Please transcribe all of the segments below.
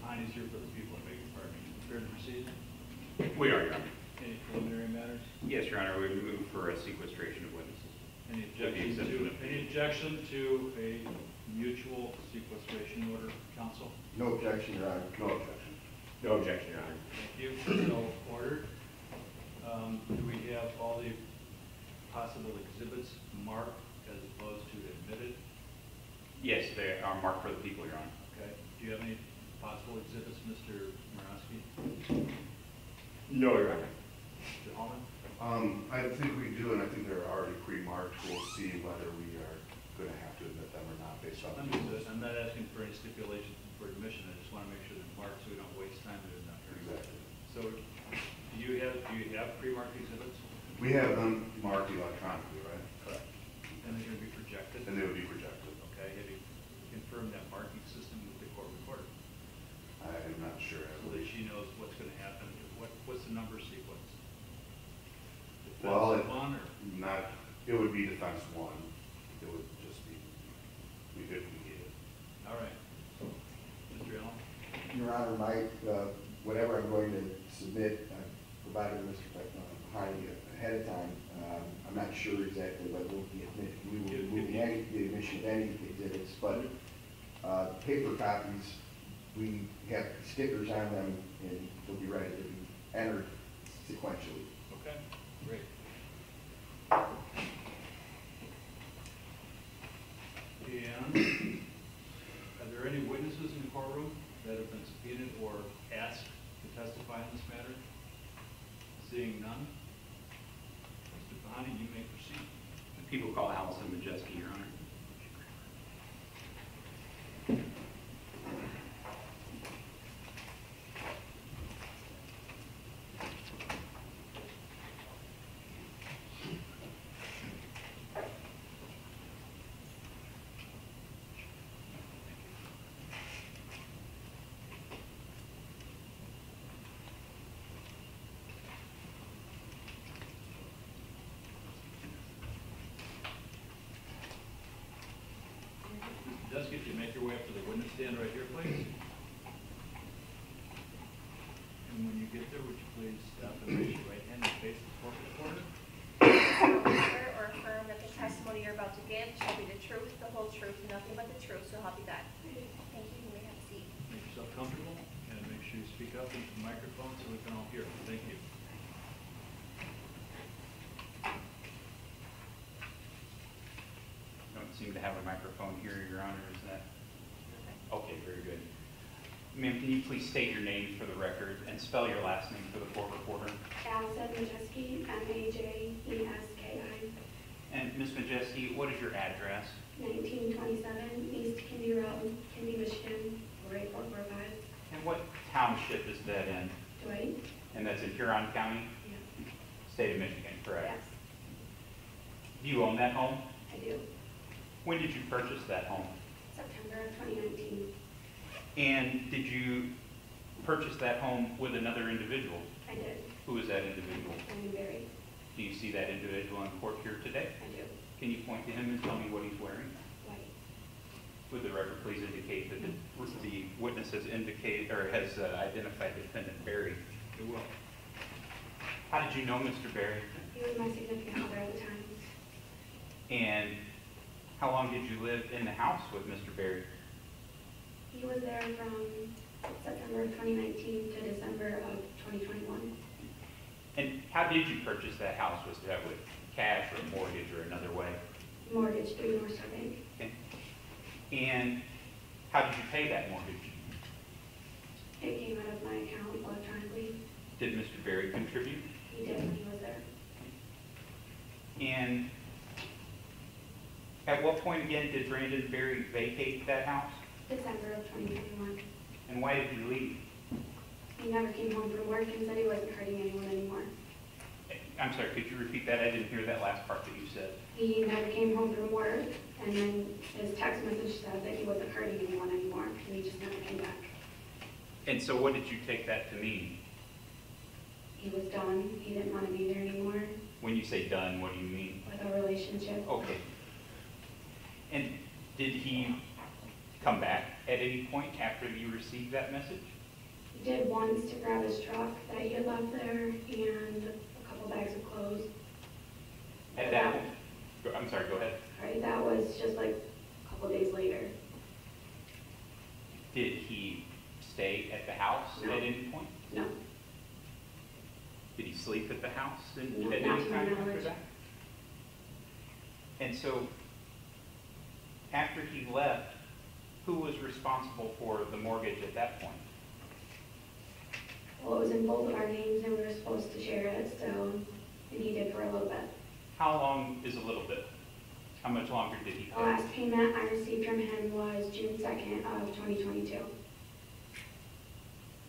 Connie's here for the people in Bacon Park. Are you prepared to proceed? We are, Your Honor. Any preliminary matters? Yes, Your Honor, we move for a sequestration of witnesses. Any objection to a mutual sequestration order, counsel? No objection, Your Honor. No objection. No objection, Your Honor. Thank you. So ordered. Do we have all the possible exhibits marked as opposed to admitted? Yes, they are marked for the people, Your Honor. Okay. Do you have any possible exhibits, Mr. Morosky? No, Your Honor. Mr. Hallman? I think we do, and I think they're already pre-marked. We'll see whether we are going to have to admit them or not based on. I'm not asking for any stipulation for admission. I just want to make sure they're marked so we don't waste time and they're not here. Exactly. So do you have pre-marked exhibits? We have them marked electronically, right? Correct. And they're going to be projected? And they would be projected. Okay. Have you confirmed that marking system with the court recorder? I'm not sure. So that she knows what's going to happen. What's the number sequence? Well, one or? Not. It would be defense one. It would just be if we need it. All right. Mr. Allen? Your Honor, whatever I'm going to submit, I provided Mr. Hardy ahead of time. I'm not sure exactly what will be admitted. We will be moving the admission of any exhibits, but paper copies, we have stickers on them and they'll be ready to be entered sequentially. Okay, great. And are there any witnesses in the courtroom that have been subpoenaed or asked to testify in this matter? Seeing none, Mr. Bahani, you may proceed. The people call Allison Majeski, Your Honor. Jessica, if you make your way up to the witness stand right here, please. And when you get there, would you please stop and raise your right hand and face the court reporter? Swear or affirm that the testimony you're about to give shall be the truth, the whole truth, and nothing but the truth, so help you God. Thank you. You may have a seat. Make yourself comfortable and make sure you speak up into the microphone so we can all hear. Thank you. Don't seem to have a microphone here, Your Honor. Is that? Okay, very good. Ma'am, can you please state your name for the record and spell your last name for the court reporter? Allison Majeski, M-A-J-E-S-K-I. And Ms. Majeski, what is your address? 1927 East Kinde Road, Kinde, Michigan, 48445. And what township is that in? Dwight? And that's in Huron County? Yeah. State of Michigan, correct? Yes, Do you own that home? I do. When did you purchase that home? September of 2019. And did you purchase that home with another individual? I did. Who is that individual? Defendant Berry. Do you see that individual in court here today? I do. Can you point to him and tell me what he's wearing? White. Would the record please indicate that the witness has indicated or has identified Defendant Berry? It will. How did you know Mr. Berry? He was my significant other at the time. And how long did you live in the house with Mr. Berry? He was there from September of 2019 to December of 2021. And how did you purchase that house? Was that with cash or a mortgage or another way? Mortgage through North Star Bank. Okay. And how did you pay that mortgage? It came out of my account electronically. Did Mr. Berry contribute? He did when he was there. And at what point again did Brandon Berry vacate that house? December of 2021. And why did he leave? He never came home from work and said he wasn't hurting anyone anymore. I'm sorry, could you repeat that? I didn't hear that last part that you said. He never came home from work, and then his text message said that he wasn't hurting anyone anymore, and he just never came back. And so what did you take that to mean? He was done. He didn't want to be there anymore When you say done, what do you mean? with our relationship. Okay. And did he come back at any point after you received that message? He did once to grab his truck that he had left there and a couple bags of clothes. At that point, I'm sorry, go ahead. Right, that was just like a couple days later. Did he stay at the house No. at any point? No, Did he sleep at the house No, at not any to my time after knowledge. that? And so, after he left, who was responsible for the mortgage at that point? well, it was in both of our names and we were supposed to share it, so, and he did for a little bit. How long is a little bit? How much longer did he The pay? last payment I received from him was June 2nd of 2022.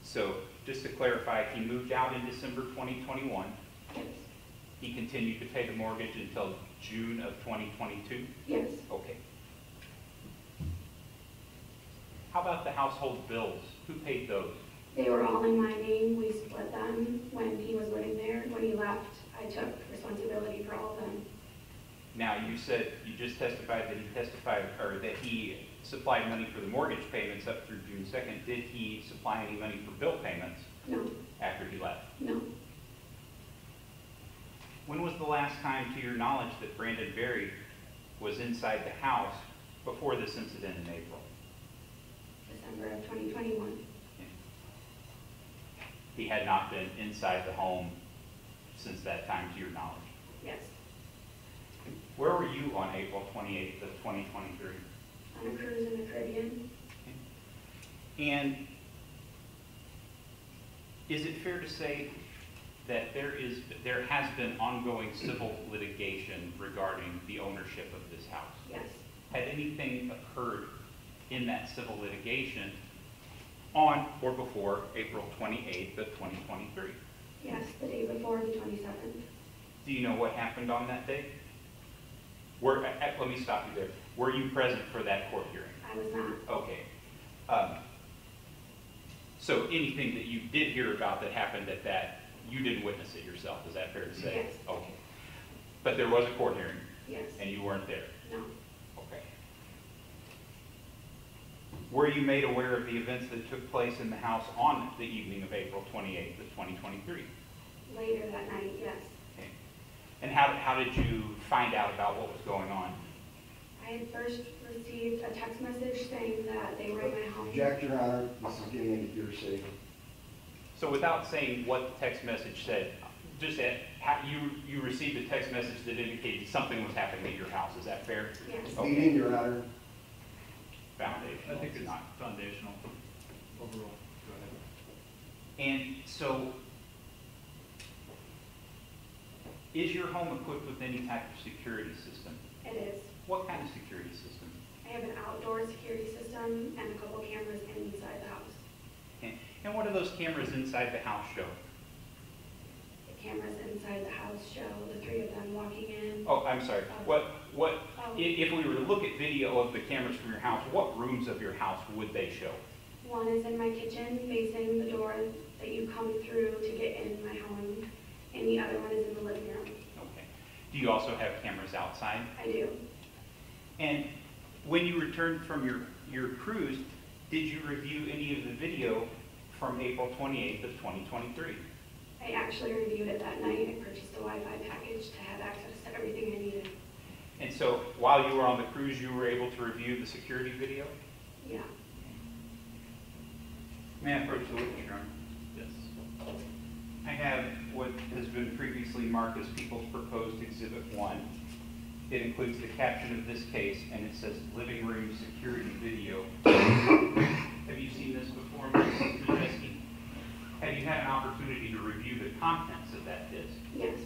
So, just to clarify, he moved out in December 2021. Yes, He continued to pay the mortgage until June of 2022? yes. Okay. How about the household bills? Who paid those? They were all in my name. We split them when he was living there. When he left, I took responsibility for all of them. Now, you said, you just testified that he testified, or that he supplied money for the mortgage payments up through June 2nd. Did he supply any money for bill payments No, after he left? no. When was the last time, to your knowledge, that Brandon Berry was inside the house before this incident in April? December of 2021. He had not been inside the home since that time, to your knowledge. Yes, Where were you on April 28th of 2023? on a cruise in the Caribbean. And is it fair to say that there has been ongoing civil litigation regarding the ownership of this house? Yes, Had anything occurred in that civil litigation on or before April 28th of 2023? yes, the day before the 27th. Do you know what happened on that day? Let me stop you there. Were you present for that court hearing? I was not. Okay. So anything that you did hear about that happened at that, you didn't witness it yourself, is that fair to say? Yes. Okay. But there was a court hearing, Yes, and you weren't there? no, Okay. Were you made aware of the events that took place in the house on the evening of April 28th of 2023? later that night, yes. Okay. And how did you find out about what was going on? I had first received a text message saying that they were in my home. Object, Your Honor, this is getting into hearsay. So without saying what the text message said, just you received a text message that indicated something was happening at your house, is that fair? Yes, Okay. Speeding, Your Honor. Foundational. I think it's not. foundational overall. Go ahead. And so, is your home equipped with any type of security system? it is. What kind of security system? I have an outdoor security system and a couple cameras inside the house. And what do those cameras inside the house show? The cameras inside the house show the three of them walking in. Oh, I'm sorry. If we were to look at video of the cameras from your house, what rooms of your house would they show? One is in my kitchen facing the door that you come through to get in my home, and the other one is in the living room. Okay. Do you also have cameras outside? I do. And when you returned from your cruise, did you review any of the video from April 28th of 2023? I actually reviewed it that night. I purchased a Wi-Fi package to have access to everything I needed. And so while you were on the cruise, you were able to review the security video? Yeah. May I approach the witness, Your Honor? Yes. I have what has been previously marked as People's Proposed Exhibit 1. It includes the caption of this case, and it says living room security video. Have you seen this before, Ms. Majeski? Have you had an opportunity to review the contents of that disc? Yes.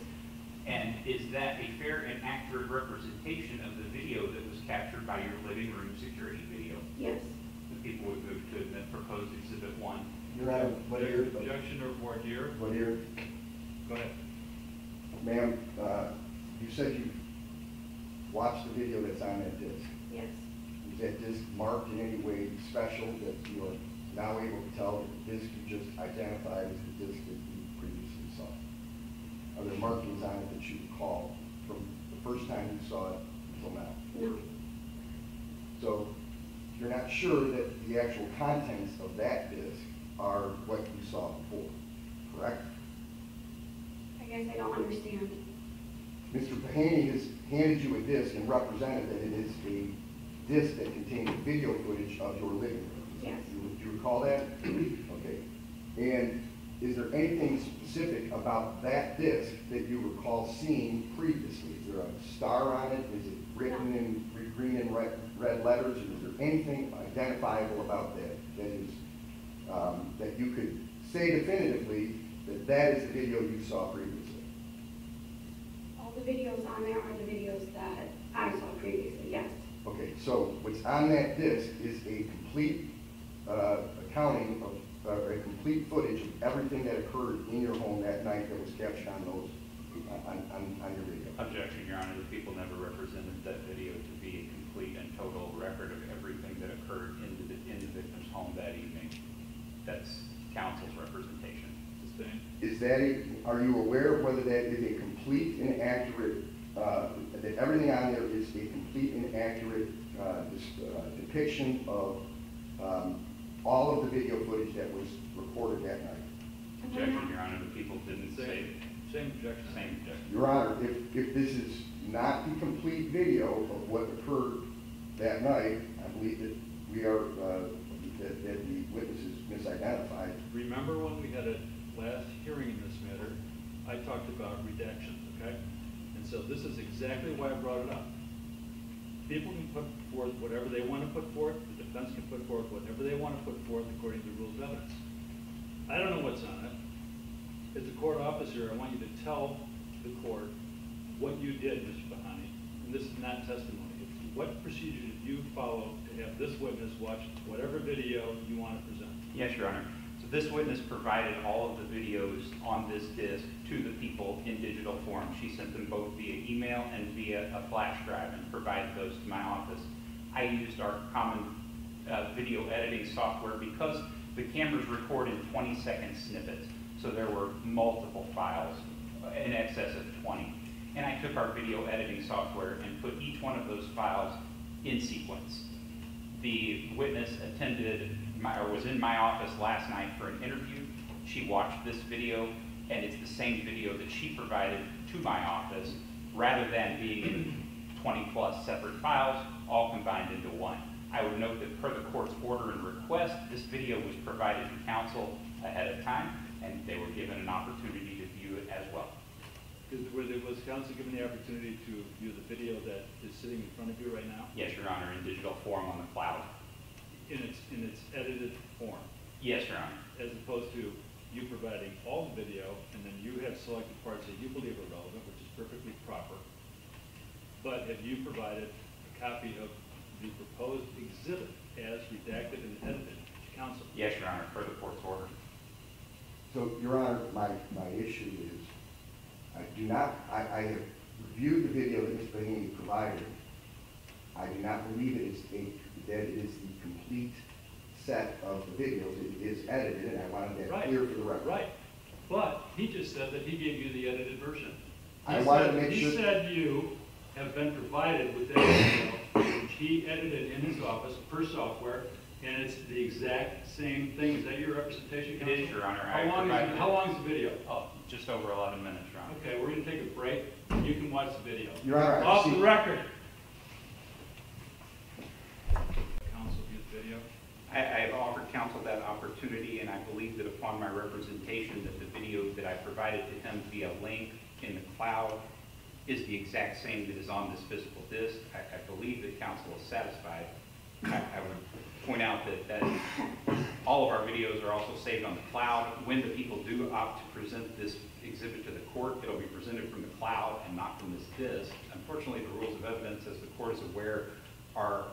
And is that a fair and accurate representation of the video that was captured by your living room security video? Yes. The people would move to admit proposed Exhibit 1. Your Honor, what year? Objection or voir dire? What year? Go ahead. Ma'am, you said you watched the video that's on that disc. Yes. Is that disc marked in any way special that you are now able to tell that the disc you just identified as the disc that you previously saw? Are there markings on it that you recall from the first time you saw it until now? No. So you're not sure that the actual contents of that disc are what you saw before, correct? I guess I don't understand. Mr. Pahaney has handed you a disc and represented that it is a disc that contains video footage of your living room. Yes. Do you recall that? Okay. And is there anything specific about that disc that you recall seeing previously? Is there a star on it? Is it written in green and red letters? Or is there anything identifiable about that that is that you could say definitively that that is the video you saw previously? All the videos on there are the videos that I saw previously, yes. Okay, so what's on that disc is a complete accounting of, a complete footage of everything that occurred in your home that night that was captured on those, on your video. Objection, Your Honor. The people never represented that video to be a complete and total record of everything that occurred in the victim's home that evening. That's counsel's representation. Sustained. Is that are you aware of whether that is a complete and accurate, that everything on there is a complete and accurate depiction of all of the video footage that was recorded that night? Objection, Your Honor. The people didn't say. Same objection. Same objection. Your Honor, if this is not the complete video of what occurred that night, I believe that we are, that the witnesses misidentified. Remember when we had a last hearing in this matter, I talked about redactions, okay? And so this is exactly why I brought it up. People can put forth whatever they want to put forth, the defense can put forth whatever they want to put forth according to the rules of evidence. I don't know what's on it. As a court officer, I want you to tell the court what you did, Mr. Bahani, and this is not testimony. It's what procedure did you follow to have this witness watch whatever video you want to present? Yes, Your Honor. So this witness provided all of the videos on this disc to the people in digital form. She sent them both via email and via a flash drive and provided those to my office. I used our common video editing software because the cameras record in 20-second snippets. So there were multiple files, in excess of 20. And I took our video editing software and put each one of those files in sequence. The witness was in my office last night for an interview. She watched this video, and it's the same video that she provided to my office, rather than being in 20+ separate files, all combined into one. I would note that per the court's order and request, this video was provided to counsel ahead of time, and they were given an opportunity to view it as well. Was counsel given the opportunity to view the video that is sitting in front of you right now? Yes, Your Honor, in digital form on the cloud. In its edited form? Yes, Your Honor. As opposed to you providing all the video, and then you have selected parts that you believe are relevant, which is perfectly proper. But have you provided a copy of the proposed exhibit as redacted and edited to counsel? Yes, Your Honor, per the court's order. So, Your Honor, my issue is, I have reviewed the video that Mr. Bahani provided. I do not believe that it is the complete set of the videos. It is edited, and I wanted that clear for the record. Right, but he just said that he gave you the edited version. I wanted to make sure. He said you have been provided with that video, which he edited in his office per software, and it's the exact same thing. Is that your representation, counsel? It is, Your Honor. How long is the video? Oh, just over 11 minutes, Your Honor. Okay, we're going to take a break. You can watch the video. Your Honor, off the record. Counsel view the video. I've offered counsel that opportunity, and I believe that upon my representation that the video that I provided to him via link in the cloud is the exact same that is on this physical disc. I believe that counsel is satisfied. I would point out that all of our videos are also saved on the cloud. When the people do opt to present this exhibit to the court, it'll be presented from the cloud and not from this disc. Unfortunately, the rules of evidence, as the court is aware, are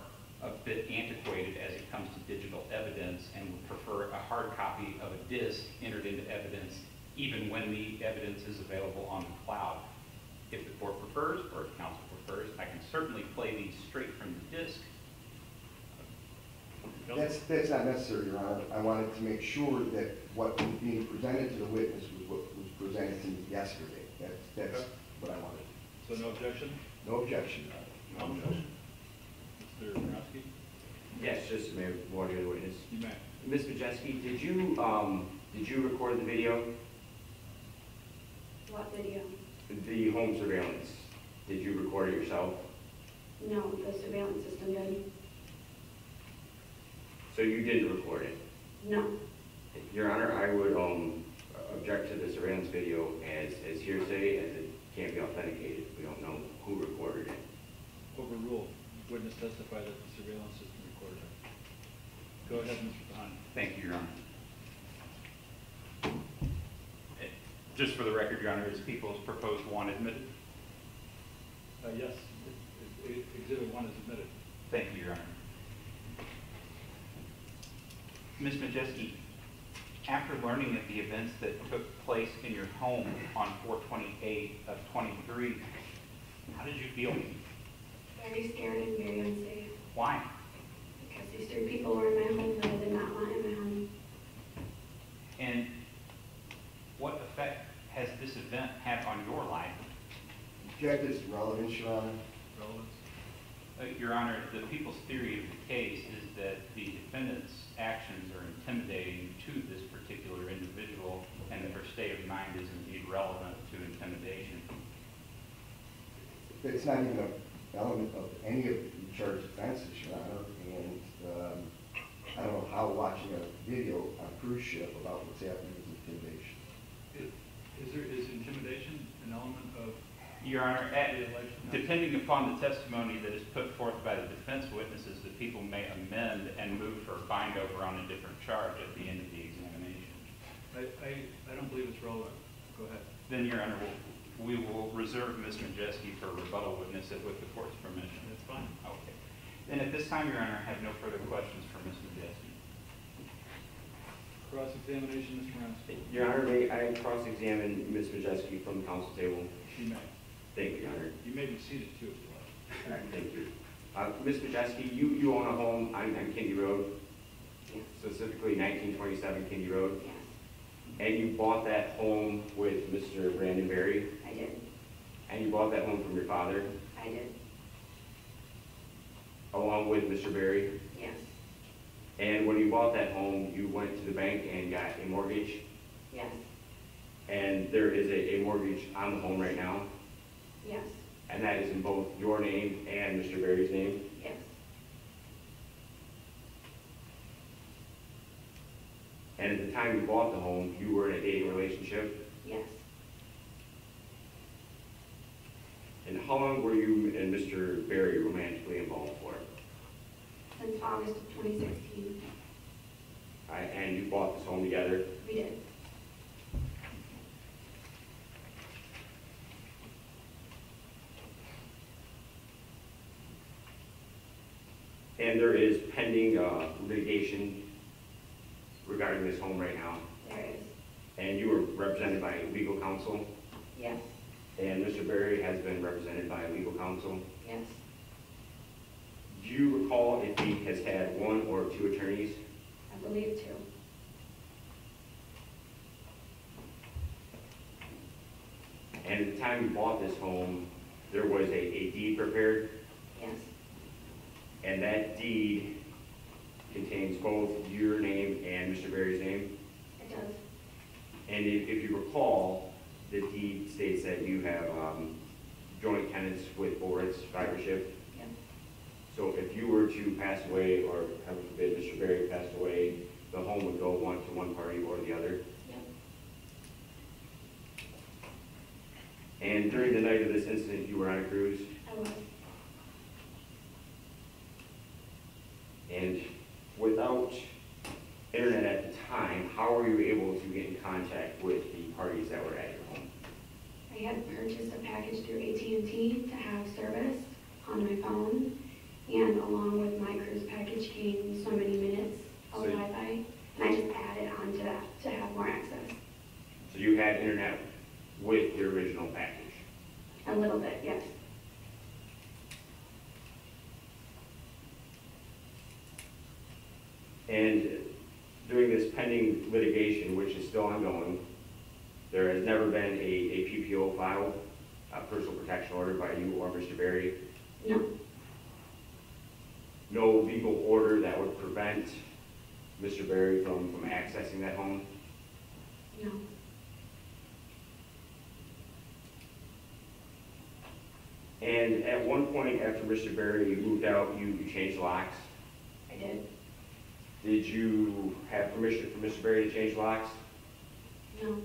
a bit antiquated as it comes to digital evidence, and would prefer a hard copy of a disc entered into evidence even when the evidence is available on the cloud. If the court prefers, or if counsel prefers, I can certainly play these straight from the disc. That's not necessary, Your Honor. I wanted to make sure that what was being presented to the witness was what was presented to me yesterday. That's what I wanted. So no objection? No objection, Your Honor. No objection. Mr. Borowski? Yes, just Mayor, one other witness. You may. Ms. Majeski, did you record the video, What video? the home surveillance? Did you record it yourself? No, the surveillance system did. So you didn't record it? No. Your Honor, I would object to the surveillance video as hearsay, as it can't be authenticated. We don't know who recorded it. Overruled. Witness testified that the surveillance system recorded it. Go ahead, Mr. Bahani. Thank you, Your Honor. Just for the record, Your Honor, is people's proposed one admitted? Yes, Exhibit 1 is admitted. Thank you, Your Honor. Ms. Majeski, after learning of the events that took place in your home on 4/28 of 23, how did you feel? Very scared and very unsafe. Why? Because these 3 people were in my home that I did not want in my home. And what effect has this event had on your life? Object is relevance, Your Honor. Relevance? Your Honor, the people's theory of the case is that the defendant's actions are intimidating to this particular individual, and that her state of mind is indeed relevant to intimidation. It's not even an element of any of the charged offenses, Your Honor, and I don't know how watching a video on a cruise ship about what's happening is intimidation. Is intimidation an element of Your Honor, the election? depending upon the testimony that is put forth by the defense witnesses, the people may amend and move for a bind over on a different charge at the end of the examination. I don't believe it's relevant. Go ahead. Then, Your Honor, we will reserve Ms. Majeski for rebuttal witness with the court's permission. That's fine. Okay. Then at this time, Your Honor, I have no further questions for Ms. Majeski. Cross-examination, Mr. Ramsey. Your Honor, may I cross-examine Ms. Majeski from the council table? You may. Thank you, Your Honor. You may be seated too if you like. All right, thank you. Ms. Majeski, you own a home on Kinde Road, Yes. specifically 1927 Kinde Road, Yes, and you bought that home with Mr. Brandon Berry, I did. and you bought that home from your father, I did. along with Mr. Berry. Yes. And when you bought that home, you went to the bank and got a mortgage, Yes. and there is a mortgage on the home right now, Yes. and that is in both your name and Mr. Berry's name. Yes. And at the time you bought the home, you were in a dating relationship. Yes. And how long were you and Mr. Berry romantically involved for? Since August of 2016, And you bought this home together? we did. And there is pending litigation regarding this home right now. There is. And you were represented by legal counsel, Yes. and Mr. Berry has been represented by legal counsel. Yes. Do you recall if he has had 1 or 2 attorneys? I believe 2. And at the time you bought this home, there was a deed prepared, Yes. and that deed contains both your name and Mr. Berry's name. It does. And if you recall, the deed states that you have joint tenants with Boris survivorship. Yes. So if you were to pass away, or heaven forbid, Mr. Berry passed away, the home would go one to one party or the other. Yep. And during the night of this incident, you were on a cruise, I was. and without internet at the time, how were you able to get in contact with the parties that were at your home? I had purchased a package through AT&T to have service on my phone, and along with my cruise package came so many minutes of So you- Wi-Fi, and I just added on to that to have more access. So you had internet with your original package. A little bit, yes. And during this pending litigation, which is still ongoing, there has never been a PPO filed, a personal protection order by you or Mr. Berry. No. no legal order that would prevent Mr. Berry from accessing that home? No. And at one point after Mr. Berry moved out, you changed locks? I did. Did you have permission for Mr. Berry to change locks? No.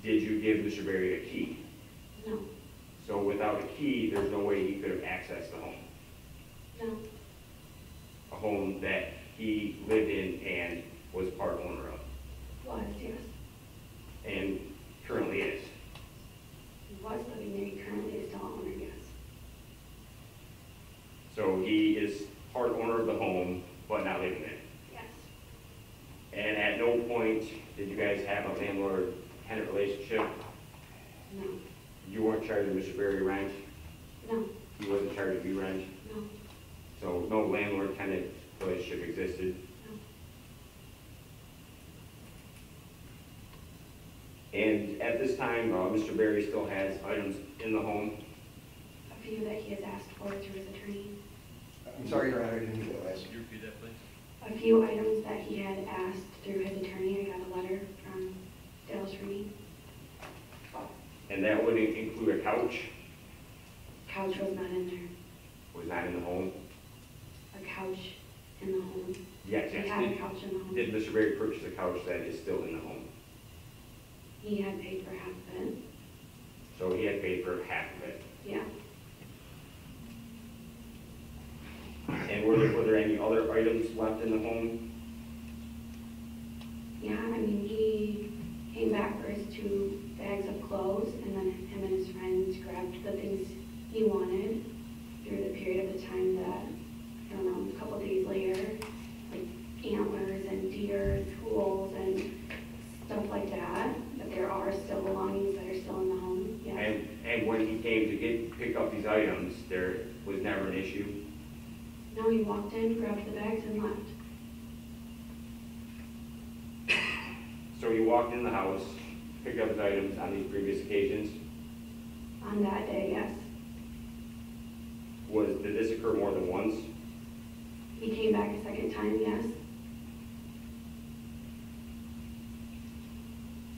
Did you give Mr. Berry a key? No. So without a key, there's no way he could have accessed the home? No. A home that he lived in and was part owner of, Was, yes. and currently is? He was living there. He currently is still owner, yes. So he is part owner of the home, but not living in it? Yes. And at no point did you guys have a landlord-tenant relationship? No. You weren't charging Mr. Berry rent? No. He wasn't charging you rent? No. So no landlord-tenant relationship existed? No. And at this time, Mr. Berry still has items in the home? A few that he has asked for through his attorney. I'm sorry, Your Honor, I didn't hear that last. Could you repeat that, please? A few items that he had asked through his attorney. I got a letter from Dale's attorney. And that would include a couch? Couch was not in there. Was not in the home? A couch in the home. Yes, He yes. had a couch in the home. Did Mr. Berry purchase a couch that is still in the home? He had paid for half of it. So he had paid for half of it. Yeah. And were there any other items left in the home? Yeah, I mean, he came back for his 2 bags of clothes, and then him and his friends grabbed the things he wanted through the period of the time that, I don't know, a couple days later, like antlers and deer tools and stuff like that. But there are still belongings that are still in the home, yes. And when he came to pick up these items, there was never an issue? No, he walked in, grabbed the bags, and left. So he walked in the house, picked up his items on these previous occasions? On that day, yes. Did this occur more than once? He came back a second time, yes.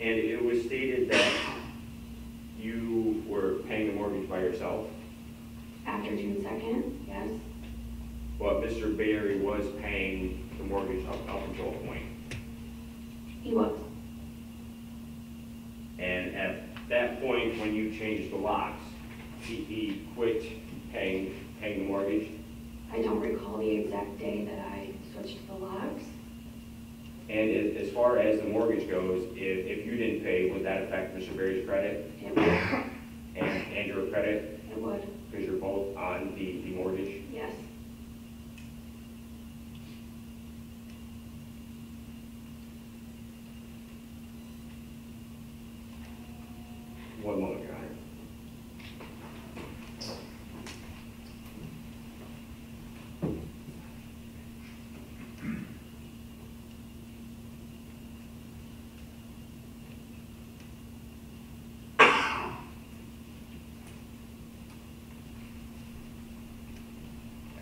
And it was stated that you were paying the mortgage by yourself, After June 2nd, yes. but Mr. Berry was paying the mortgage up until a point. He was. And at that point, when you changed the locks, he quit paying the mortgage? I don't recall the exact day that I switched the locks. And as far as the mortgage goes, if you didn't pay, would that affect Mr. Berry's credit It would. and your credit? It would, Because you're both on the mortgage? yes. One moment, Your Honor.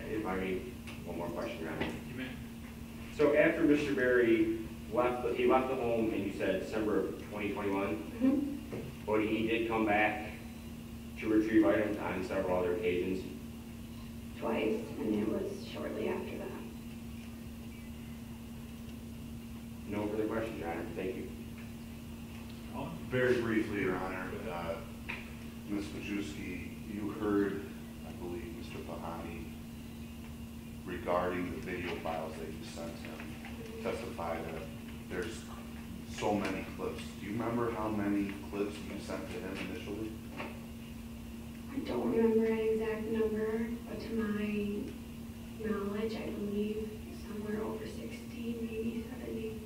If I may, one more question, Your Honor. You may. So after Mr. Berry left the home, and you said December of 2021, Mhm. but he did come back to retrieve items on several other occasions. Twice, and it was shortly after that. No further questions, Your Honor. Thank you. Owen? Very briefly, Your Honor, Ms. Majewski, you heard, I believe, Mr. Bahani, regarding the video files that you sent him, testify that there's so many clips. Do you remember how many clips you sent to him initially? I don't remember an exact number, but to my knowledge, I believe somewhere over 60, maybe 70.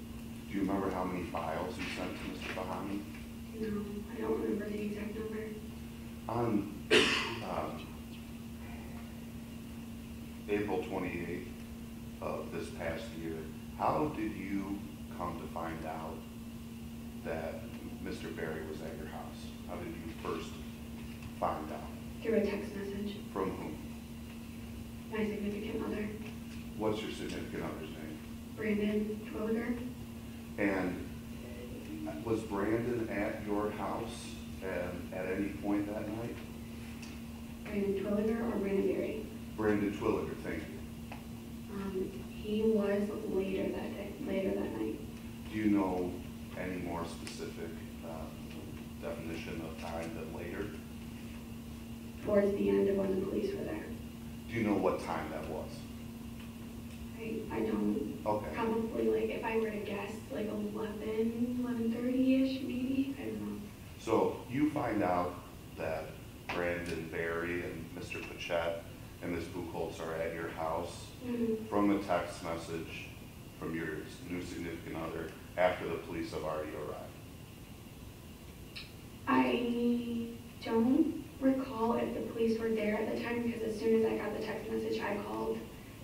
Do you remember how many files you sent to Mr. Bahani? No, I don't remember the exact number. On April 28th of this past year, how did you come to find out that Mr. Berry was at your house? How did you first find out? Through a text message. From whom? My significant other, What's your significant other's name? Brandon Twilliger. And was Brandon at your house at any point that night? Brandon Twilliger or Brandon Berry? Brandon Twilliger, thank you. He was later that night. Do you know any more specific definition of time than later? Towards the end of when the police were there. Do you know what time that was? I don't. Okay. Probably, like, if I were to guess, like 11:30-ish maybe, I don't know. So you find out that Brandon Berry and Mr. Pechette and Ms. Buchholz are at your house from a text message from your new significant other after the police have already arrived. I don't recall if the police were there at the time, because as soon as I got the text message, I called,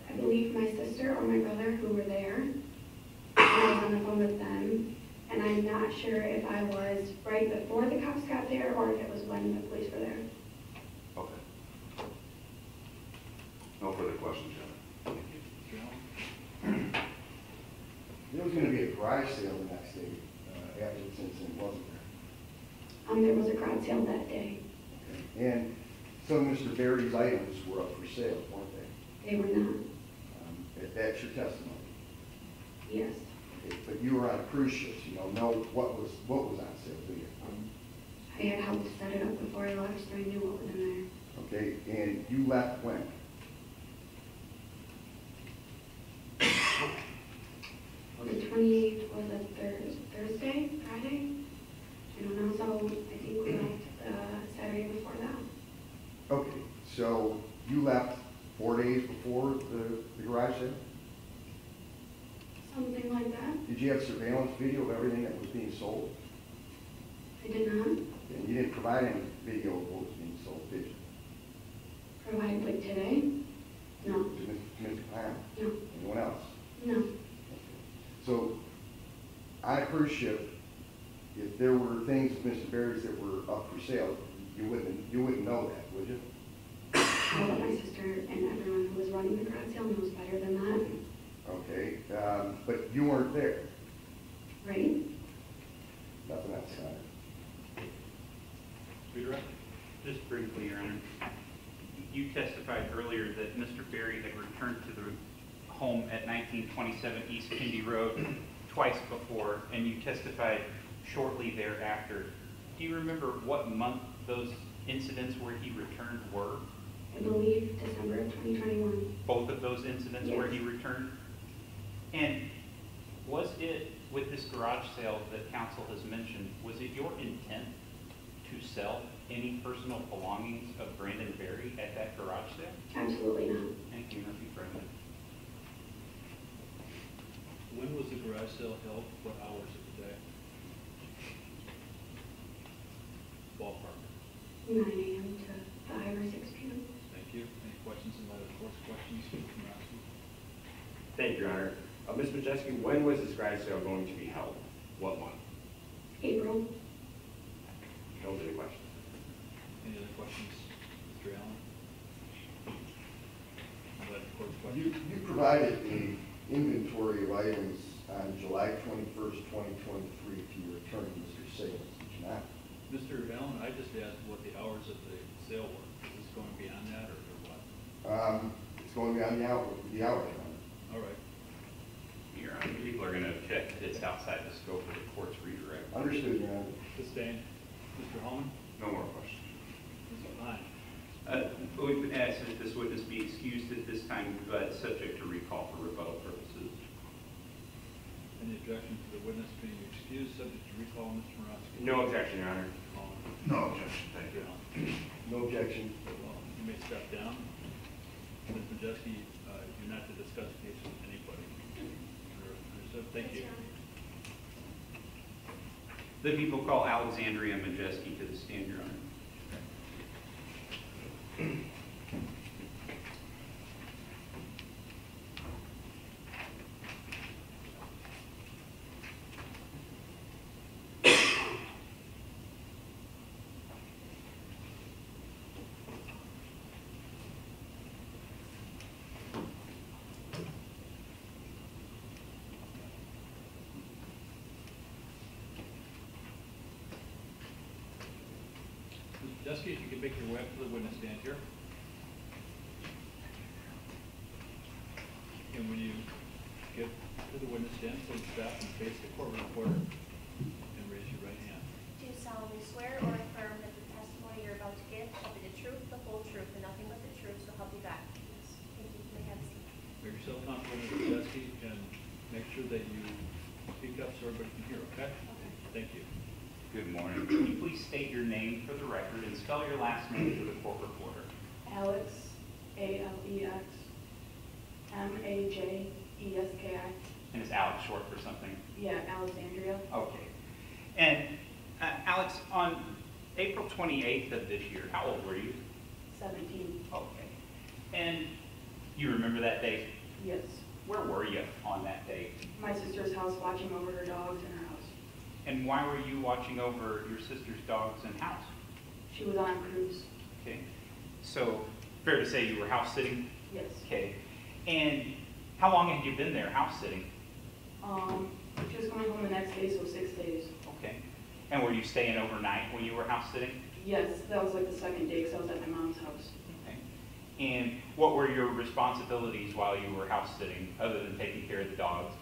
I believe, my sister or my brother who were there. And I was on the phone with them, and I'm not sure if I was right before the cops got there or if it was when the police were there. Okay. No further questions, Jen. Thank you. Mr. Allen? There was gonna be a garage sale the next day, after this incident, wasn't there? There was a garage sale that day. Okay. And some of Mr. Berry's items were up for sale, weren't they? They were not. That's your testimony. Yes. Okay. But you were on a cruise ship, so you don't know what was on sale, do you? I had helped set it up before I left, so I knew what was in there. Okay, and you left when? The 28th was a Thursday, Friday? I don't know, so I think we left Saturday before that. Okay, so you left 4 days before the garage sale? Something like that. Did you have surveillance video of everything that was being sold? I did not And you didn't provide any video of what was being sold, did you? provide, like, today? No, To Mr. Clam? no, Anyone else? no. So, on a cruise ship, if there were things of Mr. Berry's that were up for sale, you wouldn't know that, would you? Well, but my sister and everyone who was running the garage sale knows better than that, Okay, but you weren't there. right? Nothing outside. Redirect? Just briefly, Your Honor. You testified earlier that Mr. Berry had returned to the home at 1927 East Kinde Road twice before, and you testified shortly thereafter. Do you remember what month those incidents where he returned were? I believe December of 2021. Both of those incidents where he Yes. returned? And was it, with this garage sale that counsel has mentioned, was it your intent to sell any personal belongings of Brandon Berry at that garage sale? Absolutely not. Thank you, Murphy President. When was the garage sale held? What hours of the day? Ballpark. 9 a.m. to 5 or 6 p.m. Thank you. Any questions in light of the court's questions? Mr. Morosky? Thank you, Your Honor. Ms. Majeski, when was this garage sale going to be held? What month? April. Those are the questions. Any other questions? Mr. Allen? In light of the court's You questions? provided the inventory of items on July 21st, 2023 to your attorney, Mr. Salins, did you not? Mr. Allen, I just asked what the hours of the sale were. Is this going beyond that or what? It's going beyond the hour, Your Honor. All right. Your Honor, people are going to object that it's outside the scope of the court's redirect. Understood, Your Honor. Sustained. Mr. Holman? No more questions. Mr. Hine? We would ask that this witness be excused at this time, but subject to recall for rebuttal purposes. Any objection to the witness being excused, subject to recall, Mr. Morosky? No objection, Your Honor. Holman? No objection, thank Mr. you. Allen? No objection. Well, you may step down. Ms. Majeski, you're not to discuss the case with anybody. Understood? Thank you. The people call Alexandria Majeski to the stand, Your Honor. Dusky, if you could make your way up to the witness stand here. And when you get to the witness stand, please stop and face the court reporter and raise your right hand. Do you solemnly swear or affirm that the testimony you're about to give shall be the truth, the whole truth, and nothing but the truth, so help you God? Yes. Thank you. You may have a seat. Make yourself comfortable, Mr. Dusky, and make sure that you speak up so everybody can hear, okay? Thank you. Good morning. Can you please state your name for the record and spell your last name for the court reporter? Alex, A-L-E-X, M-A-J-E-S-K-I. And is Alex short for something? Yeah, Alexandria. Okay. And Alex, on April 28th of this year, how old were you? 17. Okay. And you remember that day? Yes. Where were you on that day? My sister's house, watching over her dogs in her house. And why were you watching over your sister's dogs and house? She was on a cruise. Okay. So, fair to say you were house sitting? Yes. Okay. And how long had you been there house sitting? She was coming home the next day, so 6 days. Okay. And were you staying overnight when you were house sitting? Yes, that was like the second day because I was at my mom's house. Okay. And what were your responsibilities while you were house sitting, other than taking care of the dogs?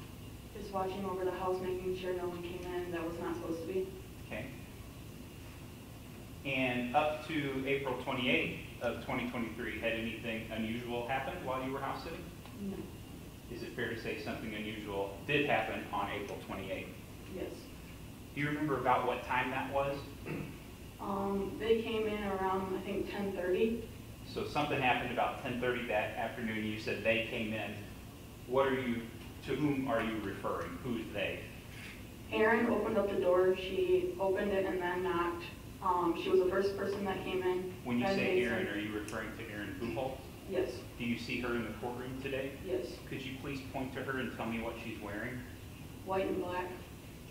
Just watching over the house, making sure no one came in that was not supposed to be. Okay. And up to April 28th of 2023, had anything unusual happened while you were house sitting? No. Is it fair to say something unusual did happen on April 28th? Yes. Do you remember about what time that was? They came in around, I think, 10:30. So something happened about 10:30 that afternoon. You said they came in. To whom are you referring? Who's they? Erin opened up the door. She opened it and then knocked. She was the first person that came in. When you Then say Mason. Erin, are you referring to Erin Buchholz? Yes, Do you see her in the courtroom today? yes. Could you please point to her and tell me what she's wearing? White and black.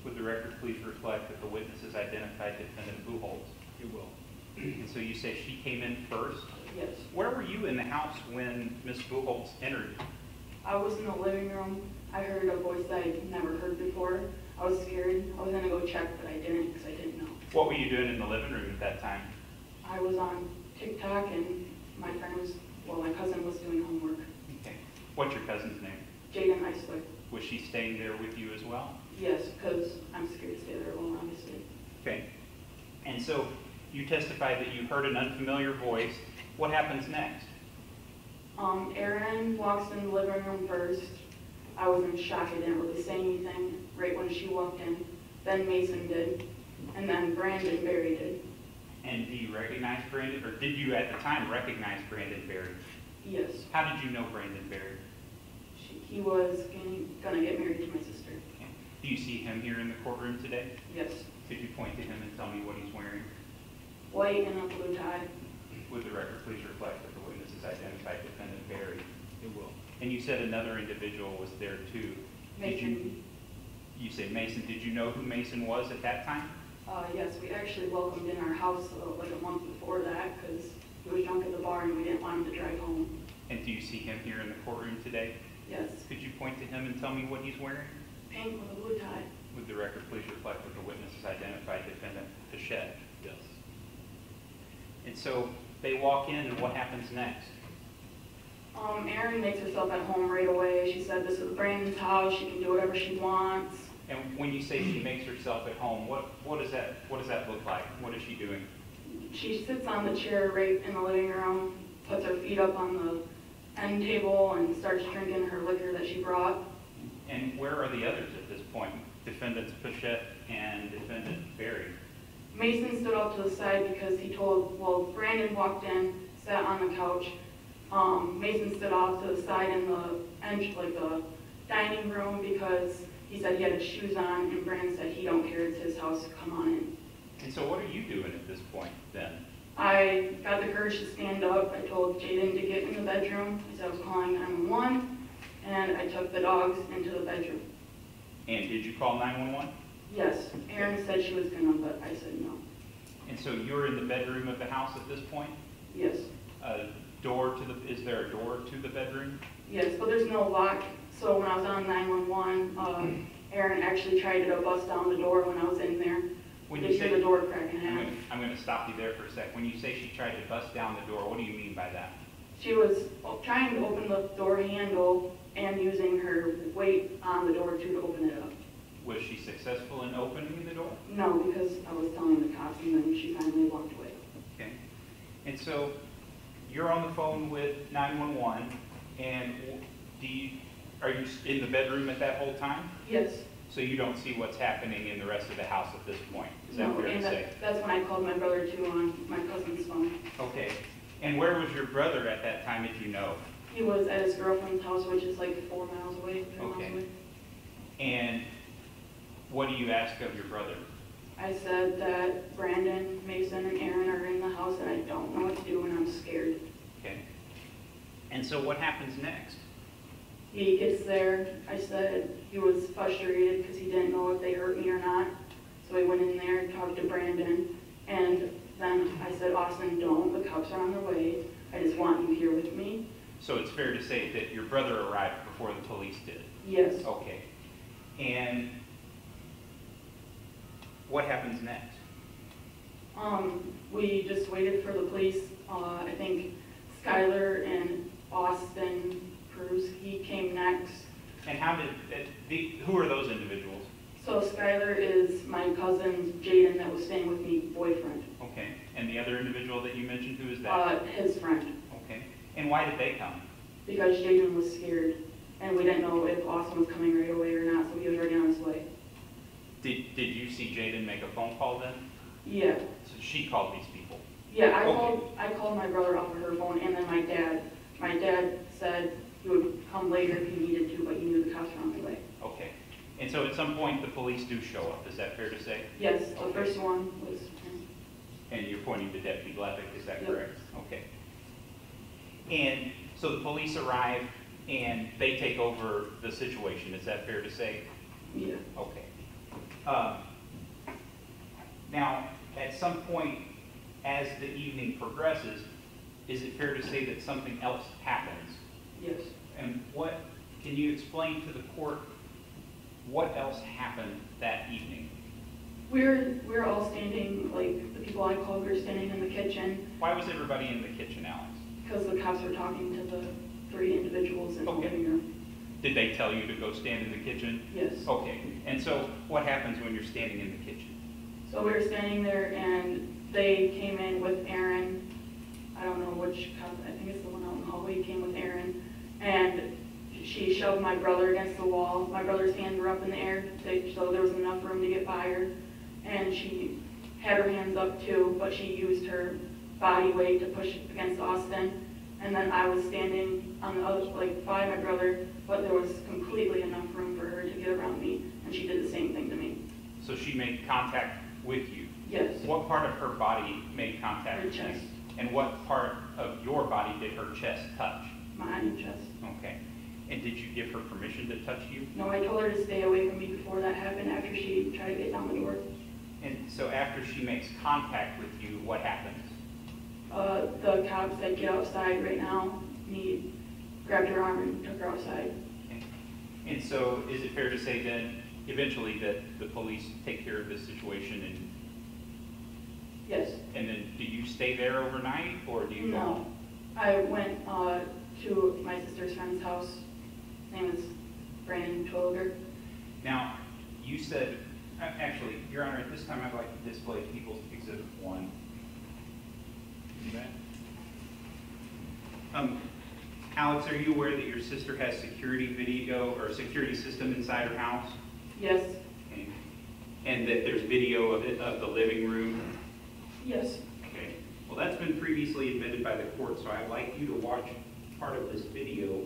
Would the record please reflect that the witness has identified Defendant Buchholz? You will. And so you say she came in first. Yes. Where were you in the house when Ms. Buchholz entered? I was in the living room. I heard a voice that I'd never heard before. I was scared. I was gonna go check, but I didn't because I didn't know. What were you doing in the living room at that time? I was on TikTok and my cousin was doing homework. Okay. What's your cousin's name? Jaden Eisler. Was she staying there with you as well? Yes, because I'm scared to stay there alone, obviously. Okay. And so you testified that you heard an unfamiliar voice. What happens next? Erin walks in the living room first. I was in shock. I didn't really say anything right when she walked in. Then Mason did. And then Brandon Berry did. And do you recognize Brandon, or did you at the time recognize Brandon Berry? Yes. How did you know Brandon Berry? He was gonna get married to my sister. Okay. Do you see him here in the courtroom today? Yes. Could you point to him and tell me what he's wearing? White and a blue tie. Would the record please reflect that the witness has identified Defendant Berry? It will. And you said another individual was there too. Did Mason. you say Mason. Did you know who Mason was at that time? Yes, we actually welcomed in our house like a month before that because he was drunk at the bar and we didn't want him to drive home. And do you see him here in the courtroom today? Yes. Could you point to him and tell me what he's wearing? Pink with a blue tie. Would the record please reflect that the witness has identified Defendant Pechette? Yes. And so they walk in, and what happens next? Erin makes herself at home right away. She said this is Brandon's house. She can do whatever she wants. And when you say she makes herself at home, what does that look like? What is she doing? She sits on the chair right in the living room, puts her feet up on the end table, and starts drinking her liquor that she brought. And where are the others at this point? Defendants Pechette and Defendant Berry. Mason stood off to the side because Brandon walked in, sat on the couch. Mason stood off to the side in the dining room because he said he had his shoes on, and Brandon said he don't care, it's his house, come on in. And so what are you doing at this point then? I got the courage to stand up. I told Jaden to get in the bedroom. I said I was calling 911, and I took the dogs into the bedroom. And did you call 911? Yes, Erin said she was gonna, but I said no. And so you're in the bedroom of the house at this point? Yes, Is there a door to the bedroom? yes, but there's no lock. So when I was on 911, Erin actually tried to bust down the door when I was in there. When They you hear say, the door crack in half. I'm going to stop you there for a sec. When you say she tried to bust down the door, what do you mean by that? She was trying to open the door handle and using her weight on the door to open it up. Was she successful in opening the door? No, because I was telling the cops and then she finally walked away. Okay. And so you're on the phone with 911, and are you in the bedroom at that whole time? Yes. So you don't see what's happening in the rest of the house at this point? Is that No, fair to and say? that's when I called my brother too on my cousin's phone. Okay. And where was your brother at that time, if you know? He was at his girlfriend's house, which is like 4 miles away, 3 miles Okay. away. And what do you ask of your brother? I said that Brandon, Mason, and Erin are in the house and I don't know what to do and I'm scared. Okay. And so what happens next? He gets there, I said he was frustrated because he didn't know if they hurt me or not. So he went in there and talked to Brandon, and then I said, Austin, don't, the cops are on their way. I just want you here with me. So it's fair to say that your brother arrived before the police did? Yes. Okay. And what happens next? We just waited for the police. I think Skylar and Austin he came next. And how did, who are those individuals? So Skylar is my cousin Jaden that was staying with me, boyfriend. Okay. And the other individual that you mentioned, who is that? His friend. Okay. And why did they come? Because Jaden was scared, and we didn't know if Austin was coming right away or not, so he was already on his way. Did you see Jaden make a phone call then? Yeah. So she called these people? Yeah, Okay. I called my brother off of her phone, and then my dad. My dad said he would come later if he needed to, but he knew the cops were on the way. Okay. And so at some point, the police do show up. Is that fair to say? Yes, the Okay. first one was him. And you're pointing to Deputy Levick, is that Yep. correct? Okay. And so the police arrive and they take over the situation, is that fair to say? Yeah. Okay. Now, at some point, as the evening progresses, is it fair to say that something else happens? Yes. And what, can you explain to the court what else happened that evening? We're all standing, like, the people I called, we were standing in the kitchen Why was everybody in the kitchen, Alex? because the cops were talking to the 3 individuals in the Okay. living room. Did they tell you to go stand in the kitchen? Yes. Okay, and so what happens when you're standing in the kitchen? So we were standing there and they came in with Erin. I don't know which cop, I think it's the one out in the hallway. He came with Erin and she shoved my brother against the wall. My brother's hands were up in the air, so there was enough room to get by her. And she had her hands up too, but she used her body weight to push against Austin. And then I was standing on the other, like by my brother, but there was completely enough room for her to get around me, and she did the same thing to me. So she made contact with you? Yes. What part of her body made contact Her with you? chest. And what part of your body did her chest touch? My chest. Okay. And did you give her permission to touch you? No, I told her to stay away from me before that happened, after she tried to get down the door. And so after she makes contact with you, what happens? The cop said, get outside right now, and he grabbed her arm and took her outside. Okay. And so is it fair to say then, eventually, that the police take care of this situation Yes. and then do you stay there overnight or do you go No. home? I went to my sister's friend's house. His name is Brandon Twilliger. Now, you said, actually, Your Honor, at this time I'd like to display People's Exhibit 1. Do that. Alex, are you aware that your sister has security video or security system inside her house? Yes. Okay. And that there's video of the living room? Yes. Okay. Well, that's been previously admitted by the court, so I'd like you to watch part of this video.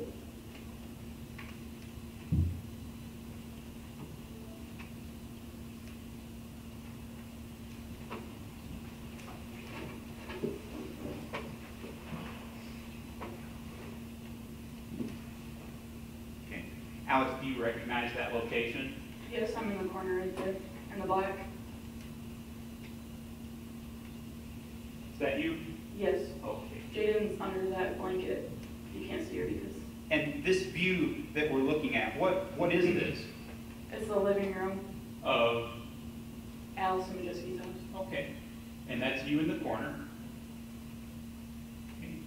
Okay. Alex, do you recognize that location? Yes, I'm in the corner right there, in the black. Is that you? Yes. Okay. Jaden's under that blanket. You can't see her because And this view that we're looking at, what is this? it's the living room. Of Allison Majewski's house. Okay. And that's you in the corner. Okay.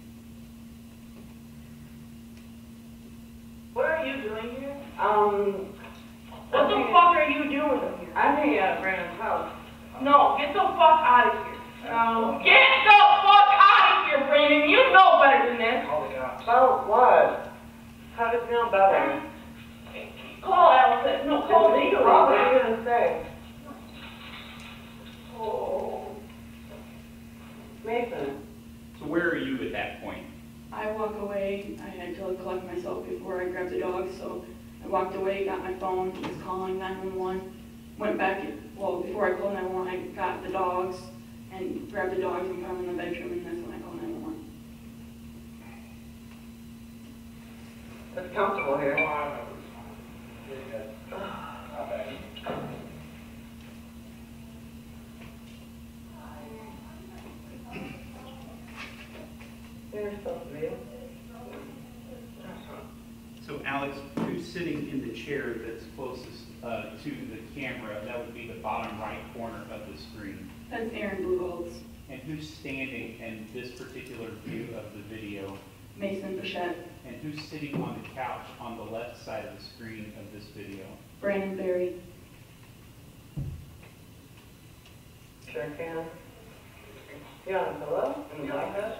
What are you doing here? What the fuck are you doing here? I'm hanging out at Brandon's house. No, get the fuck out of here. No. Get the fuck out of here, Brandon. You know better than this. Oh, yeah. About what? How does it feel better? Call Allison. No, call me. What are you gonna say? Oh. Mason. So where are you at that point? I walk away. I had to collect myself before I grabbed the dog, so I walked away, got my phone, was calling 911, went back, well, before I called 911, I got the dogs and grabbed the dogs and put them in the bedroom, and that's when I called 911. It's comfortable here. You're supposed to be. So Alex, who's sitting in the chair that's closest to the camera? That would be the bottom right corner of the screen. That's Erin Buchholz. And who's standing in this particular view of the video? Mason Pechette. And who's sitting on the couch on the left side of the screen of this video? Defendant Berry. Sure can. You on a pillow? In the blanket?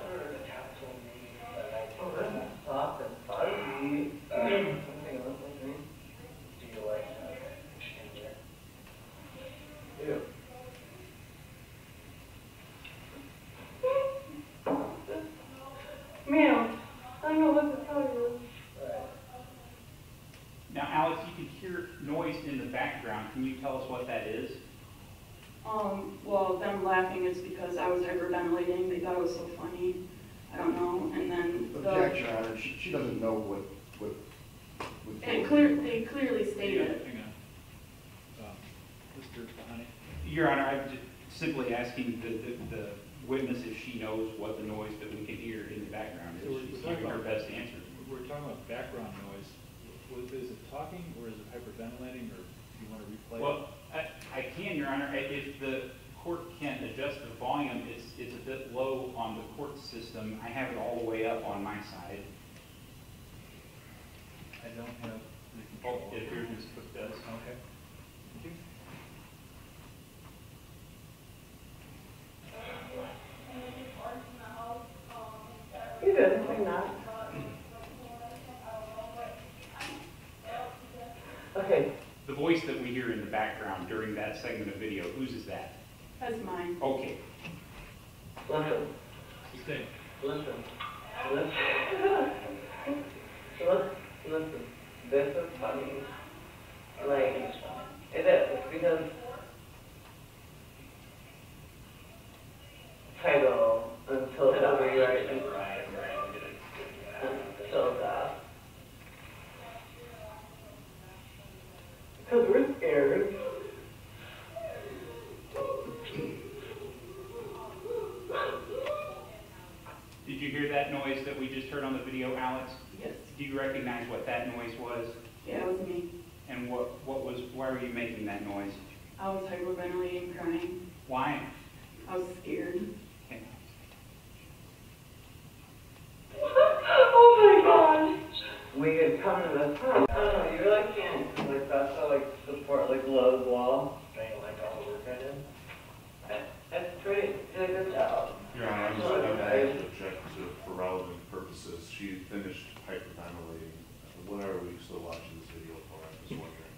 Oh, really? Soft and fuzzy. Ew. Ma'am, I don't know what to tell you. Now, Alex, you can hear noise in the background. Can you tell us what that is? Well, them laughing is because I was hyperventilating. They thought it was so funny. I don't know. And then Objection, Your Honor, she doesn't know what. they clearly stated. Hang on. Mr. Honey? Your Honor, I'm just simply asking the witness if she knows what the noise that we can hear in the background So we're is. She's talking giving her about- best answer. We're talking about background noise. Is it talking or is it hyperventilating, or do you want to replay it? Well, I can, Your Honor. If the court can adjust the volume, it's a bit low on the court system. I have it all the way up on my side. I don't have the Oh, control. it appears Ms. Cook does. Okay. Thank you. You good, I'm not. Okay. The voice that we hear in the background during that segment of video, whose is that? That's mine. Okay. Listen. Sustain. Listen. Listen. Listen. This is funny. Like, it is, because title until copyright and until that. Because we're scared. Did you hear that noise that we just heard on the video, Alex? Yes. Do you recognize what that noise was? Yeah, it was me. And why were you making that noise? I was hyperventilating, crying. Why? I was scared. Okay. Oh my gosh. We could come to this house. I don't know, you really can't, like, that's how, like, support, like, Lowe's wall. Saying, like, all the work I did. That's pretty, did a good job. Your Honor, I'm going to object to, for relevant purposes, she finished hyperventilating. When are we still watching this video for? I'm just wondering.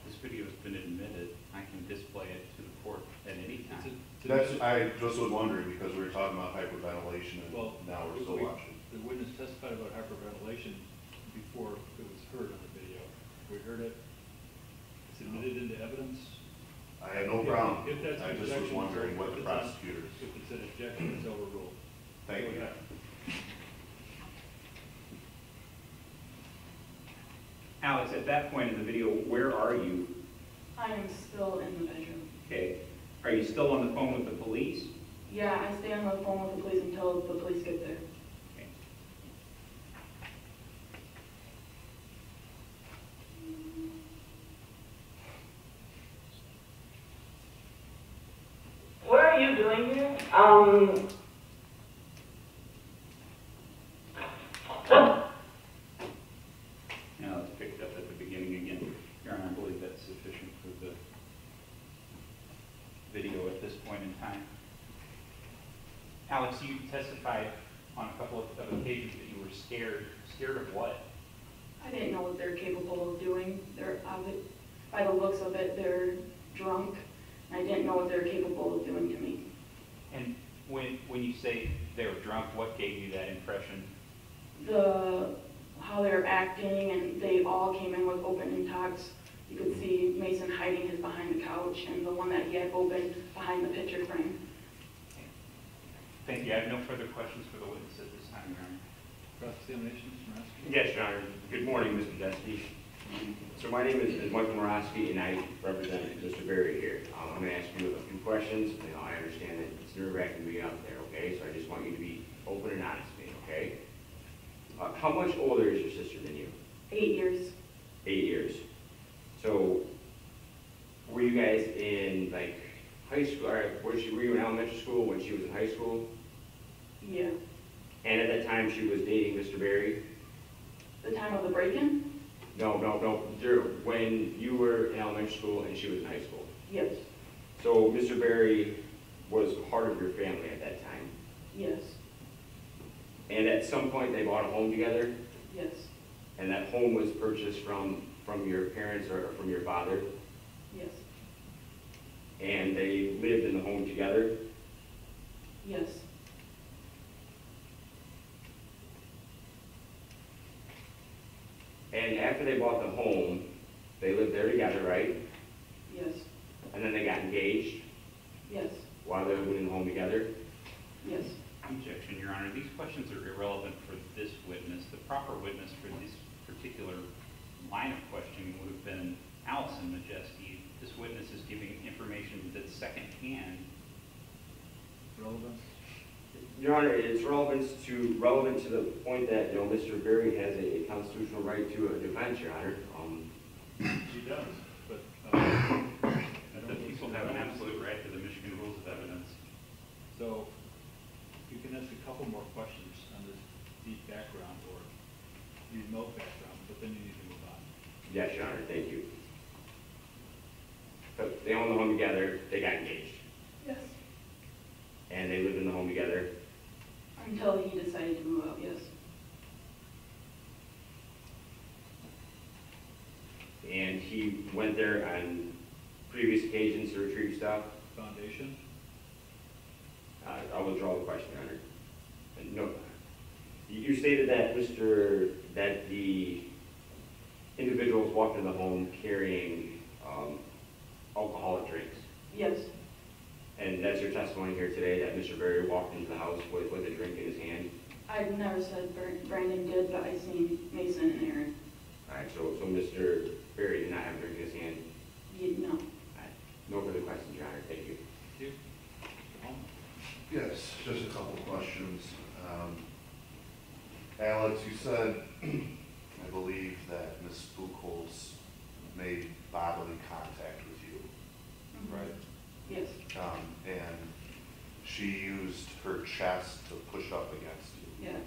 This video has been admitted. I can display it to the court at any time. I just was wondering, because we were talking about hyperventilation, and Well, now we're still watching. The witness testified about hyperventilation before it was heard on the video. We heard it. It's admitted into evidence. I had no problem. If that's I an just was objection, wondering what if the it's an- prosecutors. If it's an objection, it's overruled. Thank Go you. ahead. Alex, at that point in the video, where are you? I am still in the bedroom. Okay. Are you still on the phone with the police? Yeah, I stay on the phone with the police until the police get there. Okay. Now let's pick it up at the beginning again. Your Honor, I believe that's sufficient for the video at this point in time. Alex, you testified on a couple of occasions that you were scared. Scared of what? I didn't know what they're capable of doing. By the looks of it, they're drunk. I didn't know what they're capable of doing to me. And when you say they were drunk, what gave you that impression? How they're acting, and they all came in with open intox. You could see Mason hiding his behind the couch, and the one that he had open behind the picture frame. Thank you. I have no further questions for the witness at this time, Your Honor. Cross-examination, Mr. Morosky? Yes, Your Honor. Good morning, Mr. Deskey. So my name is Michael Morosky, and I represent Mr. Berry here. I'm going to ask you a few questions. I understand that it's nerve-wracking being out there, okay? So I just want you to be open and honest with me, okay? How much older is your sister than you? 8 years. 8 years. So were you guys in, like, high school, or were you in elementary school when she was in high school? Yeah. And at that time, she was dating Mr. Berry? The time of the break-in? No. When you were in elementary school and she was in high school? Yes. So Mr. Berry was part of your family at that time? Yes. And at some point, they bought a home together? Yes. And that home was purchased from your parents or from your father? Yes. And they lived in the home together? Yes. And after they bought the home, they lived there together, right? Yes. And then they got engaged Yes. while they were living in the home together? Yes. Objection, Your Honor. These questions are irrelevant for this witness. The proper witness for this particular line of questioning would have been Allison Majeski. This witness is giving information that's secondhand. Relevance? Your Honor, it's relevant to the point that, Mr. Berry has a constitutional right to a defense, Your Honor. She does, but, The people have an absolute right to the Michigan Rules of Evidence. So, you can ask a couple more questions on this deep background or remote background, but then you need to move on. Yes, Your Honor, thank you. But they own the home together, they got engaged, Yes. and they lived in the home together. Until he decided to move out, yes. And he went there on previous occasions to retrieve stuff. Foundation? I will withdraw the question, Your Honor. No, you stated that that the individuals walked into the home carrying alcoholic drinks. Yes. And that's your testimony here today, that Mr. Berry walked into the house with a drink in his hand? I've never said Brandon did, but I seen Mason and Erin. All right, so Mr. Berry did not have a drink in his hand? No. All right, no further questions, Your Honor, thank you. Thank you. Mr. Holmes? Yes, just a couple questions. Alex, you said, I believe that Ms. Buchholz made bodily contact with you, right? Yes. And she used her chest to push up against you. Yes.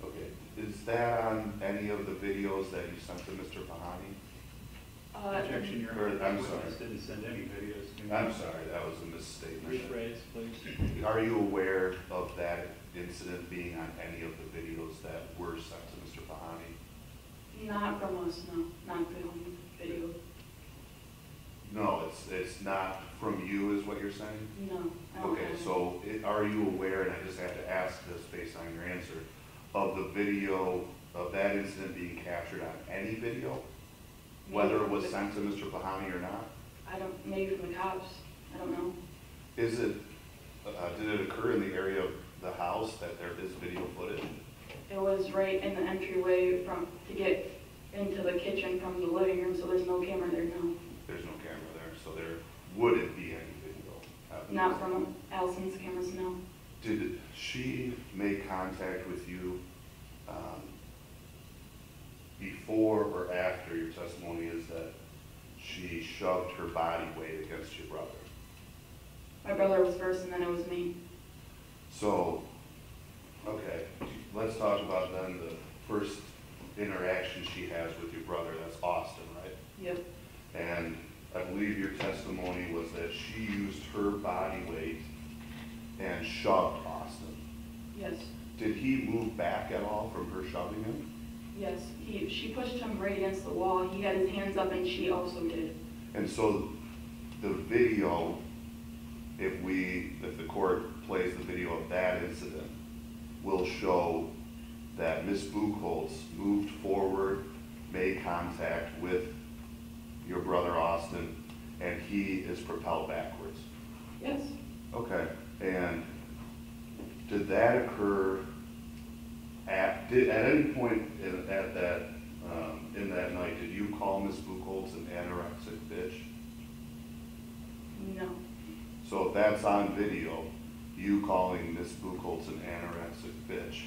Okay, is that on any of the videos that you sent to Mr. Pahani? Objection, Your Honor. I'm The sorry. witness didn't send any videos to me. I'm sorry, that was a misstatement. Rephrase, please. Are you aware of that incident being on any of the videos that were sent to Mr. Pahani? Not from us, no. Not the home video. No, it's not from you, is what you're saying? No. I don't Okay, have it. so are you aware, and I just have to ask this based on your answer, of the video of that incident being captured on any video? Whether it was sent to Mr. Pahani or not? Maybe from the cops. I don't know. Is it, did it occur in the area of the house that there is video footage? It was right in the entryway to get into the kitchen from the living room, so there's no camera there now. There's no camera there, so there wouldn't be any video. Not from Allison's cameras, no. Did she make contact with you before or after your testimony is that she shoved her body weight against your brother? My brother was first, and then it was me. So, okay, let's talk about then the first interaction she has with your brother. That's Austin, right? Yep. And I believe your testimony was that she used her body weight and shoved Austin. Yes. Did he move back at all from her shoving him? Yes. She pushed him right against the wall. He had his hands up and she also did. And so the video, if the court plays the video of that incident, will show that Ms. Buchholz moved forward, made contact with your brother Austin, and he is propelled backwards. Yes. Okay, and did that occur at any point in that night, did you call Ms. Buchholz an anorexic bitch? No. So if that's on video, you calling Ms. Buchholz an anorexic bitch,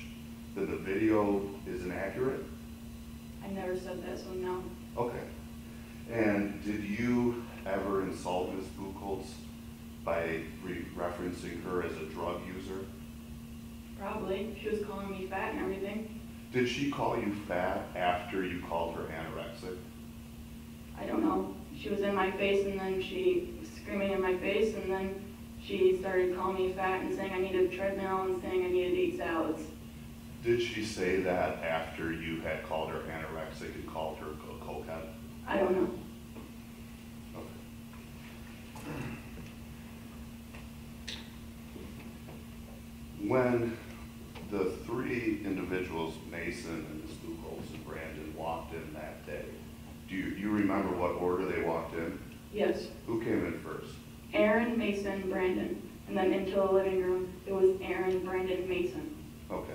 then the video is inaccurate? I never said that, so no. Okay. And did you ever insult Ms. Buchholz by referencing her as a drug user? Probably. She was calling me fat and everything. Did she call you fat after you called her anorexic? I don't know. She was in my face and then she was screaming in my face and then she started calling me fat and saying I needed a treadmill and saying I needed to eat salads. Did she say that after you had called her anorexic and called her a cokehead? I don't know. Okay. When the three individuals, Mason and Ms. Buchholz and Brandon, walked in that day, do you remember what order they walked in? Yes. Who came in first? Erin, Mason, Brandon. And then into the living room, it was Erin, Brandon, Mason. Okay.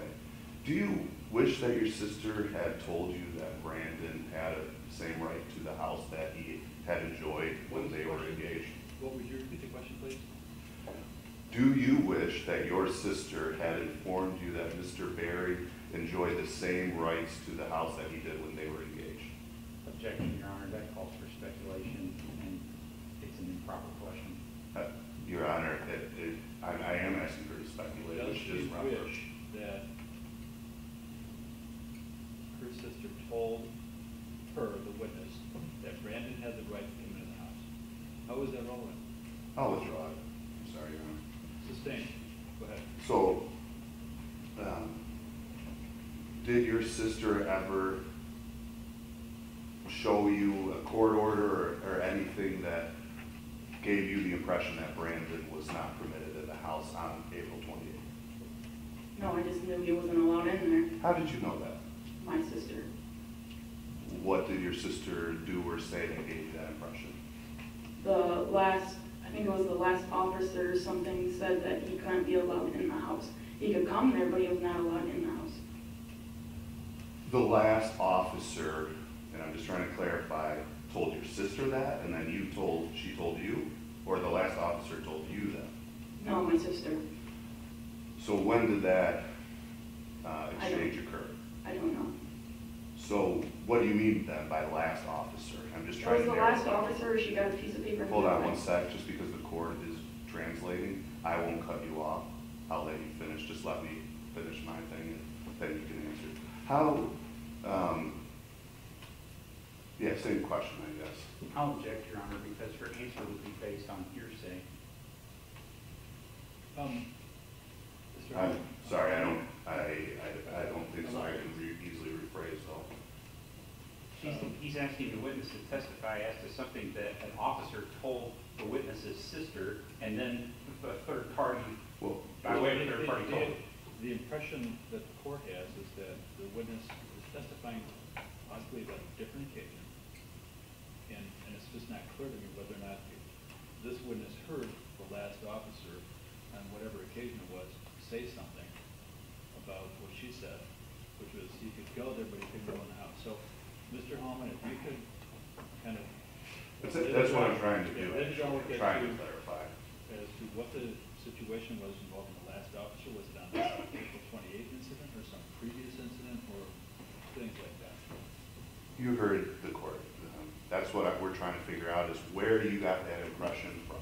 Do you wish that your sister had told you that Brandon had the same right to the house that he had enjoyed when they were engaged? What would you repeat the question, please? Do you wish that your sister had informed you that Mr. Berry enjoyed the same rights to the house that he did when they were engaged? Objection, Your Honor, that calls for speculation, and it's an improper question. Your Honor, I am asking her to speculate, Does which she is proper. wish that her sister told her, the witness, that Brandon had the right to come into the house? How is that relevant? I'll withdraw it. I'm sorry, Your Honor. Sustained. Go ahead. So, did your sister ever show you a court order or anything that gave you the impression that Brandon was not permitted in the house on April 28th? No, I just knew he wasn't allowed in there. How did you know that? My sister. What did your sister do or say that gave you that impression? I think it was the last officer or something said that he couldn't be allowed in the house. He could come there, but he was not allowed in the house. The last officer, and I'm just trying to clarify, told your sister that, and then she told you, or the last officer told you that? No, my sister. So when did that exchange occur? I don't know. So what do you mean then by last officer? I'm just It trying was to the narrow last it down. officer, she got a piece of paper. Hold on one sec, just because the court is translating, I won't cut you off. I'll let you finish. Just let me finish my thing, and then you can answer. How, yeah, same question, I guess. I'll object, Your Honor, because her answer would be based on hearsay. Mr. I'm Howard? sorry, I don't think so. I can easily rephrase though. He's asking the witness to testify as to something that an officer told the witness's sister, and then a third party, Well, by way of third party told. The impression that the court has is that the witness is testifying possibly about a different occasion. And it's just not clear to me whether or not this witness heard the last officer on whatever occasion it was say something about what she said, which was he could go there, but he couldn't go in the house. So, Mr. Hallman, if you could kind of... That's what I'm trying to do. Yeah, I'm trying to clarify. As to what the situation was involving the last officer, was it on the April 28th incident or some previous incident or things like that? You heard the court. That's what we're trying to figure out is where you got that impression from.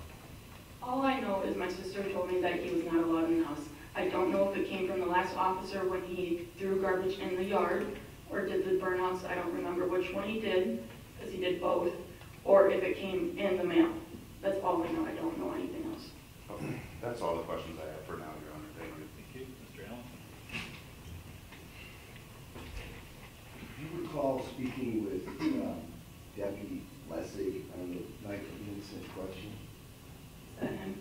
All I know is my sister told me that he was not allowed in the house. I don't know if it came from the last officer when he threw garbage in the yard, or did the burnouts. I don't remember which one he did, because he did both, or if it came in the mail. That's all I know. I don't know anything else. Okay, that's all the questions I have for now, Your Honor. Thank you. Thank you. Mr. Allen? Do you recall speaking with Deputy Lessig on the night of the incident question? Is that him?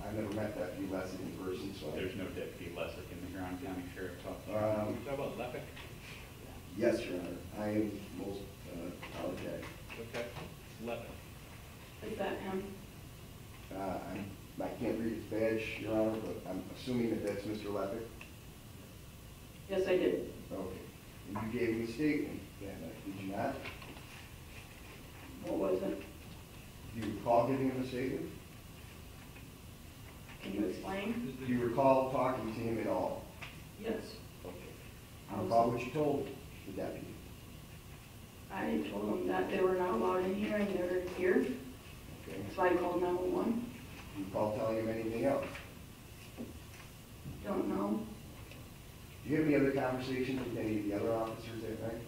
I've never met Deputy Lessig in person, so There's no deputy Lessig in the Huron County Sheriff's Office. You talk about Lepic? yes, Your Honor. I am most apologetic. Okay. Lepic. Is that him? I can't read his badge, Your Honor, but I'm assuming that that's Mr. Lepic. Yes, I did. Okay. And you gave him a statement that night, did you not? What was it? Do you recall giving him a statement? Can you explain? Do you recall talking to him at all? Yes. Okay. Do you recall what you told the deputy? I told them that they were not allowed in here and they're here. Okay. That's why I called 911. Do you recall telling him anything else? Don't know. Do you have any other conversations with any of the other officers that night?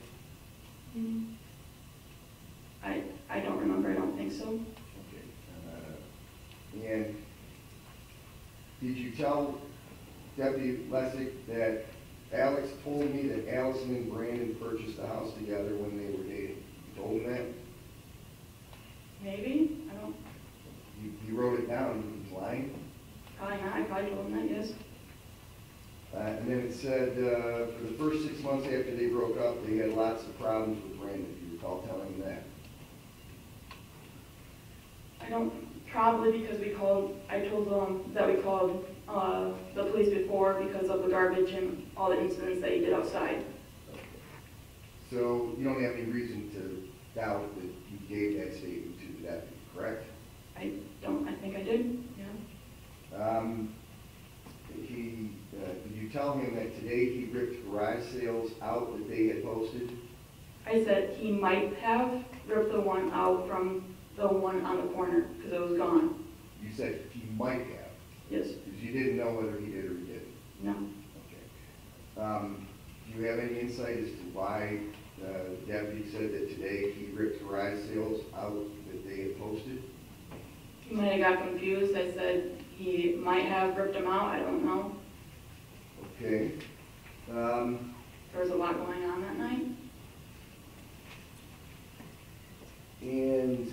I don't remember. I don't think so. Okay. And did you tell Deputy Lessig that Alex told me that Allison and Brandon purchased the house together when they were dating? You told him that? Maybe? I don't. You wrote it down. He's lying. Probably not. I probably told them that, yes. And then it said for the first 6 months after they broke up, they had lots of problems with Brandon. Do you recall telling him that? I don't. Probably because I told them that we called the police before because of the garbage and all the incidents that he did outside. Okay. So you don't have any reason to doubt that you gave that statement to the deputy, correct? I don't. I think I did. Yeah. Did you tell him that today he ripped garage sales out that they had posted? I said he might have ripped the one out from the one on the corner because it was gone. You said he might have, Yes. because you didn't know whether he did or he didn't. No. Okay. Do you have any insight as to why the deputy said that today he ripped garage sales out that they had posted? He might have got confused. I said he might have ripped them out. I don't know. Okay. There was a lot going on that night. And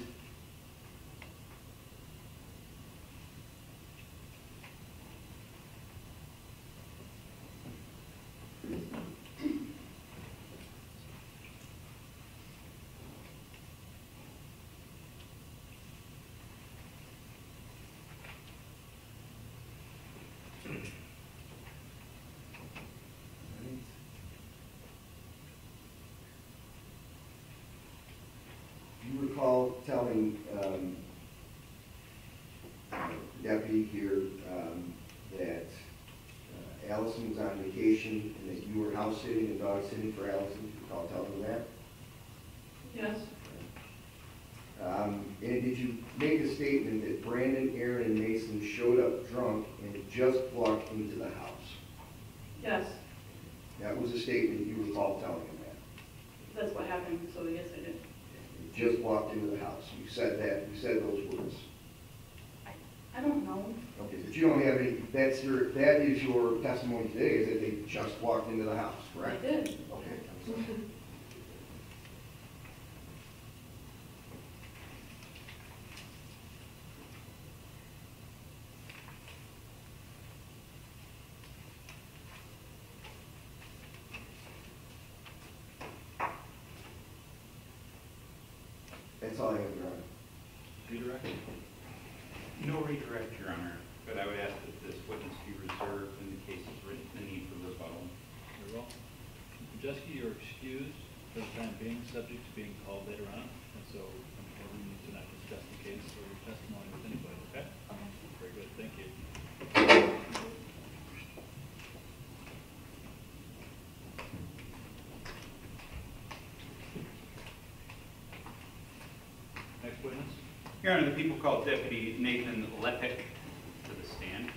you recall telling deputy here that Allison was on vacation and that you were house sitting and dog sitting for Allison? Do you recall telling him that? Yes. And did you make a statement that Brandon, Erin, and Mason showed up drunk and just walked into the house? Yes. That was a statement you recall telling him that? That's what happened. So yes, I did. You just walked into the house. You said that. You said those words. I don't know. Okay, but you don't have any, that is your testimony today, is that they just walked into the house, I correct? did. Okay, I'm sorry. That's all I have, Your Honor. Redirect? No redirect, Your Honor, but I would ask that this witness be reserved in the case of the need for rebuttal. Very well. Mr. Jeske, you're excused for the time being, subject to being called later on, and so we need to not discuss the case or your testimony with anybody, okay? Okay. Very good, thank you. Next witness? Your Honor, the people called Deputy Nathan Lepic to the stand.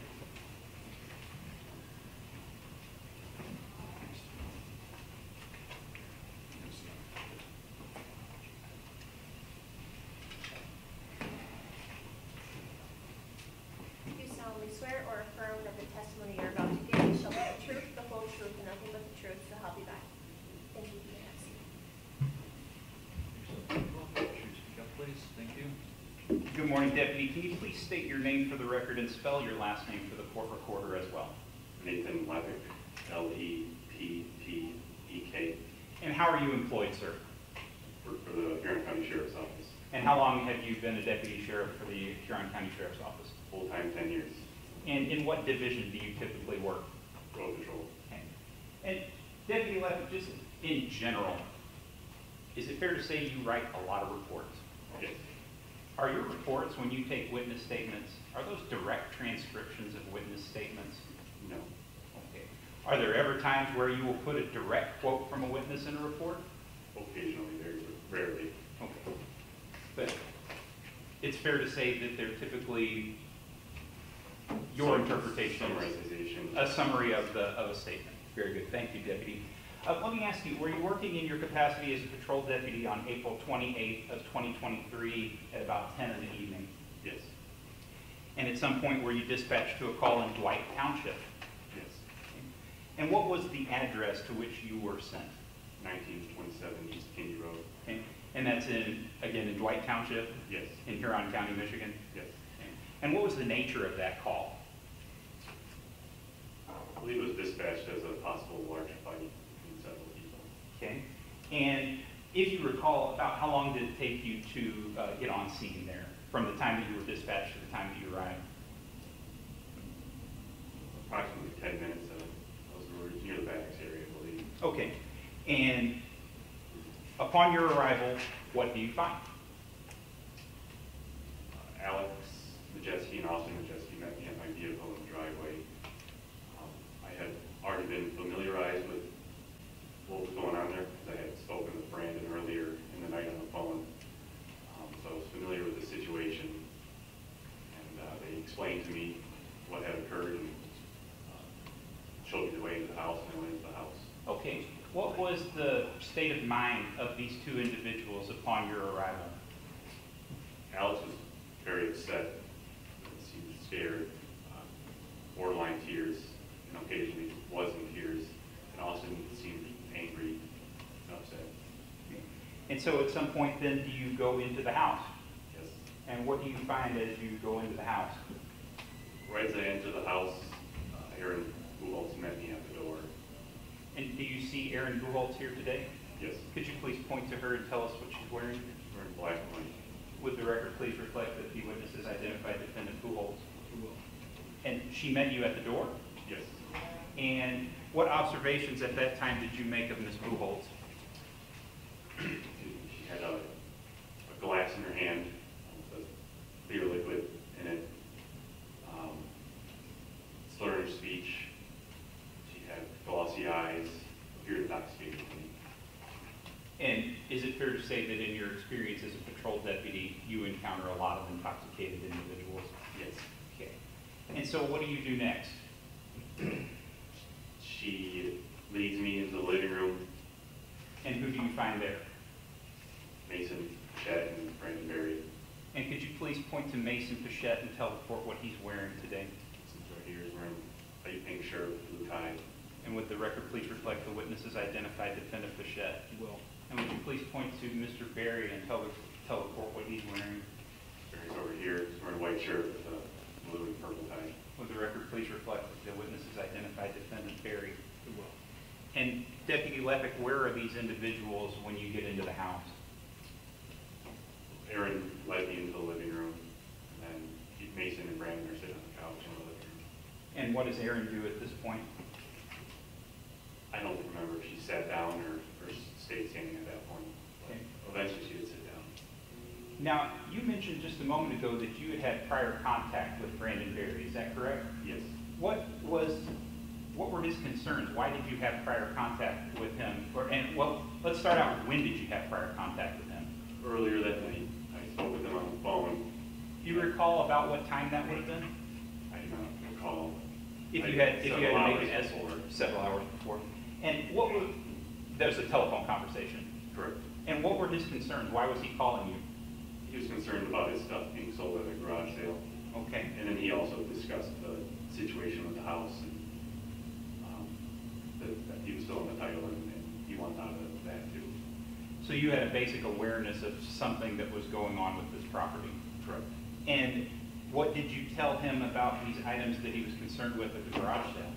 Good morning, Deputy. Can you please state your name for the record and spell your last name for the court recorder as well? Nathan Levick, L-E-P-P-E-K, And how are you employed, sir? for the Huron County Sheriff's Office. And how long have you been a deputy sheriff for the Huron County Sheriff's Office? Full-time 10 years, And in what division do you typically work? road patrol. Okay. And Deputy Levitt, just in general, is it fair to say you write a lot of reports? Yes, Are your reports, when you take witness statements, are those direct transcriptions of witness statements? no, Okay. Are there ever times where you will put a direct quote from a witness in a report? occasionally, very rarely. Okay. But it's fair to say that they're typically your interpretation, Summarization. a summary of a statement. Very good. Thank you, Deputy. Let me ask you, were you working in your capacity as a patrol deputy on April 28th of 2023 at about 10 in the evening? Yes, And at some point were you dispatched to a call in Dwight Township? yes, And what was the address to which you were sent? 1927 East Kinde Road. Okay. And that's again, in Dwight Township Yes, in Huron County, Michigan? yes. Okay. And what was the nature of that call? I believe it was dispatched as a possible large fight between several people. Okay. And if you recall, about how long did it take you to get on scene there, from the time that you were dispatched to the time that you arrived? Approximately 10 minutes. Those were near the Bax area, I believe. Okay. And upon your arrival, what do you find? Alex Majeski and Austin Majeski met me at my vehicle in the driveway. I had already been familiarized with what was going on there because I had spoken with Brandon earlier in the night on the phone. So I was familiar with the situation, and they explained to me what had occurred and showed me the way into the house, and I went into the house. Okay. What was the state of mind of these two individuals upon your arrival? Alex was very upset, seemed scared, borderline tears, and occasionally was in tears, and Austin seemed angry and upset. And so at some point then, do you go into the house? Yes. And what do you find as you go into the house? Right as I entered the house, Erin Buchholz met me at the door. And do you see Erin Buchholz here today? Yes, Could you please point to her and tell us what she's wearing? wearing black and white. Would the record please reflect that the witnesses identified Defendant Buchholz? And she met you at the door? Yes. And what observations at that time did you make of Ms. Buchholz? She had a glass in her hand with a clear liquid in it. Slurred speech. She had glossy eyes, appeared intoxicated to me. And is it fair to say that in your experience as a patrol deputy, you encounter a lot of intoxicated individuals? Yes. Okay. And so what do you do next? She leads me into the living room. And who do you find there? Mason, Pechette, and Brandon Berry. And could you please point to Mason Pechette and tell the court what he's wearing today? Since right here is wearing a light pink shirt with blue tie. And would the record please reflect the witnesses identified Defendant Pechette? Will. And would you please point to Mr. Berry and tell the court what he's wearing? Berry's over here, he's wearing a white shirt with a blue and purple tie. Would the record please reflect that the witnesses identified Defendant Berry? It will. And Deputy Levick, where are these individuals when you get into the house? Erin led me into the living room, and then Mason and Brandon are sitting on the couch in the living room. And what does Erin do at this point? I don't remember if she sat down or stayed standing at that point. But Okay. eventually she did sit down. Now, you mentioned just a moment ago that you had prior contact with Brandon Berry, is that correct? Yes. What were his concerns? Why did you have prior contact with him? Let's start out with when did you have prior contact with him? Earlier that night, I spoke with him on the phone. Do you recall about what time that would have been? I do not recall. If you had to Several make hours an estimate, before. several hours before. And what was, that was a telephone conversation. Correct. And what were his concerns? Why was he calling you? He was concerned about his stuff being sold at a garage sale. Okay. And then he also discussed the situation with the house and that he was still in the title and he wanted out of that too. So you had a basic awareness of something that was going on with this property? Correct. And what did you tell him about these items that he was concerned with at the garage sale?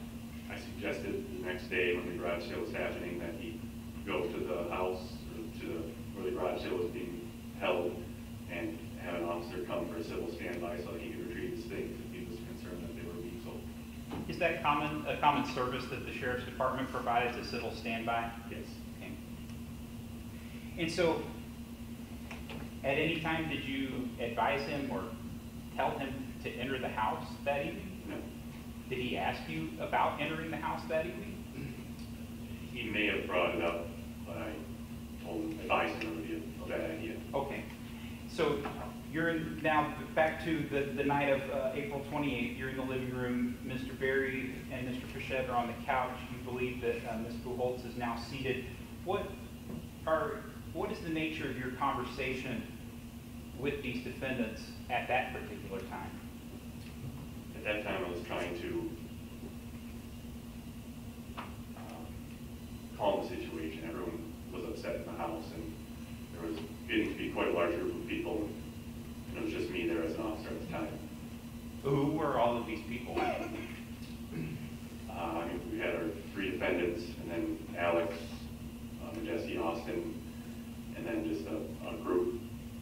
I suggested the next day when the garage sale was happening that he go to the house, or to where the garage sale was being held, and have an officer come for a civil standby so that he could retrieve his things if he was concerned that they were being sold. Is that a common service that the sheriff's department provides, a civil standby? Yes. Okay. And so, at any time did you advise him or tell him to enter the house that evening? No. Did he ask you about entering the house that evening? He may have brought it up, but I told him, advised him it would be a bad idea. Okay. So you're now back to the night of April 28th. You're in the living room. Mr. Berry and Mr. Pechette are on the couch. You believe that Ms. Buchholz is now seated. What is the nature of your conversation with these defendants at that particular time? At that time, I was trying to calm the situation. Everyone was upset in the house, and there was getting to be quite a large group of people, and it was just me there as an officer at the time. Who were all of these people? We had our 3 defendants, and then Alex, Jesse, Austin, and then just a group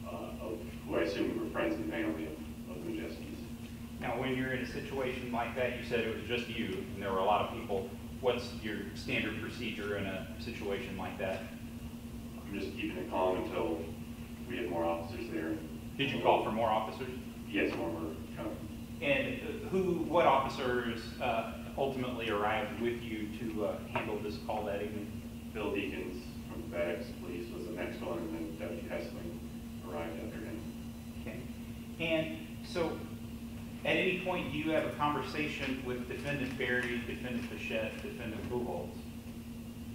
of who I assume were friends and family of the Majeskis. Now, when you're in a situation like that, you said it was just you, and there were a lot of people. What's your standard procedure in a situation like that? I'm just keeping it calm until we had more officers there. Did you call for more officers? Yes, more were coming. And what officers ultimately arrived with you to handle this call that evening? Bill Deakins from the Bags Police was the next one, and then Deputy Hessling arrived after him. Okay. And so, at any point, do you have a conversation with Defendant Berry, Defendant Pechette, Defendant Buchholz?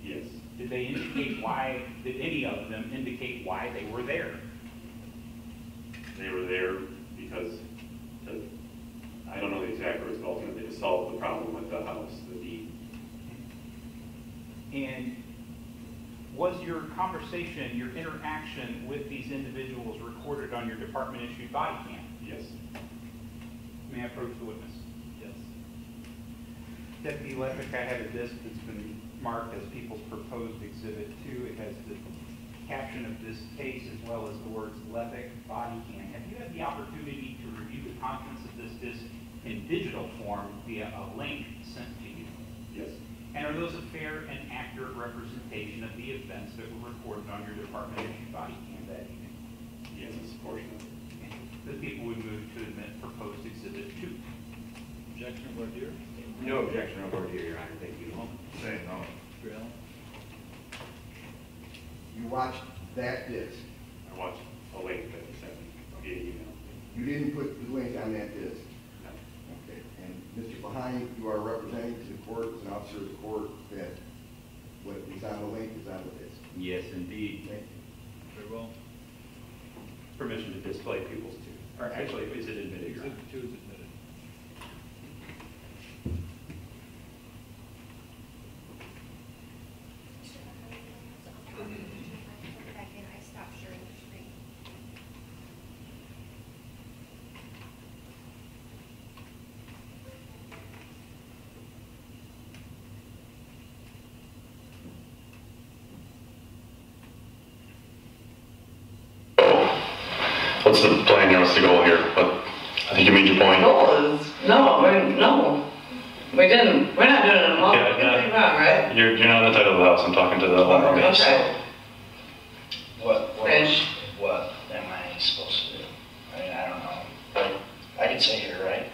Yes. Did they indicate why, did any of them indicate why they were there? They were there because, I don't know the exact words, but ultimately to solve the problem with the house, the deed. And was your conversation, your interaction with these individuals recorded on your department-issued body cam? Yes. May I approach the witness? Yes. Deputy Levick, I have a disc that's been marked as People's Proposed Exhibit 2. It has the caption of this case as well as the words Levick Body Cam. Have you had the opportunity to review the contents of this disc in digital form via a link sent to you? Yes. And are those a fair and accurate representation of the events that were recorded on your department-issued body cam that evening? Yes, it's a portion of it. Okay. The people would move to admit Proposed Exhibit 2. Objection, voir dire? No objection on board here, Your Honor. Thank you. Say no. Mr. Allen? You watched that disc. I watched a link that you sent me via email. You didn't put the link on that disc. No. Okay. And Mr. Behind, you are representing to the court, as an officer of the court, that what is on the link is on the disc. Yes, indeed. Thank you. Very well. Permission to display people's two. Or actually, is it admitted, Your Honor? Exhibit 2 is admitted. Back in, I stopped sharing the screen. What's the plan here? What's the goal here? But I think you made your point. No, we didn't, we're not doing it alone. Yeah, Anything wrong, right? You're not entitled to the house. I'm talking to the owner. Okay. What Fish. what am I supposed to do? I mean, I don't know. I can sit here, right?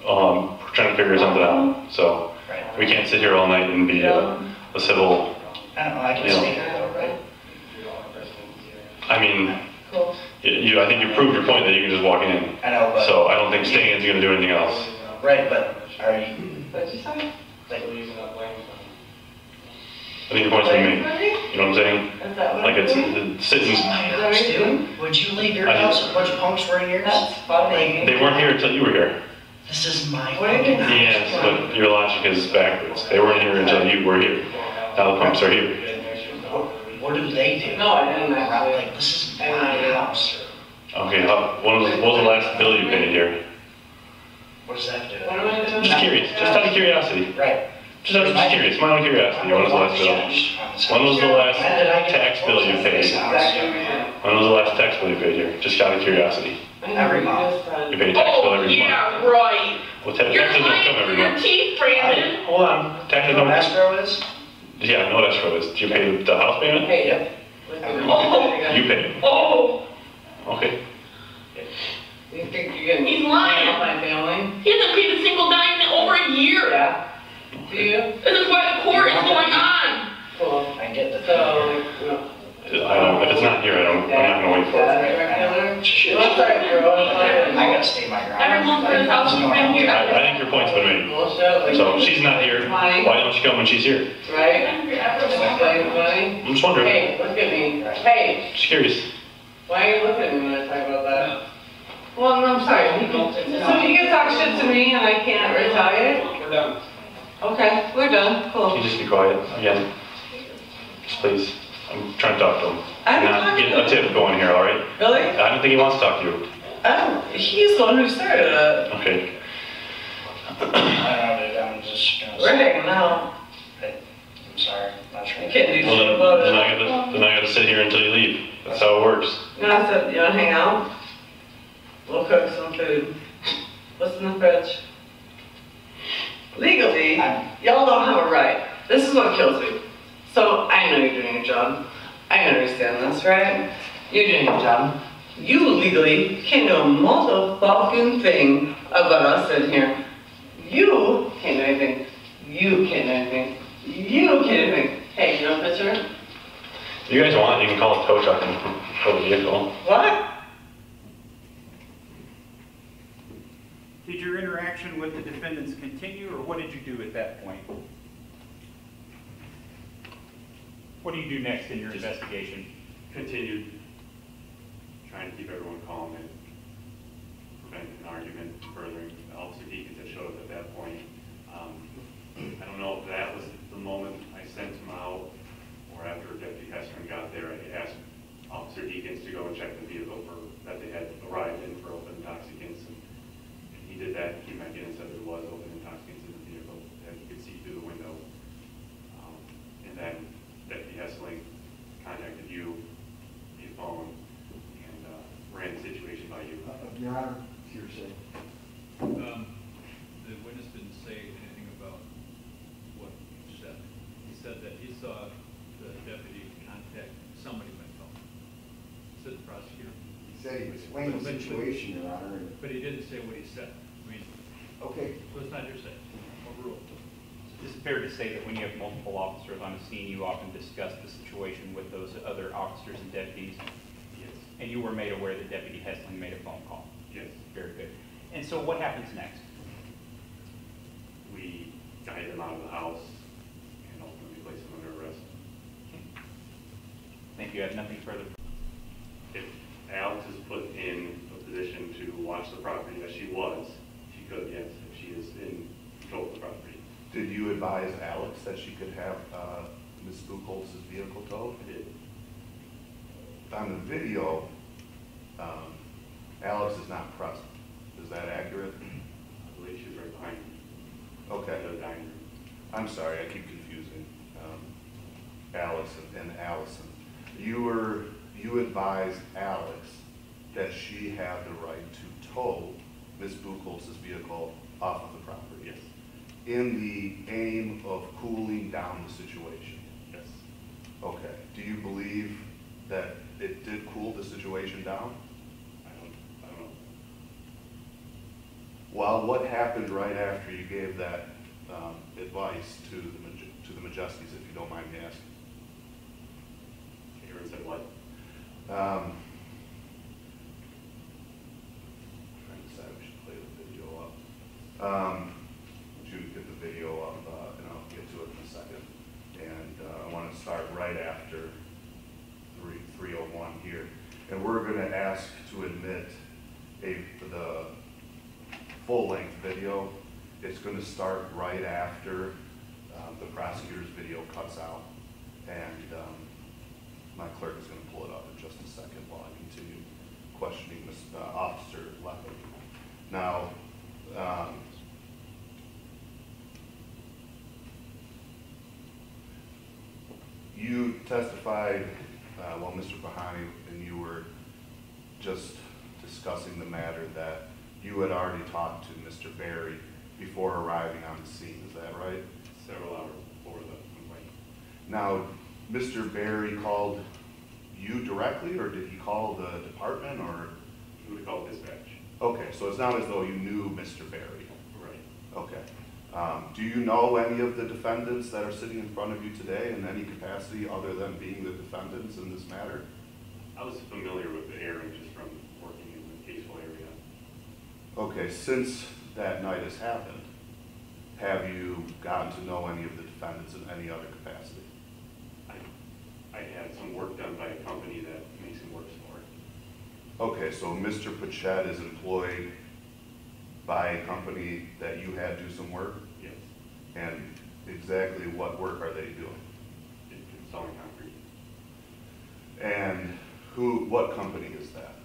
We're trying to figure something out. So Right. we can't sit here all night and be a civil. I don't know, I can Yeah. speak though, right? I mean, Cool. I think you proved your point that you can just walk in. I know, but. So I don't think staying is going to do anything else. Right, but are you, What'd you say? like, I think your point's been made. You know what I'm saying? Is that what Like I'm it's doing? sitting. this is my house, dude. Would you leave your I house just- if a bunch of punks were in yours? That's funny. They weren't here until you were here. This is my What are you fucking doing? house. Yes, but your logic is backwards. They weren't here until you were here. Now the pumps are here. What do they do? No, I didn't. Like, this is my house. Okay, what was the last bill you paid here? What does that do? What am I doing? Just curious, just out of curiosity. Right. Just curious, my own curiosity. When was the last bill? When was the last tax bill you paid? When was the last tax bill you paid here? Just out of curiosity. Every month. You pay a tax bill every month? Yeah, right. Well, You're taxes don't come lying every through your month. teeth, Brandon. Hold on, taxes You know don't. what escrow is? Yeah, I know what escrow is. Do you pay the house payment? Hey, Yep. Every month. oh, You pay. oh, Okay. you think you're gonna? He's lying. My family. He hasn't paid a single dime in over a year. Yeah. Do you? This is why the court is going on. Cool. I get the. So, If it's not here, I'm not gonna wait for it. I gotta stay my ground. Every month for his house, he's been here. I think your point's been made. So if she's not here, why don't you come when she's here? Right? I'm just wondering. Hey, look at me. Hey, Just curious. why are you looking at me when I talk about that? Well, I'm sorry. So you can talk shit to me and I can't retaliate? We're done. Okay, we're done. Can Cool. you just be quiet again? Just please. I'm trying to talk to him. I'm Not talking get to a tip going here, all right? Really? I don't think he wants to talk to you. Oh, he's the one who started it. Okay. I don't know, dude, I'm just gonna We're say, hanging out. I'm sorry, I'm not sure. You can't do Well, shit about then it. I gotta sit here until you leave. That's how it works. You know, I said, you wanna hang out? We'll cook some food. What's in the fridge? Legally, y'all don't have a right. This is what kills me. So, I know you're doing your job. I understand this, right? You're doing your job. You legally can do a motherfucking thing about us in here. You can't do anything. You can't do anything. You can't do anything. Hey, you know a picture? If you guys want, you can call a tow truck and tow the vehicle. What? Did your interaction with the defendants continue, or what did you do at that point? What do you do next in your investigation? Continued trying to keep everyone calm and prevent an argument furthering. Officer Deacons had showed up at that point. I don't know if that was the moment I sent him out or after Deputy Hessman got there. I asked Officer Deacons to go and check the vehicle that they had arrived in for open intoxicants. And he did that. He came back in and said there was open intoxicants in the vehicle that he could see through the window. And then Deputy Hessling contacted you via phone and ran the situation by you. Your Honor, hearsay. The witness didn't say anything about what he said. He said that he saw the deputy contact somebody by phone. Said the prosecutor. He said he explained the situation, Your Honor. But he didn't say what he said. I mean, Okay. so it's not hearsay. Overruled. Is it fair to say that when you have multiple officers on a scene, you often discuss the situation with those other officers and deputies? Yes. And you were made aware that Deputy Hessling made a phone call? Yes. Very good. And so what happens next? We guided them out of the house and ultimately placed them under arrest. Thank you. I have nothing further. If Alex is put in a position to watch the property as she was, she could, yes, if she is in control of the property. Did you advise Alex that she could have Ms. Buchholz's vehicle towed? I did. On the video, Alex is not present. Is that accurate? I believe she was right behind me. Okay. In the dining room. I'm sorry, I keep confusing Alex and Allison. You advised Alex that she had the right to tow Ms. Buchholz's vehicle off of the property. Yes. In the aim of cooling down the situation. Yes. Okay. Do you believe that it did cool the situation down? I don't know. Well, what happened right after you gave that advice to the Majesties, if you don't mind me asking? Aaron said what? Trying to decide we should play the video up. Would you get the video up, and I'll get to it in a second. And I want to start right after 301 here. And we're going to ask to admit the full-length video. It's going to start right after the prosecutor's video cuts out. And my clerk is going to pull it up in just a second while I continue questioning Officer Leppick. Now, you testified, well, Mr. Bahani, and you were just discussing the matter that you had already talked to Mr. Berry before arriving on the scene, is that right? Several hours before the complaint. Now, Mr. Berry called you directly, or did he call the department, or? He would have called dispatch. Okay, so it's not as though you knew Mr. Berry. Right. Okay. Do you know any of the defendants that are sitting in front of you today in any capacity other than being the defendants in this matter? I was familiar with the Erin just from working in the caseful area. Okay, since that night has happened, have you gotten to know any of the defendants in any other capacity? I had some work done by a company that Mason works for. Okay, so Mr. Pechette is employed by a company that you had do some work? Yes. And exactly what work are they doing? Installing concrete. And what company is that?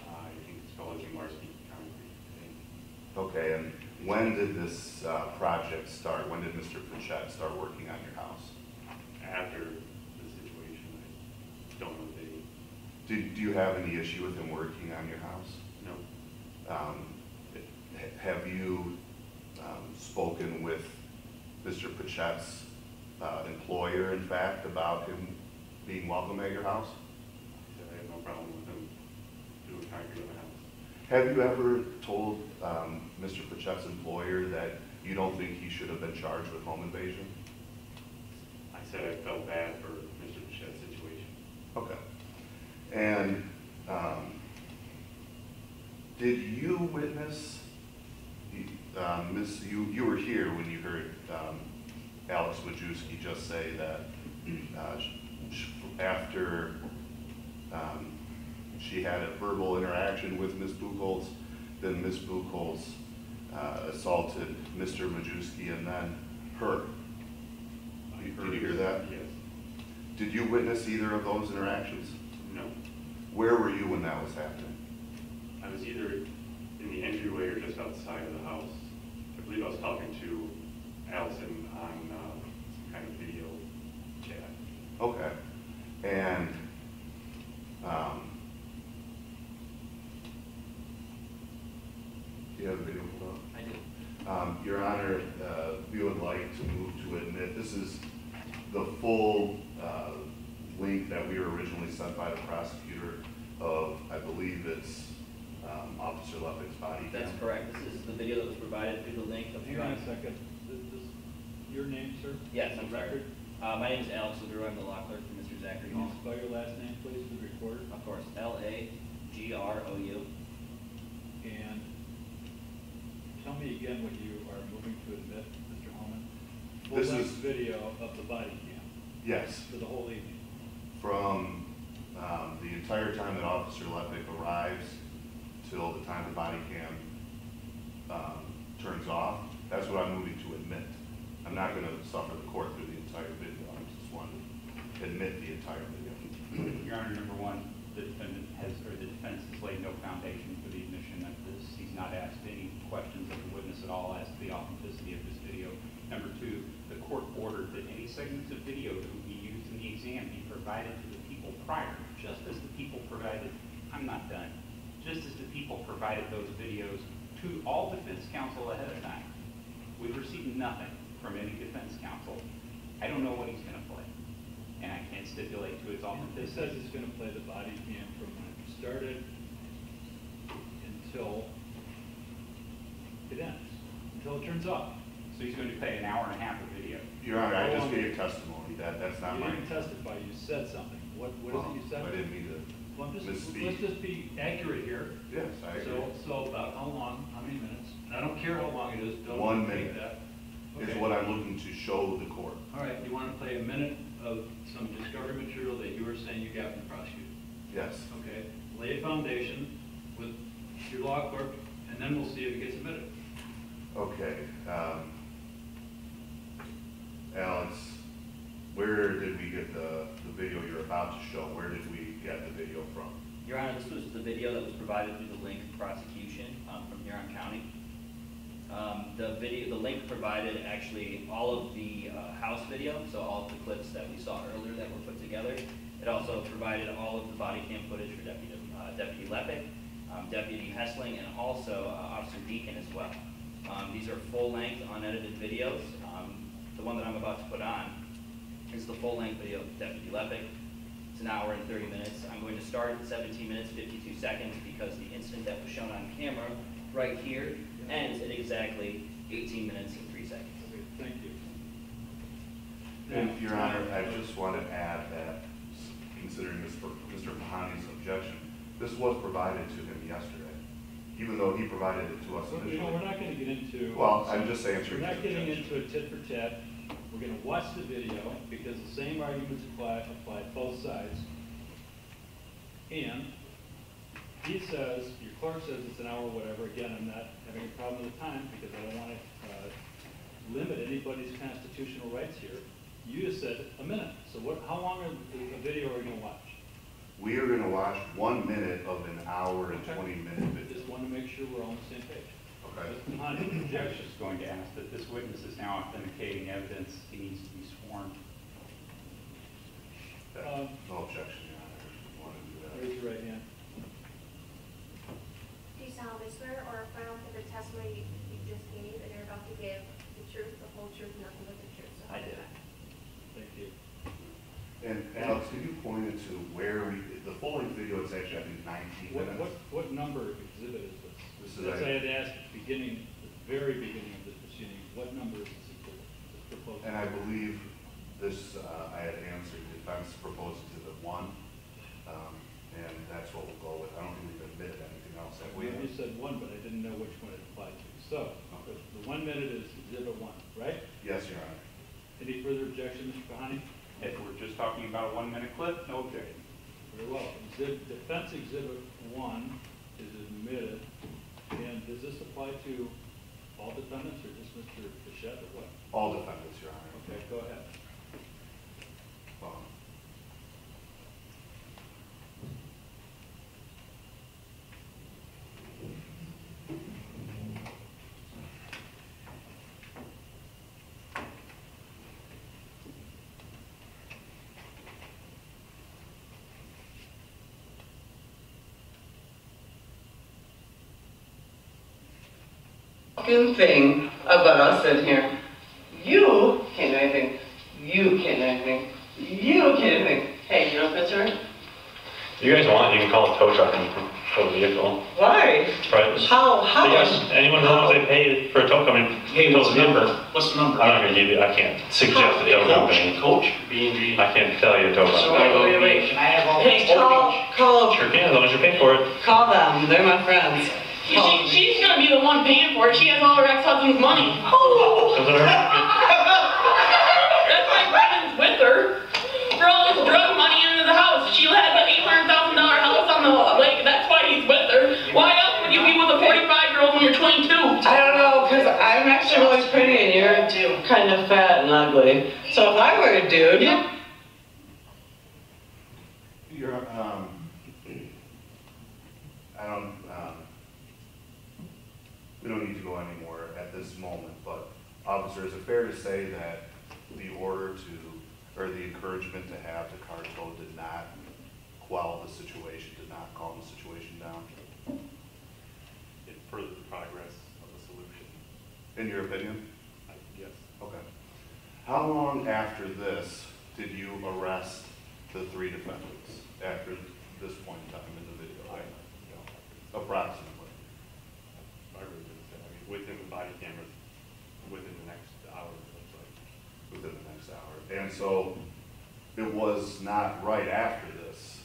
I think it's called Marsky Concrete. Okay, and when did this project start? When did Mr. Pechette start working on your house? After the situation, I don't know the date. Do you have any issue with him working on your house? No. Have you spoken with Mr. Pechette's employer, in fact, about him being welcome at your house? I have no problem with him doing concrete on the house. Have you ever told Mr. Pechette's employer that you don't think he should have been charged with home invasion? I said I felt bad for Mr. Pechette's situation. Okay. And did you witness, you were here when you heard Alex Majewski just say that after she had a verbal interaction with Ms. Buchholz, then Ms. Buchholz assaulted Mr. Majewski and then her. Did you hear that? Yes. Did you witness either of those interactions? No. Where were you when that was happening? I was either in the entryway or just outside of the house. I believe I was talking to Allison on some kind of video chat. Okay. And do you have a video pulled up? I do. Your Honor, we would like to move to admit, this is the full link that we were originally sent by the prosecutor of, I believe it's Officer Leppick's body cam. That's correct. This is the video that was provided through the link of Hang on a second. Your name, sir? Yes, I'm sorry. Record? My name is Alex Leguru. I'm the law clerk for Mr. Zachary Can you Hall. spell your last name, please, for the recorder? Of course, L-A-G-R-O-U. And tell me again what you are moving to admit, Mr. Holman. This Full-length is- video of the body cam Yes, for the whole evening. from the entire time that Officer Leppick arrives till the time the body cam turns off. That's what I'm moving to admit. I'm not going to suffer the court through the entire video. I just want to admit the entire video. Your Honor, number one, the defendant has, or the defense has laid no foundation for the admission of this. He's not asked any questions of the witness at all as to the authenticity of this video. Number two, the court ordered that any segments of video that would be used in the exam be provided to the people prior, just as the people provided, I'm not done, just as the people provided those videos to all defense counsel ahead of time. We've received nothing from any defense counsel. I don't know what he's going to play, and I can't stipulate to its It authenticity. says it's going to play the body cam from when it started until it ends, until it turns off. So he's going to play an hour and a half of video. Your Honor, I just gave testimony. That's not You my... didn't testify, you said something. What is it you said? I didn't mean to Well, let's misspeak. just be accurate here. Yes, I agree. So about how long, how many minutes? And I don't care how long it is, don't 1 take minute that. is Okay. what I'm looking to show the court. All right, you want to play a minute of some discovery material that you were saying you got from the prosecutor? Yes. Okay, lay a foundation with your law clerk, and then we'll see if it gets admitted. Okay. Alex, where did we get the video you're about to show? Where did we get the video from? Your Honor, this was the video that was provided through the link prosecution from Huron County. The link provided actually all of the house video, so all of the clips that we saw earlier that were put together. It also provided all of the body cam footage for Deputy Lepic, Deputy Hessling, and also Officer Deacon as well. These are full-length, unedited videos. The one that I'm about to put on is the full-length video of Deputy Lepic. It's an hour and 30 minutes. I'm going to start at 17 minutes, 52 seconds because the incident that was shown on camera right here ends at exactly 18 minutes and 3 seconds. Okay, thank you. And Your Honor, I just want to add that, considering Mr. Pahani's objection, this was provided to him yesterday, even though he provided it to us Well, initially. you know, we're not going to get into. Well, I'm just saying. We're not getting into a tit for tat. We're going to watch the video because the same arguments apply both sides. And he says, your clerk says it's an hour or whatever. Again, I'm not having a problem with the time because I don't want to limit anybody's constitutional rights here. You just said a minute. So how long of a video are we going to watch? We are going to watch 1 minute of an hour and 20-minute video. Just want to make sure we're on the same page. Okay. I was just going to ask that this witness is now authenticating evidence. He needs to be sworn. No objection, Your Honor. If you want to do that. Raise your right hand. Do you solemnly swear or affirm that the testimony you just gave and you're about to give the truth, the whole truth, nothing but the truth? So I help you did. God. Thank you. And Alex, can you point it to where the full-length video is actually, I think, 19 minutes? What number exhibit is this? This As is I had asked at the beginning, the very beginning of this proceeding, what number is this exhibit? This proposed? And I believe this, I had answered, defense proposed to the 1, and that's what we'll go with. I don't think we've admitted anything else that we have. You said 1, but I didn't know which one it applied to. So, the 1 minute is exhibit 1, right? Yes, Your Honor. Any further objection, Mr. Pahani? If we're just talking about a 1-minute clip, no objection. Very well. Defense exhibit 1 is admitted, and does this apply to all defendants or just Mr. Pechette or what? All defendants, Your Honor. Okay, go ahead. Fucking thing about us in here. You can't do anything. You can't do anything. You can't do anything. Hey, you know Pittsburgh? If you guys want, you can call a tow truck and tow the vehicle. Why? Right. How? Yes, anyone knows they pay for a tow company. Hey, what's the number? What's the number? I'm not gonna give you, I can't suggest a tow company. Coach, B&G. I can't tell you a tow company. Wait. Can I have all Hey, the call, Sure can, as long as you pay for it. call them. They're my friends. She's gonna be the one paying for it. She has all her ex-husband's money. Oh! Doesn't hurt. That's why Brandon's with her. For all this drug money into the house. She had the $800,000 house on the lake. That's why he's with her. Why else would you be with a 45-year-old when you're 22? I don't know, because I'm actually really pretty and you're kind of fat and ugly. So if I were a dude... You're, we don't need to go anymore at this moment, but officer, is it fair to say that the order to, or the encouragement to have the car towed did not quell the situation, did not calm the situation down? It furthered the progress of the solution. In your opinion? Yes. Okay. How long after this did you arrest the 3 defendants after this point in time in the video? Approximately. I really didn't say. I mean, within the body cameras, within the next hour, it looks like. Within the next hour. And so it was not right after this,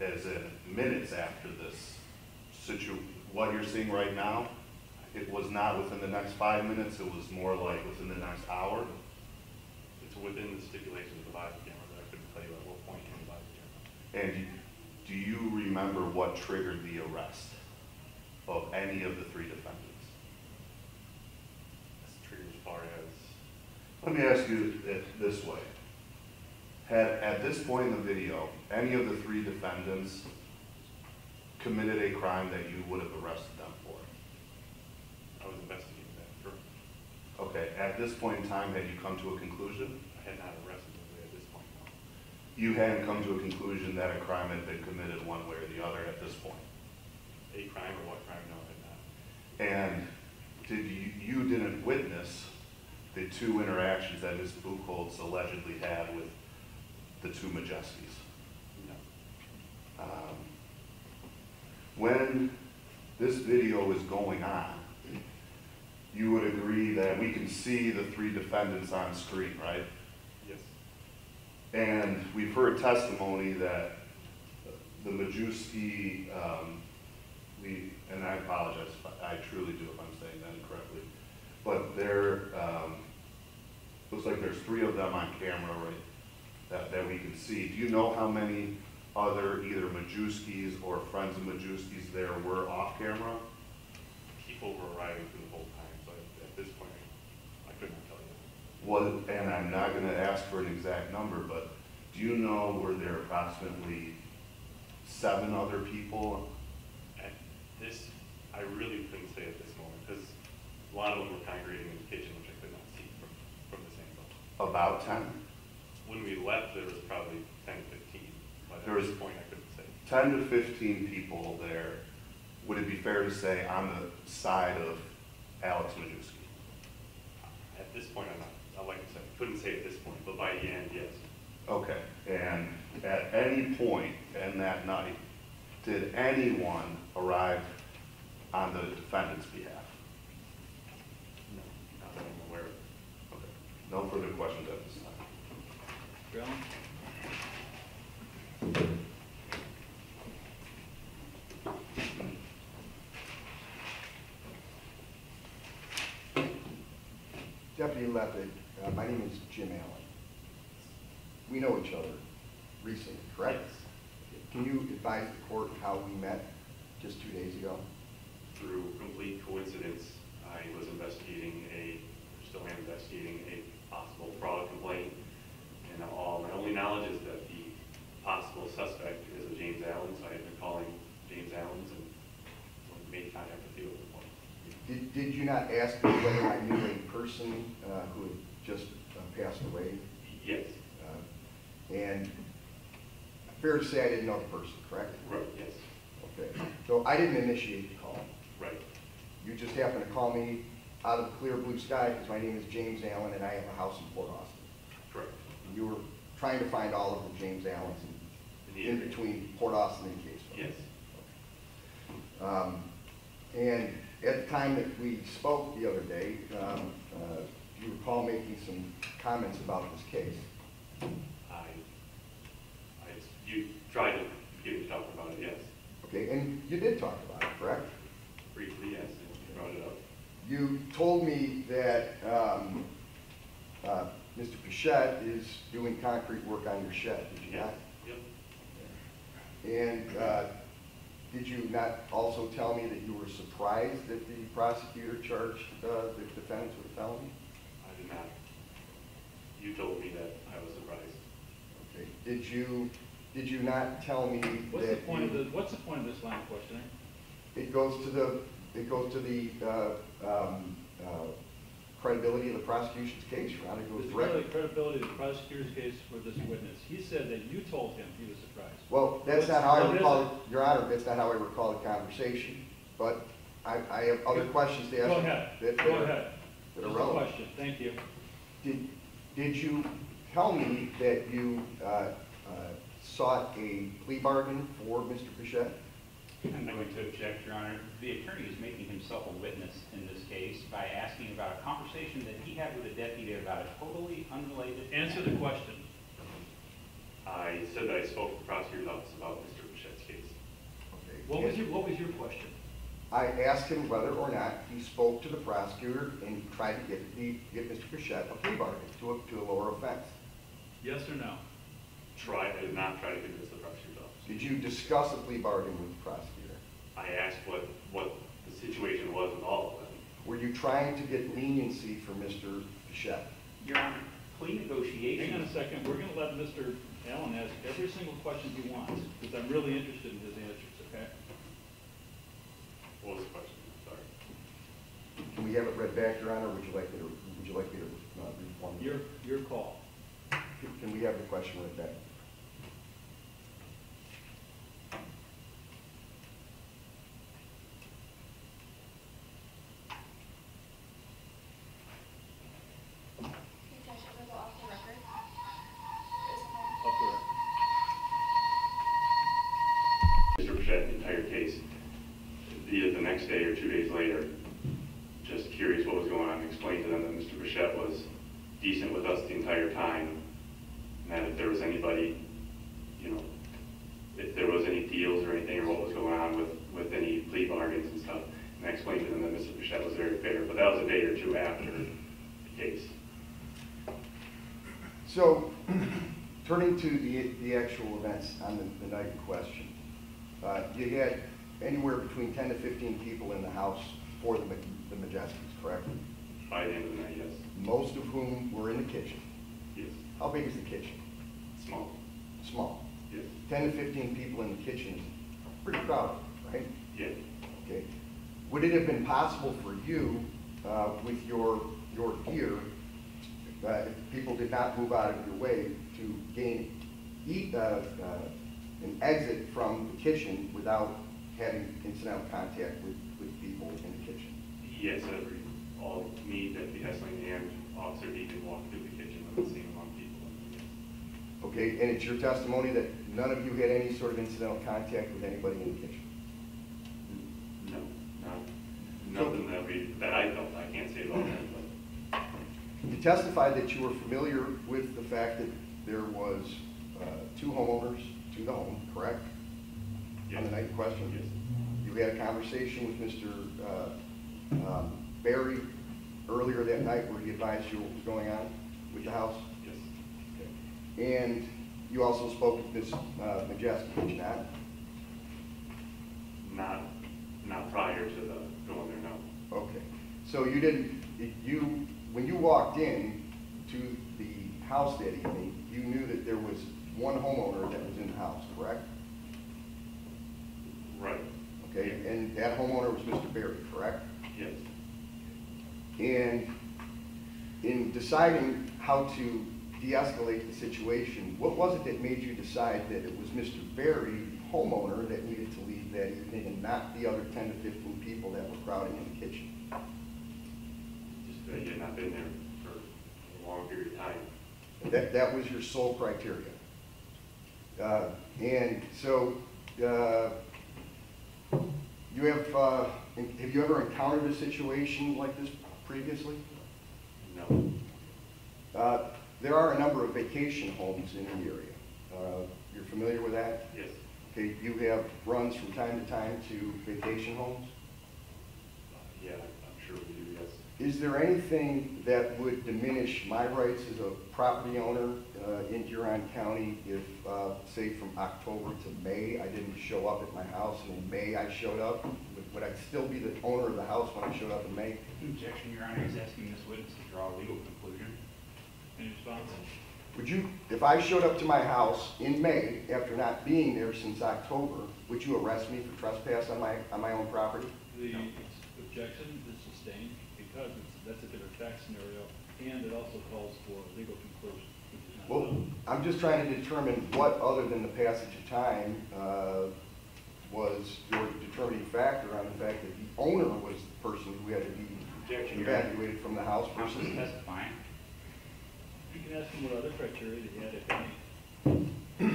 as in minutes after this what you're seeing right now, it was not within the next 5 minutes, it was more like within the next hour? It's within the stipulations of the body camera, but I couldn't tell you at what point in the body camera. And do you remember what triggered the arrest of any of the 3 defendants? As triggered as far as... Let me ask you it this way. Had, at this point in the video, any of the 3 defendants committed a crime that you would have arrested them for? I was investigating that for, Okay, at this point in time, had you come to a conclusion? I had not arrested them at this point, no. You hadn't come to a conclusion that a crime had been committed one way or the other at this point? A crime or what crime? No, I had not. And you didn't witness the two interactions that Ms. Buchholz allegedly had with the two Majeskis? No. When this video is going on, you would agree that we can see the three defendants on screen, right? Yes. And we've heard testimony that the Majewski, and I apologize, I truly do if I'm saying that incorrectly, but there, looks like there's three of them on camera, right, that we can see. Do you know how many other either Majewskis or friends of Majewskis there were off camera? People were arriving through the whole time, so at this point, I could not tell you. Well, and I'm not going to ask for an exact number, but do you know were there approximately 7 other people? At this, I really couldn't say at this moment, because a lot of them were congregating in the kitchen, which I could not see from this angle. About 10? When we left, there was probably 10 to 15, but There at was this point, I couldn't say. 10 to 15 people there. Would it be fair to say on the side of Alex Majewski? At this point, I'm not, like I said, I couldn't say at this point, but by the end, yes. Okay, and at any point in that night, did anyone arrive on the defendant's behalf? No, not that I'm aware of. Okay, no further questions at this time. Allen? Deputy Leppard, my name is Jim Allen. We know each other recently, correct? Yes. Can you advise the court how we met just 2 days ago? Through complete coincidence, I was investigating still am investigating a possible fraud complaint. And all my only knowledge is that the possible suspect is a James Allen, so I had been calling James Allen's and made contact with you at the point. Did you not ask me whether I knew a person who had just passed away? Yes. And fair to say I didn't know the person, correct? Right, yes. Okay. So I didn't initiate the call. Right. You just happened to call me out of the clear blue sky because my name is James Allen and I have a house in Port Austin. Correct. And you were trying to find all of the James Allens in between Port Austin and Caseville. Yes. Okay. And at the time that we spoke the other day, you recall making some comments about this case. You tried to get me to talk about it, yes. Okay, and you did talk about it, correct? Briefly, yes, and you brought it up. You told me that Mr. Pechette is doing concrete work on your shed, did you not? Yep. And did you not also tell me that you were surprised that the prosecutor charged the defendants with a felony? I did not. You told me that I was surprised. Okay. Did you not tell me What's that what's the point of this line of questioning? it goes to the credibility of the prosecution's case, Your Honor. It goes It's directly. really credibility of the prosecutor's case for this witness. He said that you told him he was surprised. Well, that's not how I What is recall it? it, Your Honor, that's not how I recall the conversation. But I have other questions to ask. Go ahead. That Go ahead. That are Just a relevant. question. Thank you. Did you tell me that you sought a plea bargain for Mr. Pechette? I'm going to object, Your Honor. The attorney is making himself a witness in this case by asking about a conversation that he had with a deputy about a totally unrelated. Answer the question. I said that I spoke to the prosecutor's office about Mr. Pechette's case. Okay. What was your question? I asked him whether or not he spoke to the prosecutor and tried to get Mr. Pechette a plea bargain to a lower offense. Yes or no? I did not try to convince the prosecutor's office. Did you discuss a plea bargain with the prosecutor? I asked what the situation was with all of them. Were you trying to get leniency for Mr. Pechette? Your Honor, plea negotiations. Hang on a second. We're going to let Mr. Allen ask every single question he wants because I'm really interested in his answers, okay? we have it read back, Your Honor, or would you like me to reform it? Your call. Can we have the question read back? Judge, I'm gonna go off the record. Mr. Pechette, the entire case, either the next day or 2 days later, just curious what was going on, explained to them that Mr. Pechette was decent with us the entire time, and that if there was anybody, you know, if there was any deals or anything or what was going on with any plea bargains and stuff, and I explained to them that Mr. Pechette was very fair, but that was a day or two after the case. So, turning to the actual events on the night in question, you had anywhere between 10 to 15 people in the house for the Majeskis, correct? By the end of the night, yes. Most of whom were in the kitchen. Yes. How big is the kitchen? Small. Small. Yes. 10 to 15 people in the kitchen is pretty crowded, right? Yeah. Okay. Would it have been possible for you, with your gear, if people did not move out of your way, to gain an exit from the kitchen without having incidental contact with people in the kitchen? Yes, all me, Deputy Hessling, and Officer Deacon walked through the kitchen with the same among people. Okay, and it's your testimony that none of you had any sort of incidental contact with anybody in the kitchen? No, nothing that I felt. I can't say about that, but. You testified that you were familiar with the fact that there was two homeowners to the home, correct? Yes. On the night in question? Yes. You had a conversation with Mr. Berry earlier that night where he advised you what was going on with the house? Yes. Okay. And you also spoke with Ms. Majeski, did you not? Not prior to the going there, no. Okay. So you didn't, when you walked in to the house that evening, you knew that there was one homeowner that was in the house, correct? Right. Okay, and that homeowner was Mr. Berry, correct? Yes. And in deciding how to de-escalate the situation, what was it that made you decide that it was Mr. Berry, the homeowner, that needed to leave that evening and not the other 10 to 15 people that were crowding in the kitchen? Just that he had not been there for a long period of time. That was your sole criteria. And so, you have you ever encountered a situation like this previously? No. There are a number of vacation homes in the area. You're familiar with that? Yes. Okay, you have runs from time to time to vacation homes? Yeah, I'm sure we do, yes. Is there anything that would diminish my rights as a property owner in Huron County if, say, from October to May, I didn't show up at my house, and in May I showed up? Would I still be the owner of the house when I showed up in May? Objection, Your Honor. He's asking this witness to draw a legal conclusion. Any response? Would you, if I showed up to my house in May after not being there since October, would you arrest me for trespass on my own property? The objection is sustained because that's a different fact scenario, and it also calls for a legal conclusion. Well, I'm just trying to determine what, other than the passage of time, was your determining factor on the fact that the owner was the person who had to be evacuated from the house versus testifying. You can ask him what other criteria he had, if any.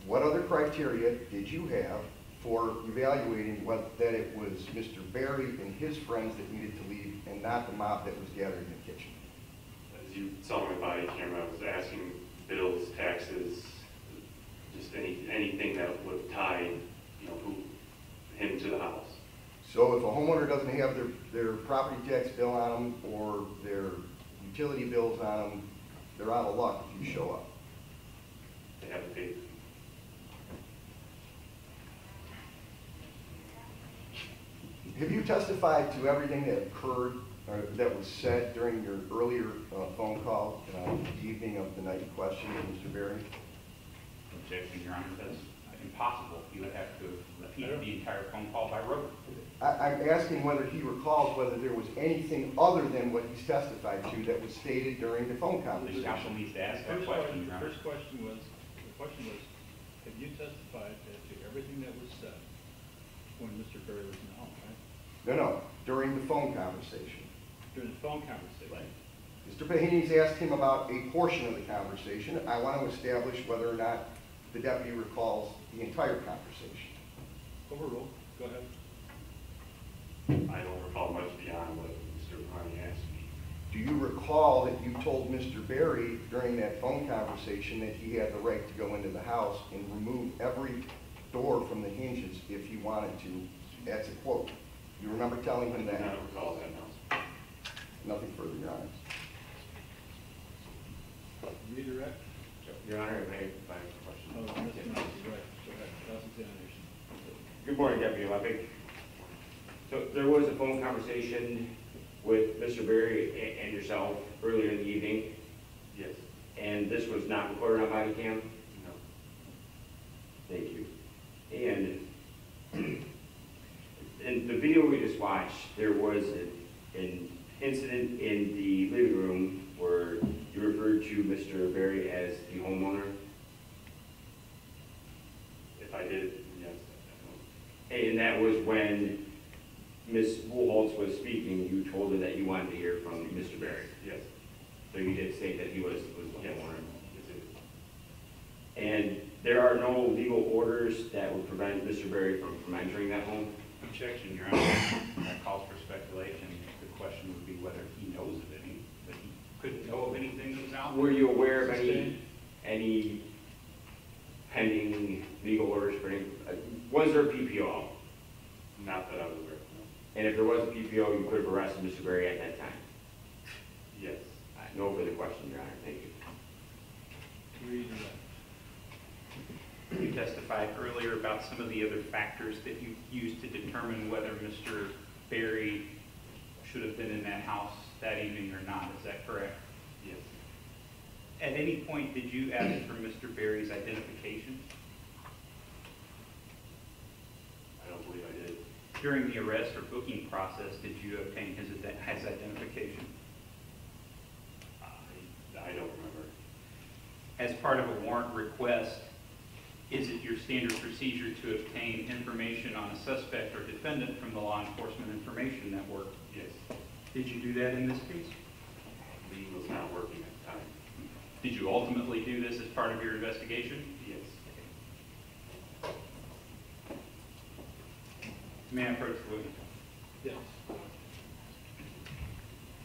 What other criteria did you have for evaluating that it was Mr. Berry and his friends that needed to leave and not the mob that was gathered in the kitchen? As you saw on my body camera, I was asking bills, taxes, just anything that would tie, him to the house. So if a homeowner doesn't have their property tax bill on them or their utility bills on them, they're out of luck if you show up. They have to pay. Have you testified to everything that occurred or that was said during your earlier phone call the evening of the night in question with Mr. Berry? Objection, Your Honor. That's impossible. You would have to repeat the entire phone call by rote. I'm asking whether he recalls whether there was anything other than what he's testified to that was stated during the phone The council conversation. needs to ask that question, Your The Honor. first question was, have you testified to everything that was said when Mr. Berry was in the home, right? No, during the phone conversation. During the phone conversation? Mr. Pahini's asked him about a portion of the conversation. I want to establish whether or not the deputy recalls the entire conversation. Overruled. Go ahead. I don't recall much beyond what Mr. Honey asked me. Do you recall that you told Mr. Berry during that phone conversation that he had the right to go into the house and remove every door from the hinges if he wanted to? That's a quote. You remember telling him that? I don't recall that, no. Nothing further, Your Honor. Redirect. Your Honor, may I have a question? Oh, Mr. Massey, right. Go ahead. Cross-examination. Good morning, Deputy Lepick. So there was a phone conversation with Mr. Berry and yourself earlier in the evening, Yes. and this was not recorded on body cam? No. Thank you. And in the video we just watched, there was an incident in the living room where you referred to Mr. Berry as the homeowner. If I did, yes. And that was when Ms. Buchholz was speaking, you told her that you wanted to hear from Mr. Berry. Yes. So you did state that he was the Yes. homeowner. Yes, it is. And there are no legal orders that would prevent Mr. Berry from entering that home? Objection, Your Honor. That calls for speculation. The question would be whether he knows of any, but he couldn't know of anything that was out there. Were you aware of any pending legal orders for any, was there a PPO? Not that I was aware of, no. And if there was a PPO, you could have arrested Mr. Berry at that time? Yes. No further question, Your Honor. Thank you. Redirect. You testified earlier about some of the other factors that you used to determine whether Mr. Berry should have been in that house that evening or not. Is that correct? Yes. At any point, did you ask for Mr. Berry's identification? I don't believe I did. During the arrest or booking process, did you obtain his identification? I don't remember. As part of a warrant request, is it your standard procedure to obtain information on a suspect or defendant from the law enforcement information network? Yes. Did you do that in this case? Lee was not working at the time. Did you ultimately do this as part of your investigation? Yes. May I approach the witness? Yes.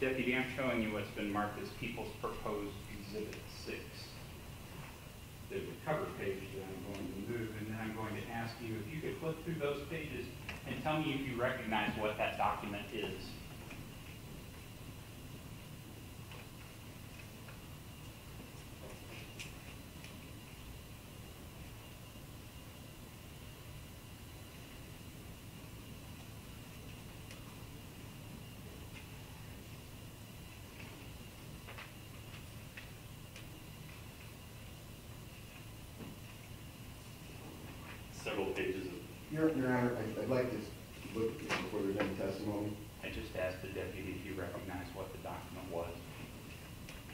Deputy, I'm showing you what's been marked as People's Proposed Exhibit 6. There's a cover page that I'm going to move, and then I'm going to ask you if you could flip through those pages and tell me if you recognize what that document is. Several pages of. Your Honor, I'd like to look at this before there's any testimony. I just asked the deputy if you recognize what the document was.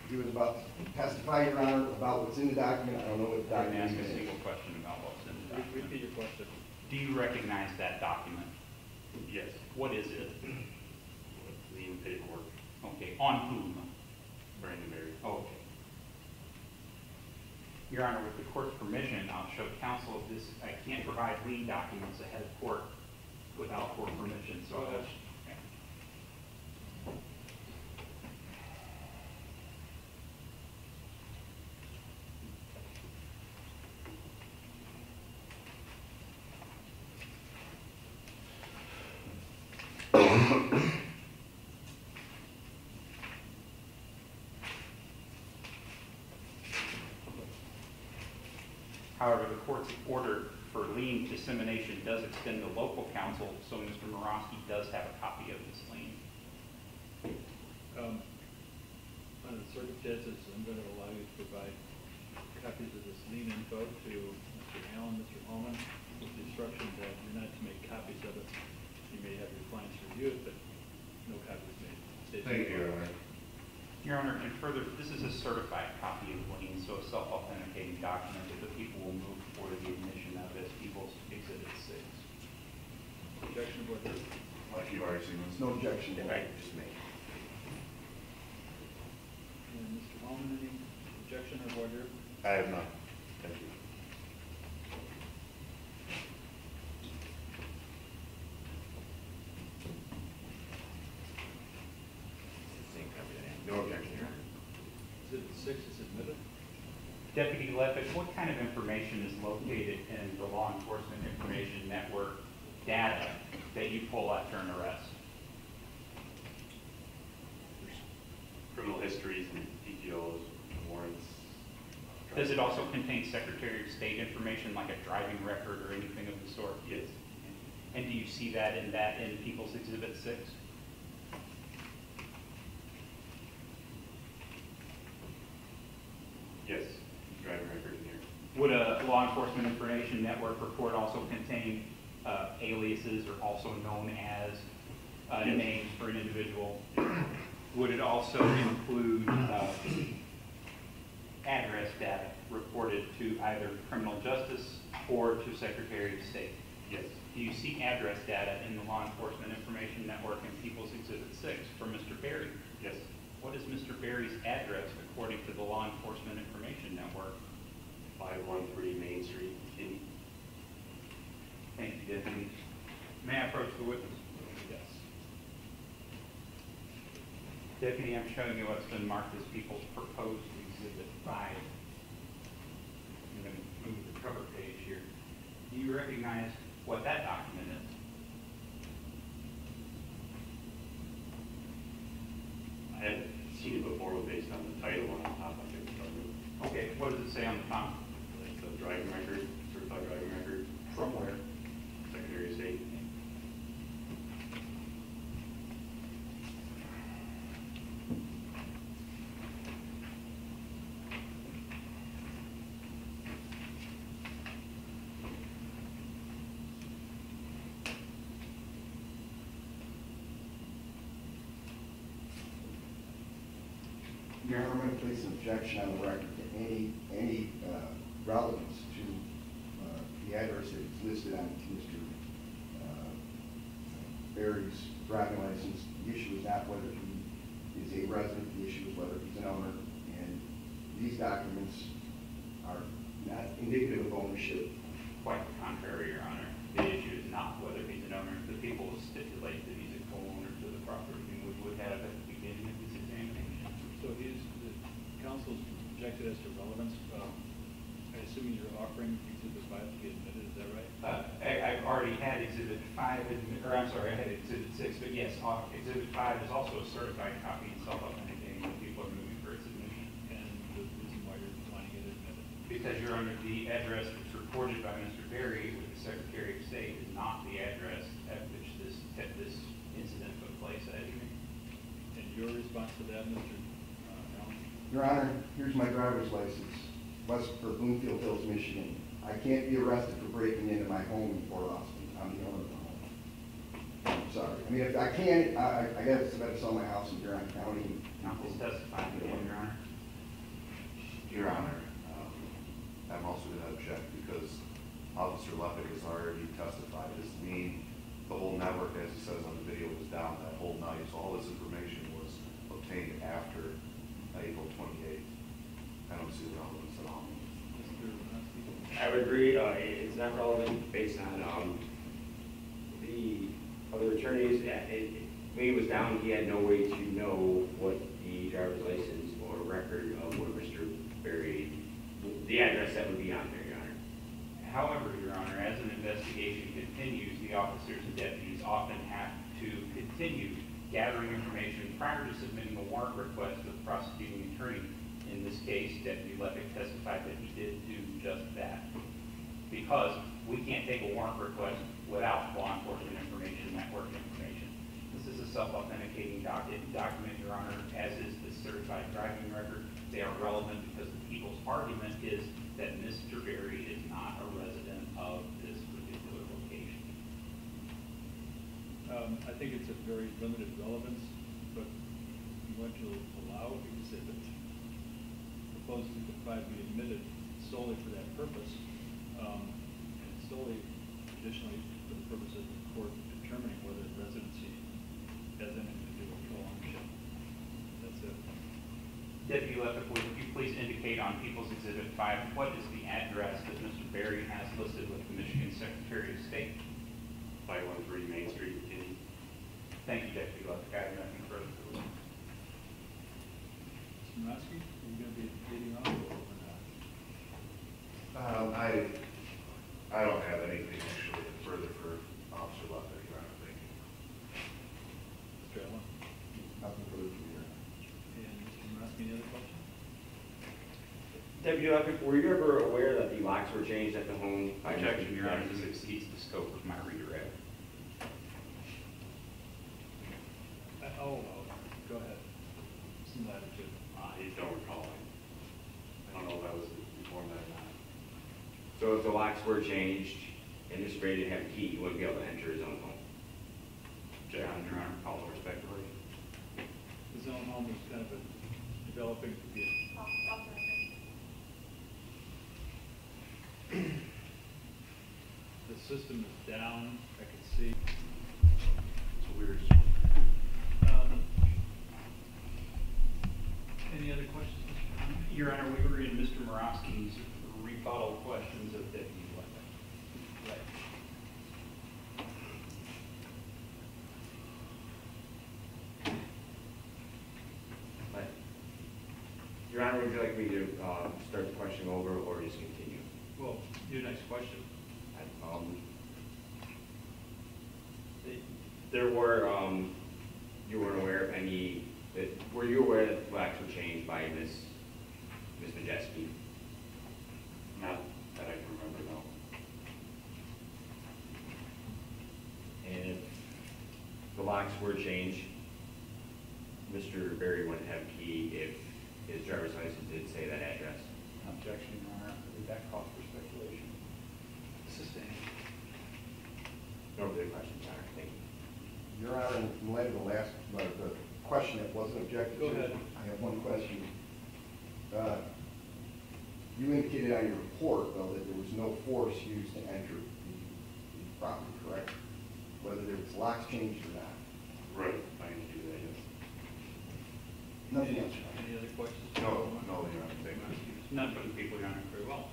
He was about to testify, Your Honor, about what's in the document. I don't know what the I didn't ask document a is. single question about what's in the document. Repeat your question. Do you recognize that document? Yes. What is it? Lien paperwork. Okay, on whom? Brandon Berry. Okay. Your Honor, with the court's permission, I'll show counsel this. I can't provide lien documents ahead of court without court permission, so I'll. However, the court's order for lien dissemination does extend to local counsel, so Mr. Morosky does have a copy of this lien. Under the circumstances, I'm going to allow you to provide copies of this lien info to Mr. Allen, Mr. Ullman, with the instruction that you're not to make copies of it. You may have your further, this is a certified copy of lien, so a self-authenticating document that the people will move forward the admission of as People's Exhibit 6. Objection, board member. Like you've already seen this. No objection. Right, just me. And Mr. Holman, any objection or board member? I have none. Thank you. No objection, Your Honor. Exhibit 6 is admitted. Deputy Levitt, what kind of information is located in the law enforcement information network data that you pull out during arrest? Criminal histories and PTOs, warrants. Does it also contain Secretary of State information like a driving record or anything of the sort? Yes. And do you see that in People's Exhibit 6? Yes. Driving record in here. Would a law enforcement information network report also contain aliases or also known as Yes. names for an individual? Would it also include address data reported to either criminal justice or to Secretary of State? Yes. Do you see address data in the law enforcement information network in People's Exhibit 6 for Mr. Berry? Yes. What is Mr. Berry's address according to the law enforcement information network? 513 Main Street, Kinde. Thank you, Deputy. May I approach the witness? Yes. Deputy, I'm showing you what's been marked as People's Proposed Exhibit 5. I'm going to move the cover page here. Do you recognize what that document is? I hadn't seen it before, but based on the title on the top, I think it's on Okay, what does it say on the top? the driving record, certified driving record, From where? Secretary of State. Your Honor, I'm going to place an objection on the record to any relevance to the address that is listed on Mr. Berry's driving license. The issue is not whether he is a resident, the issue is whether he's an owner. And these documents are not indicative of ownership. Quite the contrary, Your Honor. The issue is not whether he's an owner. The people will stipulate that he's a co-owner to the property, and we would have at the beginning of this examination. So the counsel's objected as to relevance. I assume you're offering Exhibit 5 to be admitted, is that right? I've already had Exhibit 5, or I'm sorry, I had Exhibit 6, but yes, Exhibit 5 is also a certified copy and self-authenticating when people are moving for its admission. And the reason why you're wanting it admitted? Because you're under the address that's reported by Mr. Berry with the Secretary of State is not the address at which this incident took place at. And your response to that, Mr. Allen? Your Honor, here's my driver's license, West for Bloomfield Hills, Michigan. I can't be arrested for breaking into my home in Port Austin. I'm the owner of the home. I'm sorry. I mean, if I can, I guess I better sell my house in Huron County. Counsel testifying to one, Your Honor. Your Honor, I'm also going to object because Officer Levitt has already testified. His lien, the whole network, as he says on the video, was down that whole night. So all this information was obtained after April 28th. I don't see the relevance at all. Mr. Roski? I would agree, it's not relevant based on the other attorneys. When he was down, he had no way to know what the driver's license or record of what Mr. Berry, the address that would be on there, Your Honor. However, Your Honor, as an investigation continues, the officers and deputies often have to continue gathering information prior to submitting a warrant request to the prosecuting attorney. In this case, Deputy Levitt testified that he did do just that. Because we can't take a warrant request without law enforcement information, network information. This is a self-authenticating document, Your Honor, as is the certified driving record. They are relevant because the people's argument is that Mr. Berry is not a resident of this particular location. I think it's a very limited relevance, but going to allow exhibit proposed to testified be admitted solely for that purpose, and solely additionally for the purpose of the court determining whether residency has anything to do with co-ownership. That's it. Deputy Levitt, would you please indicate on People's Exhibit 5, what is the address that Mr. Berry has listed with the Michigan Secretary of State? 513 Main Street, Kinde. Thank you, Deputy Levitt. I have nothing further to look. Mr. Morosky, are you going to be leading off or not? I don't have anything actually further for Officer Levitt, Your Honor, thank you. Mr. Allen? Nothing further from you. And Mr. Morosky, any other questions? Deputy Levitt, were you ever aware that the locks were changed at the home? Objection, Your Honor, this exceeds the scope of my redirect. Go ahead. Some latitude. I don't recall. I don't know if I was informed that or not. So if the locks were changed and Mr. Berry didn't have a key, he wouldn't be able to enter his own home? Objection, Your Honor, call respectfully. His own home is kind of developing to be Off the record. the system is down, I can see. It's a weird. Any other questions, Mr. Conley? Your Honor, we were in Mr. Morosky's rebuttal questions of Deputy Levitt. Right. Your Honor, would you like me to start the question over or just continue? Well, your next question. There were, you weren't aware of any, were you aware that the locks were changed by Ms. Majeski? Not that I can remember, no. And if the locks were changed, Mr. Berry wouldn't have a key if his driver's license did say that address. Objection, Your Honor, I believe that calls for speculation. Sustained. No further questions, Your Honor. Thank you. Your Honor, in light of the last, the question that wasn't objected to. Go ahead. I have one question. You indicated on your report, though, that there was no force used to enter the property, correct? Whether there was locks changed or not. Right, I can do that, yes. Nothing else. Any other questions? No, Your Honor, thank you. None from the people, Your Honor. Very well.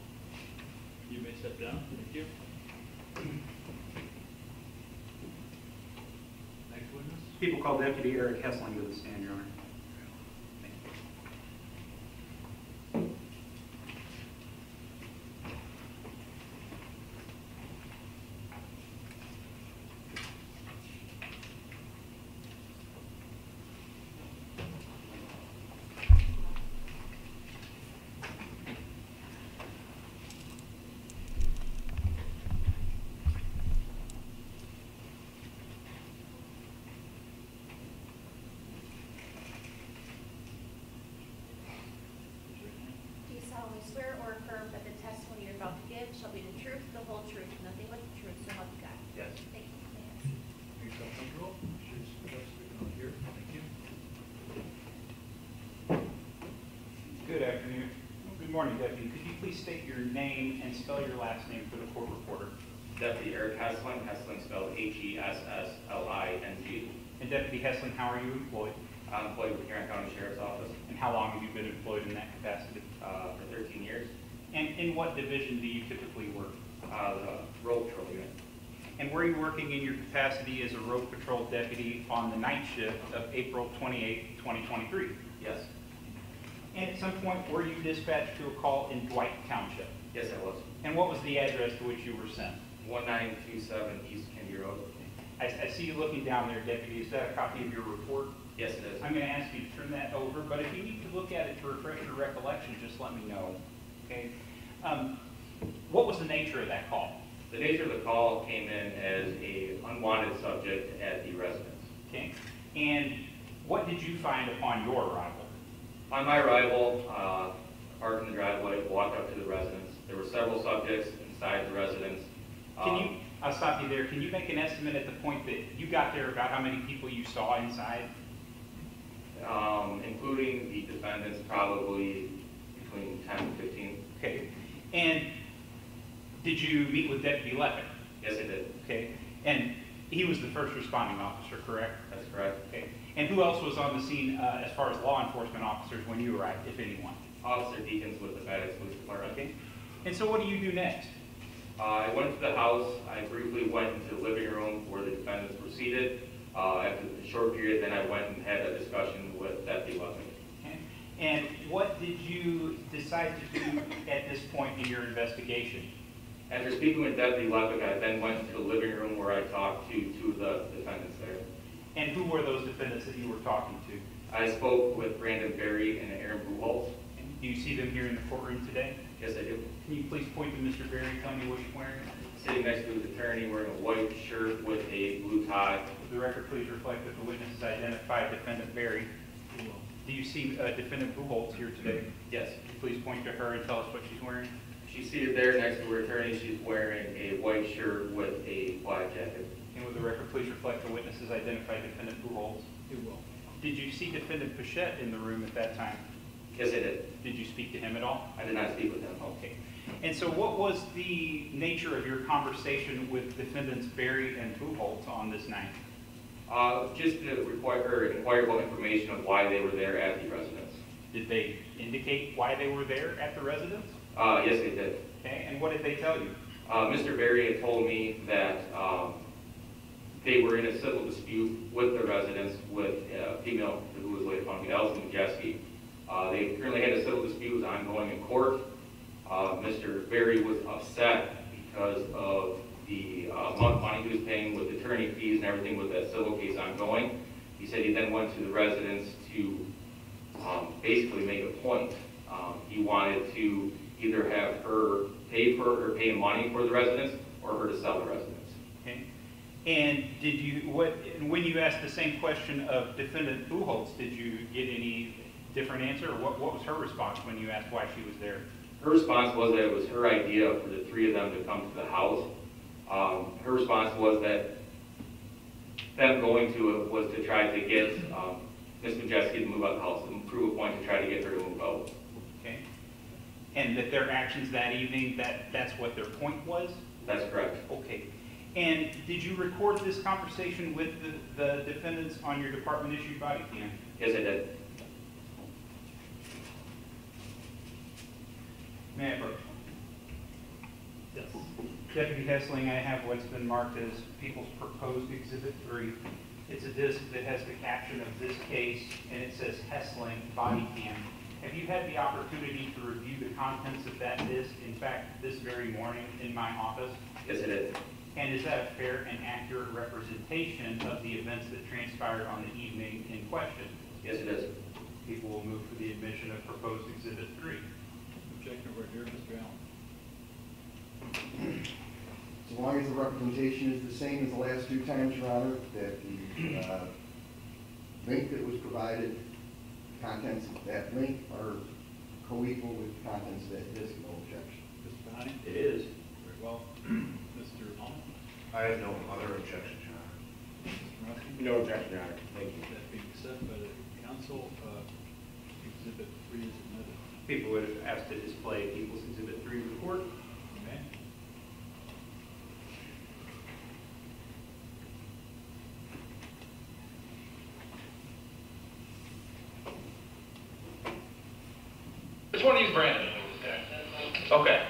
You may step down. Thank you. Next witness. People call Deputy Eric Hessling to the stand, Your Honor. Thank you. Do you solemnly swear or affirm that the testimony you're about to give shall be the truth, the whole truth, and nothing but the truth, so help you God? Yes. Thank you. May I ask? Make yourself comfortable. Should speak on here. Thank you. Good afternoon. Good morning, Deputy. Could you please state your name and spell your last name for the court reporter? Deputy Eric Hessling, Hessling spelled Hessling. And Deputy Hessling, how are you employed? I'm employed with Huron County Sheriff's Office And how long have you been employed in that capacity? for 13 years. And in what division do you typically work? The road patrol unit. And were you working in your capacity as a road patrol deputy on the night shift of April 28, 2023? Yes. And at some point, were you dispatched to a call in Dwight Township? Yes, I was. And what was the address to which you were sent? 1927 East Kinde Road. I see you looking down there, Deputy. Is that a copy of your report? Yes, it is. I'm going to ask you to turn that over, but if you need to look at it to refresh your recollection, just let me know, okay? What was the nature of that call? The nature of the call came in as a unwanted subject at the residence. Okay, and what did you find upon your arrival? On my arrival, parked in the driveway, walked up to the residence. There were several subjects inside the residence. I'll stop you there. Can you make an estimate at the point that you got there about how many people you saw inside? Including the defendants, probably between 10 and 15. Okay. And did you meet with Deputy Lepick? Yes, I did. Okay. And he was the first responding officer, correct? That's correct. Okay. And who else was on the scene as far as law enforcement officers when you arrived, if anyone? Officer Deacons with the FedEx Police Department. Okay. And so what do you do next? I went to the house. I briefly went into the living room where the defendants were seated. After a short period, then I went and had a discussion with Deputy Lepick. Okay. And what did you decide to do at this point in your investigation? After speaking with Deputy Lepick, I then went to the living room where I talked to two of the defendants there. And who were those defendants that you were talking to? I spoke with Defendant Berry and Erin Buchholz. Do you see them here in the courtroom today? Yes, I do. Can you please point to Mr. Berry and tell me what he's wearing? Sitting next to his attorney wearing a white shirt with a blue tie. For the record, please reflect that the witness has identified Defendant Berry. Do you see Defendant Buchholz here today? Yes. Can you please point to her and tell us what she's wearing? She's seated there next to her attorney. She's wearing a white shirt with a black jacket. And with the record, please reflect the witness has identified Defendant Buchholz. It will. Did you see Defendant Pechette in the room at that time? Yes, I did. Did you speak to him at all? I did not speak with him. Okay. And so what was the nature of your conversation with Defendants Berry and Buchholz on this night? Just to inquire about information of why they were there at the residence. Did they indicate why they were there at the residence? Yes, they did. Okay, and what did they tell you? Mr. Berry had told me that they were in a civil dispute with the residents with a female who was later found to be Allison Majeski. They currently had a civil dispute was ongoing in court. Mr. Berry was upset because of the amount of money he was paying with attorney fees and everything with that civil case ongoing. He said he then went to the residence to basically make a point. He wanted to either have her pay for or pay money for the residence or her to sell the residence. Okay. And did you when you asked the same question of Defendant Buchholz, did you get any different answer, or what was her response when you asked why she was there? Her response was that it was her idea for the three of them to come to the house. Her response was that them going to it was to try to get Ms. Majeski to move out of the house, and prove a point to try to get her to move out. Okay. And that their actions that evening, that's what their point was? That's correct. Okay. And did you record this conversation with the defendants on your department-issued body cam? Yes, I did. May I approach? Yes. Deputy Hessling, I have what's been marked as People's Proposed Exhibit 3. It's a disc that has the caption of this case, and it says Hessling Body Cam. Have you had the opportunity to review the contents of that disc, in fact, this very morning in my office? Yes, it is. And is that a fair and accurate representation of the events that transpired on the evening in question? Yes, it is. People will move for the admission of Proposed Exhibit 3. Objection over here, Mr. Allen. As long as the representation is the same as the last two times, Your Honor, that the link that was provided, contents of that link are co-equal with the contents of that disc, no objection. Mr. Bahani? It is. Very well. Mr. Allen? I have no other objections, Your Honor. Mr. Morosky? No objection, Your Honor. Thank you. That being said by the council, Exhibit 3 is admitted. People would have asked to display People's Exhibit 3 to the court. Okay. Which one of these Brandon? Okay.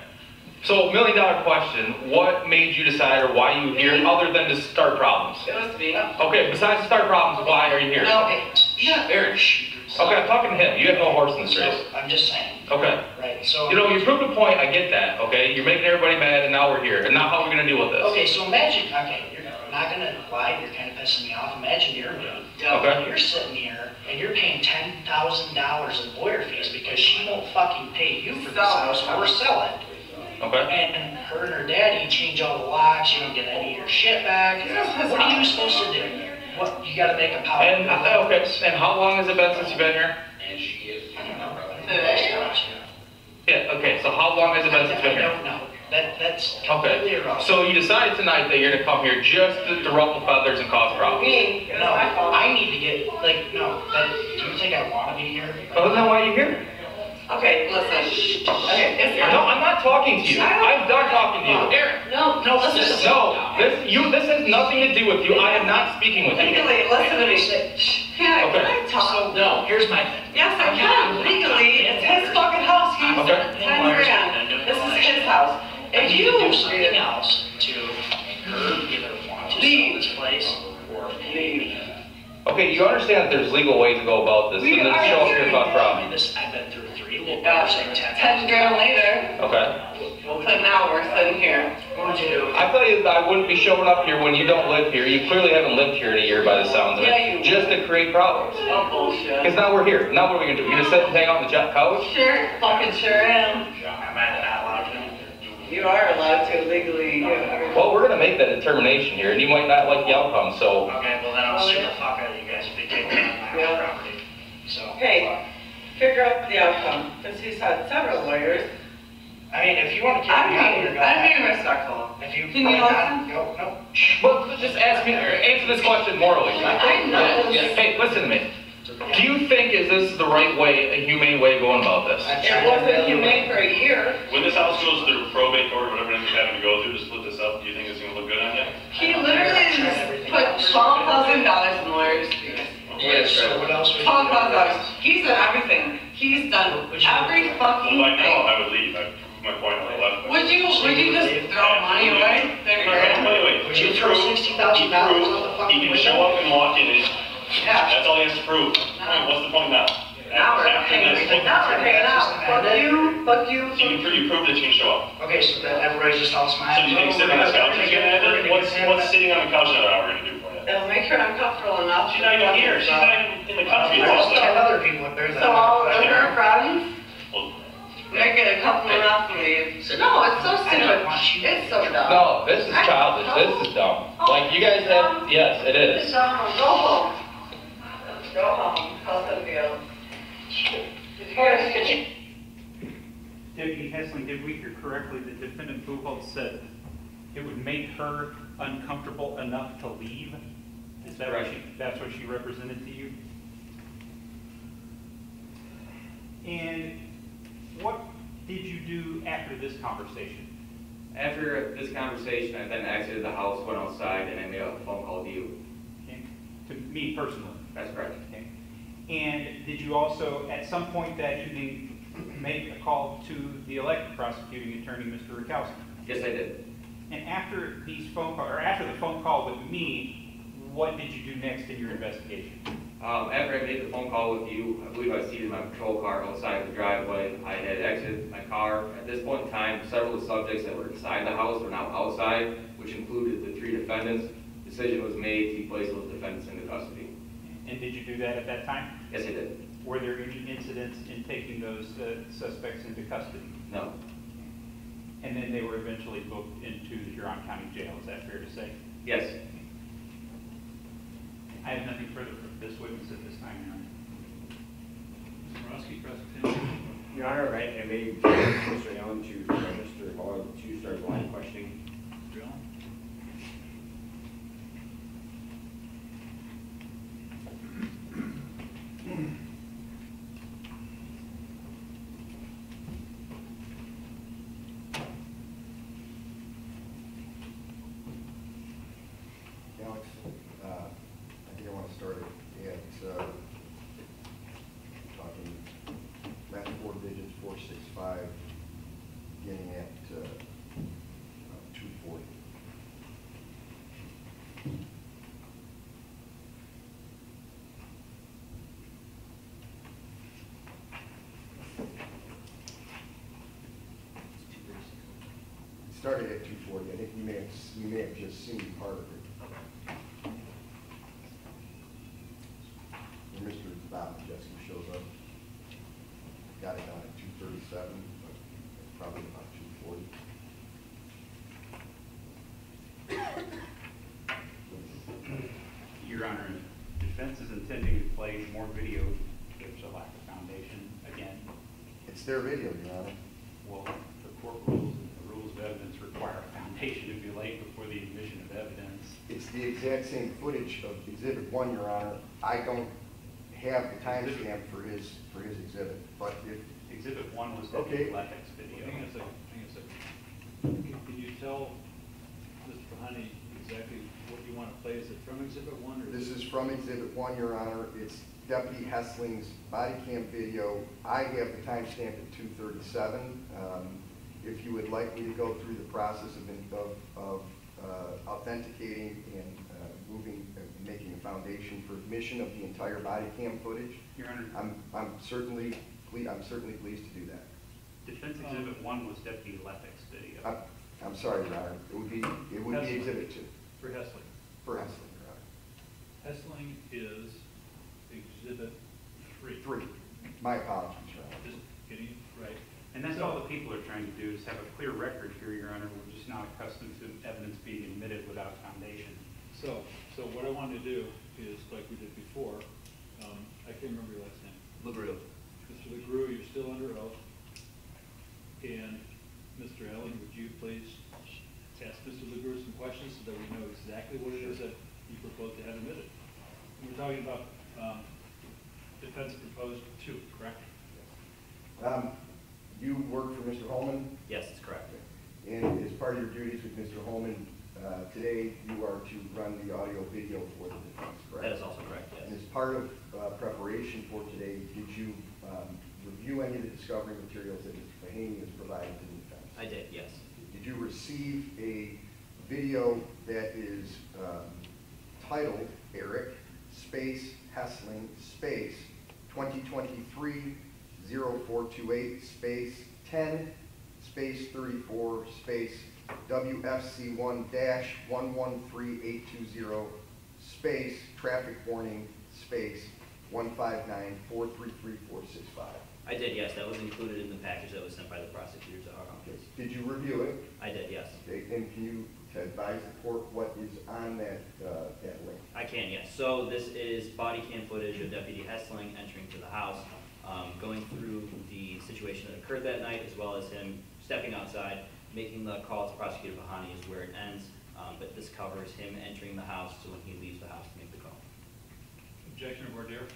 So, $1 million question, what made you decide or why you here other than to start problems? It was me. Okay, besides to start problems, why are you here? Okay, yeah, very. Okay, I'm talking to him. You have no horse in this race. I'm just saying. Okay. Right, so. You know, you proved a point, I get that, okay? You're making everybody mad and now we're here. And now how are we gonna deal with this? Okay, so imagine, okay, you're not gonna lie, you're kind of pissing me off. Imagine you're me. Okay. You're sitting here and you're paying $10,000 in lawyer fees because she won't fucking pay you for this house or sell it. Okay. And her and her daddy change all the locks, you don't get any of your shit back. What are you supposed to do? What, you gotta make a power. And, okay, and how long has it been since you've been here? And she is, I don't know. Yeah, okay, so how long has it been since you've been I here? don't know. That's Okay, completely irrelevant. so you decided tonight that you're gonna come here just to ruffle feathers and cause problems? Me, No, I need to get, like, no, do you think I want to be here? Well, then why are you here? Okay, listen. Okay, No, I'm not talking to you. I'm done talking to you. Erin. No, listen. No, this has nothing to do with you. I am not speaking with you. Legally, listen to me. Can I talk? So, no, here's my thing. Yes, I can. Legally, it's his fucking house. He's Okay. 10 grand. This is his house. I If need you to do something else to make her either want to sell this place or pay me. Okay, you understand that there's legal ways to go about this, and then show up here about problem. I've been through 3 lawyers saying 10 grand later, Okay. so now we're sitting here. What would you do? I tell you, I wouldn't be showing up here when you don't live here. You clearly haven't lived here in a year by the sounds of Yeah, it, you just to create problems. Oh, bullshit. Because now we're here. Now what are we gonna do? You're gonna sit and hang out on the couch? Sure, fucking sure am. Am I not allowed to? You are allowed to legally. Well, we're gonna make that determination here, and you might not like the outcome, so. Okay, well then I'll sue the fuck out of you guys if they take my property. So. Hey, figure out the outcome, because he's had several lawyers. I mean, if you want to kick me out of here, go I'm ahead. being respectful. If you Can you listen? No. Well, just answer this question morally. I know. Hey, listen to me. Do you think is this the right way, a humane way of going about this? It wasn't humane for a year. When this house goes through probate court, whatever it is you're having to go through to split this up, do you think it's gonna look good on you? He literally just put $12,000 in lawyers' fees. Yeah, so what else would you do? $12,000. He's done everything. He's done every fucking Well, I know, thing. I would leave, I proved my point on the left. Would you just throw money away? Wait, Would you throw $60,000 on the fucking He can window? show up and walk in, and Yeah. that's all he has to prove. What's the point now? Now we're After hanging this, out. Fuck you, fuck you. you proved that you can show up. Okay, so then everybody's just all So smiling. do you think sitting on this couch is gonna end it? What's sitting on the couch another hour gonna do for you? It'll make her uncomfortable enough. She's not even here, she's not even in the country. There's Also. 10 other people up there that. So all of her friends, Well, make it a couple enough to leave. No, it's so stupid. It's so dumb. No, this is childish. This is dumb. Like, you guys have, yes, it It's is. dumb. Go home. Go home. How's it feel? Deputy Hessling, did we hear correctly that Defendant Buchholz said it would make her uncomfortable enough to leave? Is that what that's what she represented to you? And what did you do after this conversation? After this conversation, I then exited the house, went outside, and I made a phone call to you. Okay. To me personally? That's correct. Okay. And did you also, at some point that evening, make a call to the elected prosecuting attorney, Mr. Rakowski? Yes, I did. And after these after the phone call with me, what did you do next in your investigation? After I made the phone call with you, I believe I seated my patrol car outside the driveway. I had exited my car. At this point in time, several of the subjects that were inside the house were now outside, which included the 3 defendants. Decision was made to place those defendants into custody. And did you do that at that time? Yes, I did. Were there any incidents in taking those suspects into custody? No. And then they were eventually booked into the Huron County Jail, is that fair to say? Yes. I have nothing further for this witness at this time, Your Honor. Mr. Roski, prosecution. Your Honor, I made Mr. Allen to Mr. Hall to start the line of questioning. Mr. Allen? Alex, I think I want to start at, talking last 4 digits, 465, beginning at 240. It started at 240. I think you may have just seen part of it. When Mr. Jesse shows up, got it down at 237, but probably about 240. Your Honor, defense is intending to play more video. There's a lack of foundation again. It's their video, Your Honor. Well, the court rules and the rules of evidence require a foundation to be laid before the admission of evidence. It's the exact same footage of Exhibit 1, Your Honor. I don't have the timestamp for his exhibit, but if... Exhibit 1 was Okay. Deputy Lepek's video. Hang on a second. Can you tell Mr. Pahani exactly what you want to play? Is it from Exhibit 1 or? This is from Exhibit 1, Your Honor. It's Deputy Hessling's body cam video. I have the timestamp at 2:37. If you would like me to go through the process of authenticating and making a foundation for admission of the entire body cam footage, Your Honor, I'm certainly pleased to do that. Defense Exhibit 1 was Deputy Lepek's video. I'm sorry, Your Honor. It would be Exhibit 2. For Hessling. For Hessling, Your Honor. Hessling is Exhibit 3. 3. My apologies, Your Honor. Just getting it right. And that's all the people are trying to do, is have a clear record here, Your Honor. We're just not accustomed to evidence being admitted without foundation. So what I wanted to do is, like we did before, I can't remember your last name. LeGroux. Mr. LeGroux, you're still under oath. And Mr. Allen, would you please ask Mr. LeGroux some questions so that we know exactly what it is that you propose to have admitted? We're talking about defense proposed 2, correct? You work for Mr. Holman, Yes, that's correct. and as part of your duties with Mr. Holman, today you are to run the audio video for the defense, correct? That is also correct, yes. And as part of preparation for today, did you review any of the discovery materials that Mr. Fahaney has provided to the defense? I did, yes. Did you receive a video that is titled Eric space Hessling space 2023-0428 space 10 space 34 space WFC1-113820 space traffic warning space 159-433-465? I did, yes. That was included in the package that was sent by the prosecutor to our office. Did you review it? I did, yes. Okay, and can you advise the court what is on that link? I can, yes. So this is body cam footage of Deputy Hessling entering to the house, going through the situation that occurred that night, as well as him stepping outside, making the call to Prosecutor Pahani is where it ends, but this covers him entering the house to when he leaves the house to make the call. Objection, voir dire.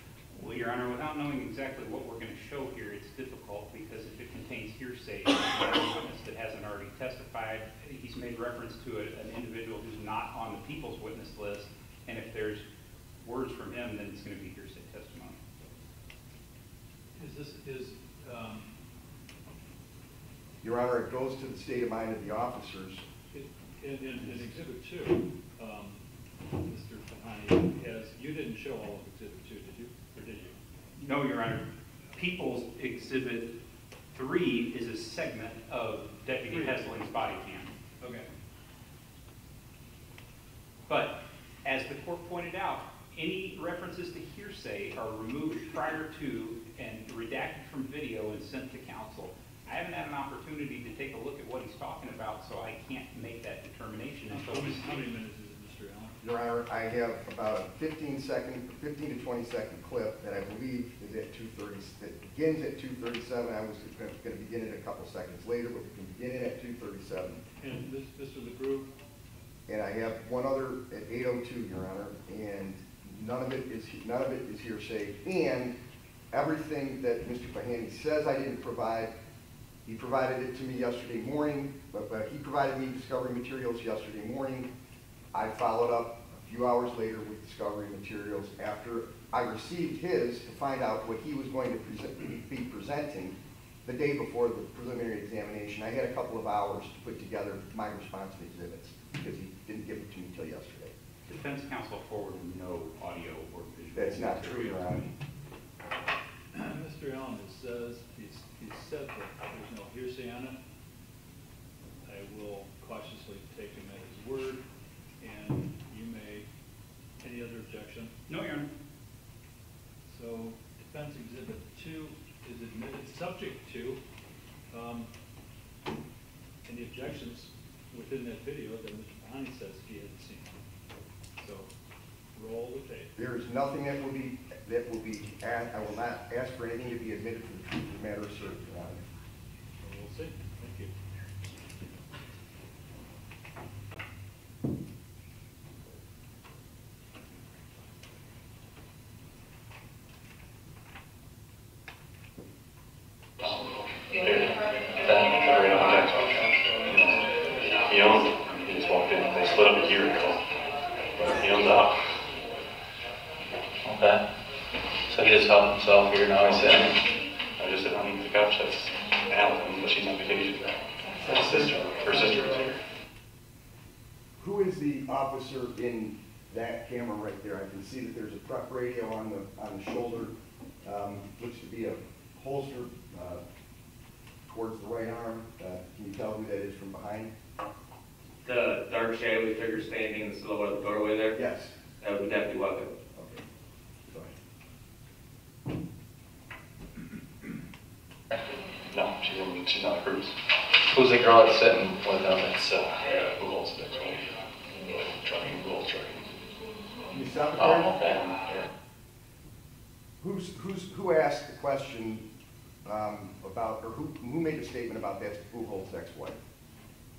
Well, Your Honor, without knowing exactly what we're going to show here, it's difficult because if it contains hearsay, witness that hasn't already testified, he's made reference to an individual who's not on the people's witness list, and if there's words from him, then it's going to be hearsay testimony. Your Honor, it goes to the state of mind of the officers. In Exhibit 2, Mr. Pahani, you didn't show all of Exhibit 2, did you? Or did you? No, Your Honor. People's Exhibit 3 is a segment of Deputy Hessling's body cam. Okay. But, as the court pointed out, any references to hearsay are removed prior to and redacted from video and sent to counsel. I haven't had an opportunity to take a look at what he's talking about, so I can't make that determination until we see. How many minutes is it, Mr. Allen? Your Honor, I have about a 15 to 20 second clip that I believe is at 2:30, that begins at 2:37. I was going to begin it a couple seconds later, but we can begin it at 2:37. And Mr. LeGroux? And I have one other at 8:02, Your Honor, and none of it is hearsay. And everything that Mr. Pahani says I didn't provide, he provided it to me yesterday morning, but he provided me discovery materials yesterday morning. I followed up a few hours later with discovery materials after I received his to find out what he was going to be presenting the day before the preliminary examination. I had a couple of hours to put together my response to exhibits because he didn't give it to me until yesterday. Defense counsel forwarded no audio or visual. That's not true, Your Honor. Mr. Allen, he said that there's no hearsay on it. I will cautiously take him at his word, and you may. Any other objection? No, Your Honor. So, Defense Exhibit 2 is admitted subject to any objections within that video that Mr. Pahani says he hasn't seen. So, roll the tape. There is nothing that will be asked. I will not ask for anything to be admitted for the truth of the matter asserted, Your Honor. We'll see. Thank you. help himself here. Now I just sit on the couch. That's Alan, but she's on vacation. Her sister was here. Who is the officer in that camera right there? I can see that there's a prep radio on the shoulder. Looks to be a holster towards the right arm. Can you tell who that is from behind? The dark shadowy figure standing in the silhouette of the doorway there? Yes. That would be Deputy Welcome. Okay. Go ahead. No, she's on a cruise. Who's the girl that's sitting with them? It's Buchholz, that's right. Trucking, Buchholz trucking. Can you stop it there? Oh, okay. Yeah. Who asked the question about, or who made the statement about that's Buchholz's ex-wife?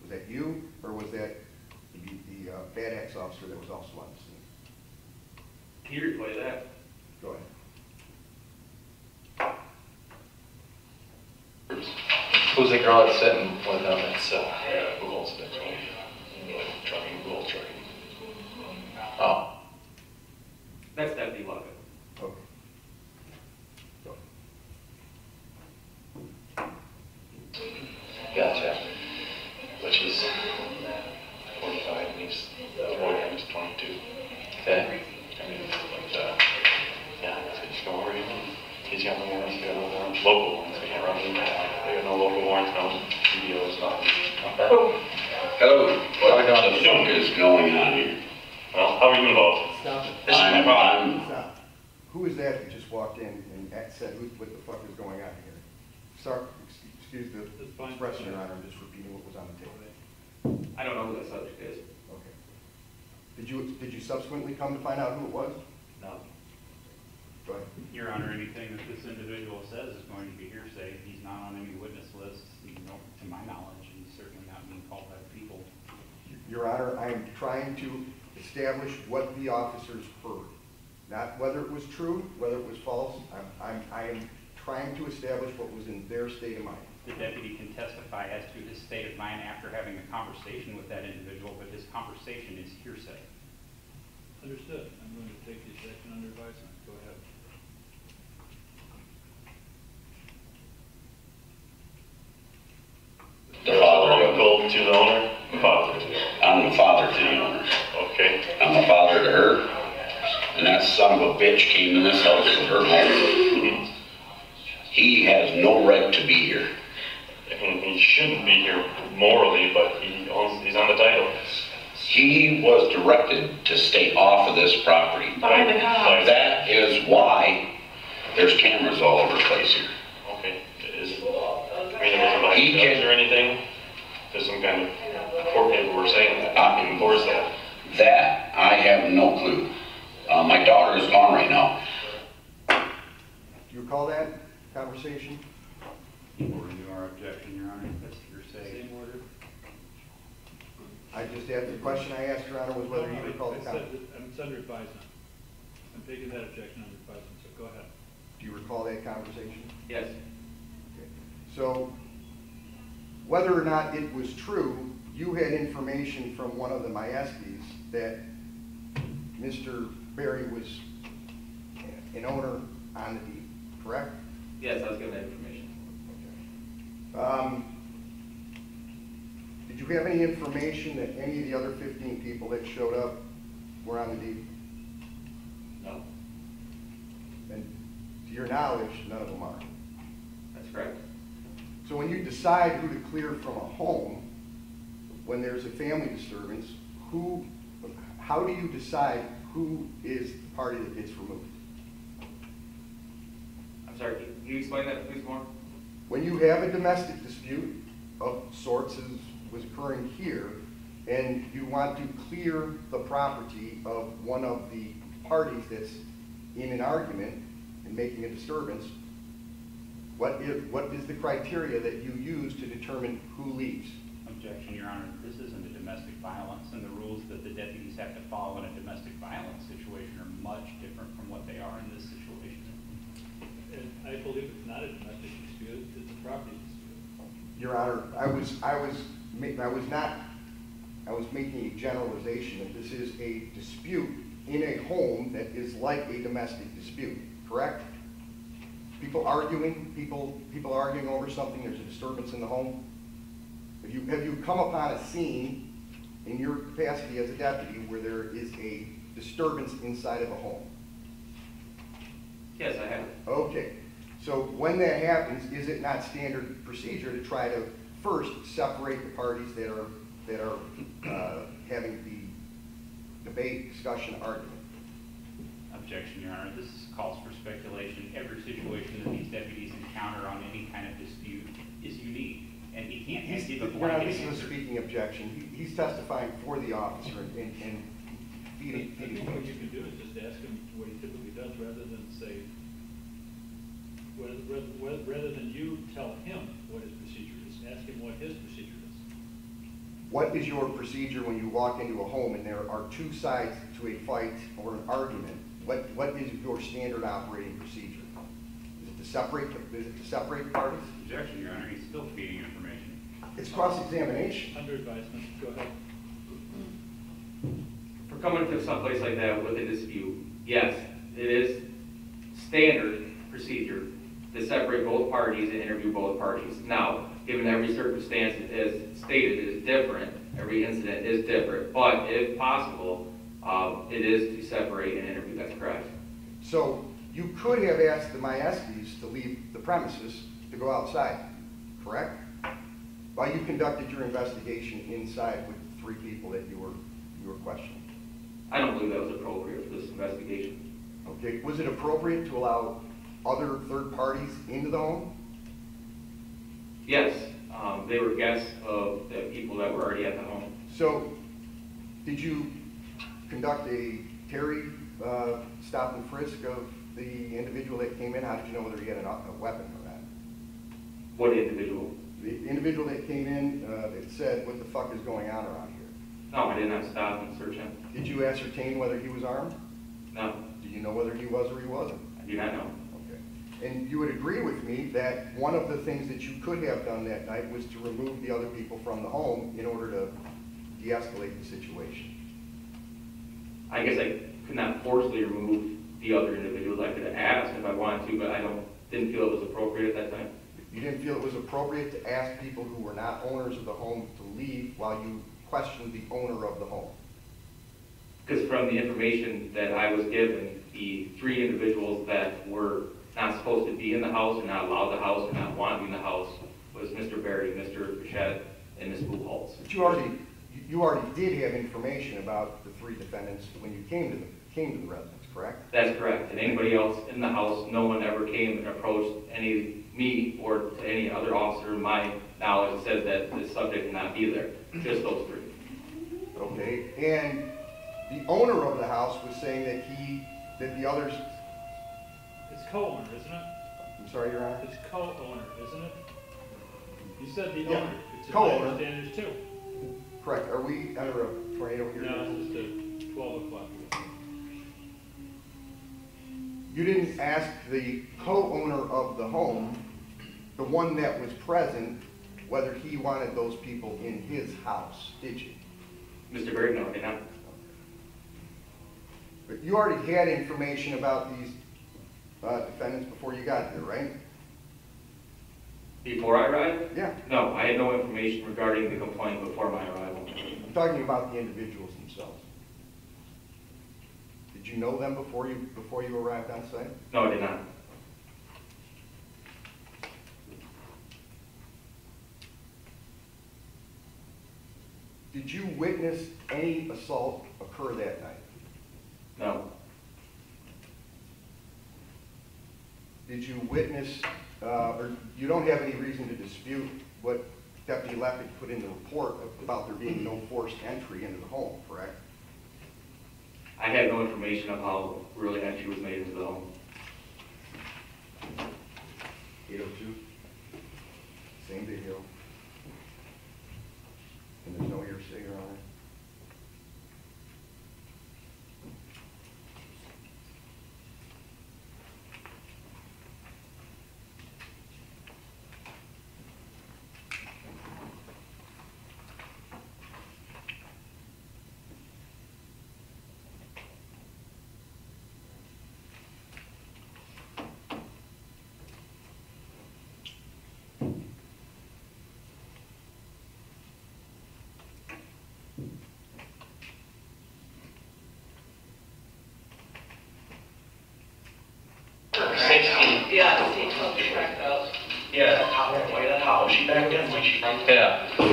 Was that you, or was that the bad ex-officer that was also on the scene? Can you replay that? Go ahead. Who's the girl that's sitting with them? It's Buchholz, that's right. Trucking, Buchholz trucking. Oh. That's Deputy Welcome. Okay. Go ahead. Gotcha. But she's 45 and he's, the boyfriend is 22. Okay. I mean, yeah, so just go over here. He's got no warrants, he's got no warrants, local warrants, we can't run them. They got no local warrants, no videos, nothing. Okay. Hello, what the fuck is going on here? Well, how are you involved? Stop it. This is my problem. Stop. Who is that just walked in and said, what the fuck is going on here? Sorry, excuse the expression, Your Honor, I'm just repeating what was on the table. I don't know who that subject is. Okay. Did you subsequently come to find out who it was? No. Go ahead. Your Honor, anything that this individual says is going to be hearsay. He's not on any witness lists, to my knowledge, and he's certainly not being called by people. Your Honor, I am trying to establish what the officers heard. Not whether it was true, whether it was false. I am trying to establish what was in their state of mind. The deputy can testify as to his state of mind after having a conversation with that individual, but his conversation is hearsay. Understood. I'm going to take the objection under advisement. Go ahead. The father uncle to the owner? Father to the owner. I'm the father to the owner. Okay. I'm the father to her. And that son of a bitch came in this house with her home. He has no right to be here. And he shouldn't be here morally, but he's on the title. He was directed to stay off of this property. Behind the house. That is why there's cameras all over the place here. Okay. He can or anything? There's some kind of court paperwork saying that. I can enforce that. That I have no clue. My daughter is gone right now. Do you recall that conversation? We'll renew our objection, Your Honor. That's hearsay. Same order. I just asked the question I asked, Your Honor, was whether you recall the conversation. It's under advisement. I'm taking that objection under advisement, so go ahead. Do you recall that conversation? Yes. Okay. So, whether or not it was true, you had information from one of the Majewskis that Mr. Berry was an owner on the deed, correct? Yes, I was given that information. Okay. Did you have any information that any of the other 15 people that showed up were on the deed? No. And to your knowledge, none of them are. That's correct. So when you decide who to clear from a home, when there's a family disturbance, how do you decide who is the party that gets removed? I'm sorry, can you explain that please more? When you have a domestic dispute of sorts as was occurring here, and you want to clear the property of one of the parties that's in an argument and making a disturbance, what is the criteria that you use to determine who leaves? Objection, Your Honor. This isn't a domestic violence, and the rules that the deputies have to follow in a domestic violence situation are much different from what they are in this situation. And I believe it's not a domestic dispute, it's a property dispute. Your Honor, I was making a generalization that this is a dispute in a home that is like a domestic dispute, correct? People arguing, people arguing over something, there's a disturbance in the home? Have you come upon a scene in your capacity as a deputy where there is a disturbance inside of a home? Yes, I have. Okay, so when that happens, is it not standard procedure to try to first separate the parties that are having the debate, discussion, argument? Objection, Your Honor. This calls for speculation. Every situation that these deputies encounter on any kind of dispute is unique, and he can't give a blanket This is a answer. speaking objection. He's testifying for the officer and feeding. I think what you can do is just ask him what he typically does rather than say, rather than you tell him what his procedure is, ask him what his procedure is. What is your procedure when you walk into a home and there are two sides to a fight or an argument? What is your standard operating procedure? Is it to separate parties? Objection, Your Honor. He's still feeding information. It's cross-examination. Under advisement, go ahead. For coming to someplace like that with a dispute, yes, it is standard procedure to separate both parties and interview both parties. Now, given every circumstance as stated is different, every incident is different, but if possible, it is to separate and interview. That's correct. So you could have asked the Maeskis to leave the premises to go outside, correct? While you conducted your investigation inside with the three people that you were questioning. I don't believe that was appropriate for this investigation. Okay, was it appropriate to allow other third parties into the home? Yes, they were guests of the people that were already at the home. So, did you conduct a Terry stop and frisk of the individual that came in? How did you know whether he had a weapon or not? What individual? The individual that came in that said, "What the fuck is going on around here?" No, I did not stop and search him. Did you ascertain whether he was armed? No. Do you know whether he was or he wasn't? I do not know. Okay. And you would agree with me that one of the things that you could have done that night was to remove the other people from the home in order to de-escalate the situation? I guess I could not forcibly remove the other individuals. I could have asked if I wanted to, but didn't feel it was appropriate at that time. You didn't feel it was appropriate to ask people who were not owners of the home to leave while you questioned the owner of the home? Because from the information that I was given, the three individuals that were not supposed to be in the house, or not allowed the house, or not wanted to be in the house, was Mr. Berry, Mr. Pechette, and Ms. Buchholz. But you already did have information about the three defendants when you came to the residence, correct? That's correct. And anybody else in the house, no one ever came and approached me or to any other officer in my knowledge and said that the subject would not be there. Just those three. Okay, and the owner of the house was saying that the others... It's co-owner, isn't it? I'm sorry, Your Honor? It's co-owner, isn't it? You said the Yeah, owner. It's co-owner. my understanding there's two. Correct. Are we under a tornado here? No, it's just a 12 o'clock. You didn't ask the co-owner of the home, the one that was present, whether he wanted those people in his house, did you? Mr. Berry, no, I did not. But you already had information about these defendants before you got there, right? Before I arrived? Yeah. No, I had no information regarding the complaint before my arrival. I'm talking about the individuals themselves. Did you know them before you arrived on site? No, I did not. Did you witness any assault occur that night? No. Did you witness, or you don't have any reason to dispute what Deputy Leppich put in the report about there being no forced entry into the home, correct? I had no information of how really entry was made into the home. 802, same video. And there's no hearsay, Your Honor. 16. Yeah, see, come check out. Yeah, how she back in when she Yeah. The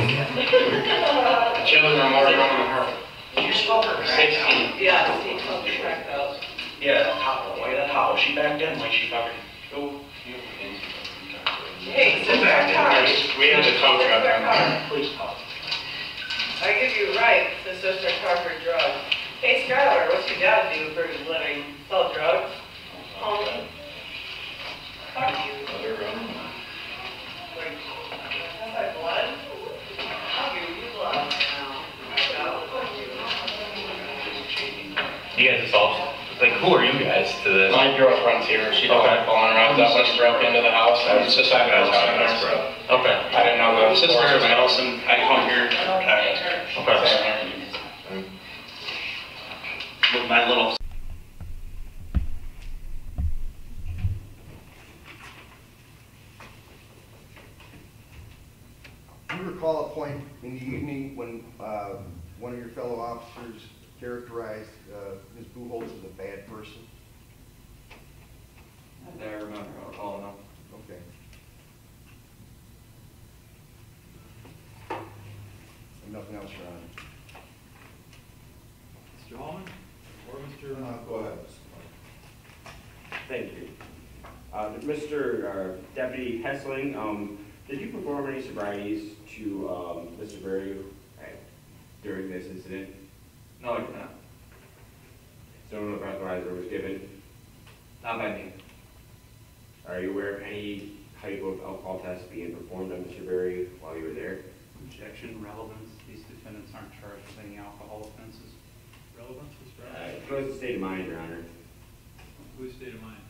children are more young than her. Did you smoke her? 16. Yeah, see, come check out. Yeah, how she back in when she fucking go. Hey, sit back, car. We have to talk about that. Please talk. I give you right, the sister car for drugs. Hey, Skylar, what's your dad do for his living? Sell drugs? Homie. Fuck you. Like, that's like blood? I'll give you blood now. You guys assault? Like, who are you guys to this? My girlfriend's here. She don't like falling around. That was broke into the house. I was just having a house, bro. Okay. I didn't know the Sister sister of Allison. I come here to protect. Okay. With my little. Do you recall a point in the evening when one of your fellow officers characterized Ms. Buchholz as a bad person? I don't remember, I'll call them. Okay. And nothing else, Your Honor. Mr. Hallman or Mr. Go ahead. Thank you. Mr. Deputy Hessling, did you perform any sobrieties to Mr. Berry during this incident? No, I did not. So no breathalyzer was given? Not by me. Are you aware of any type of alcohol test being performed on Mr. Berry while you were there? Objection, relevance. These defendants aren't charged with any alcohol offenses. Relevance, Mr. Brown? It was a state of mind, Your Honor. Whose state of mind?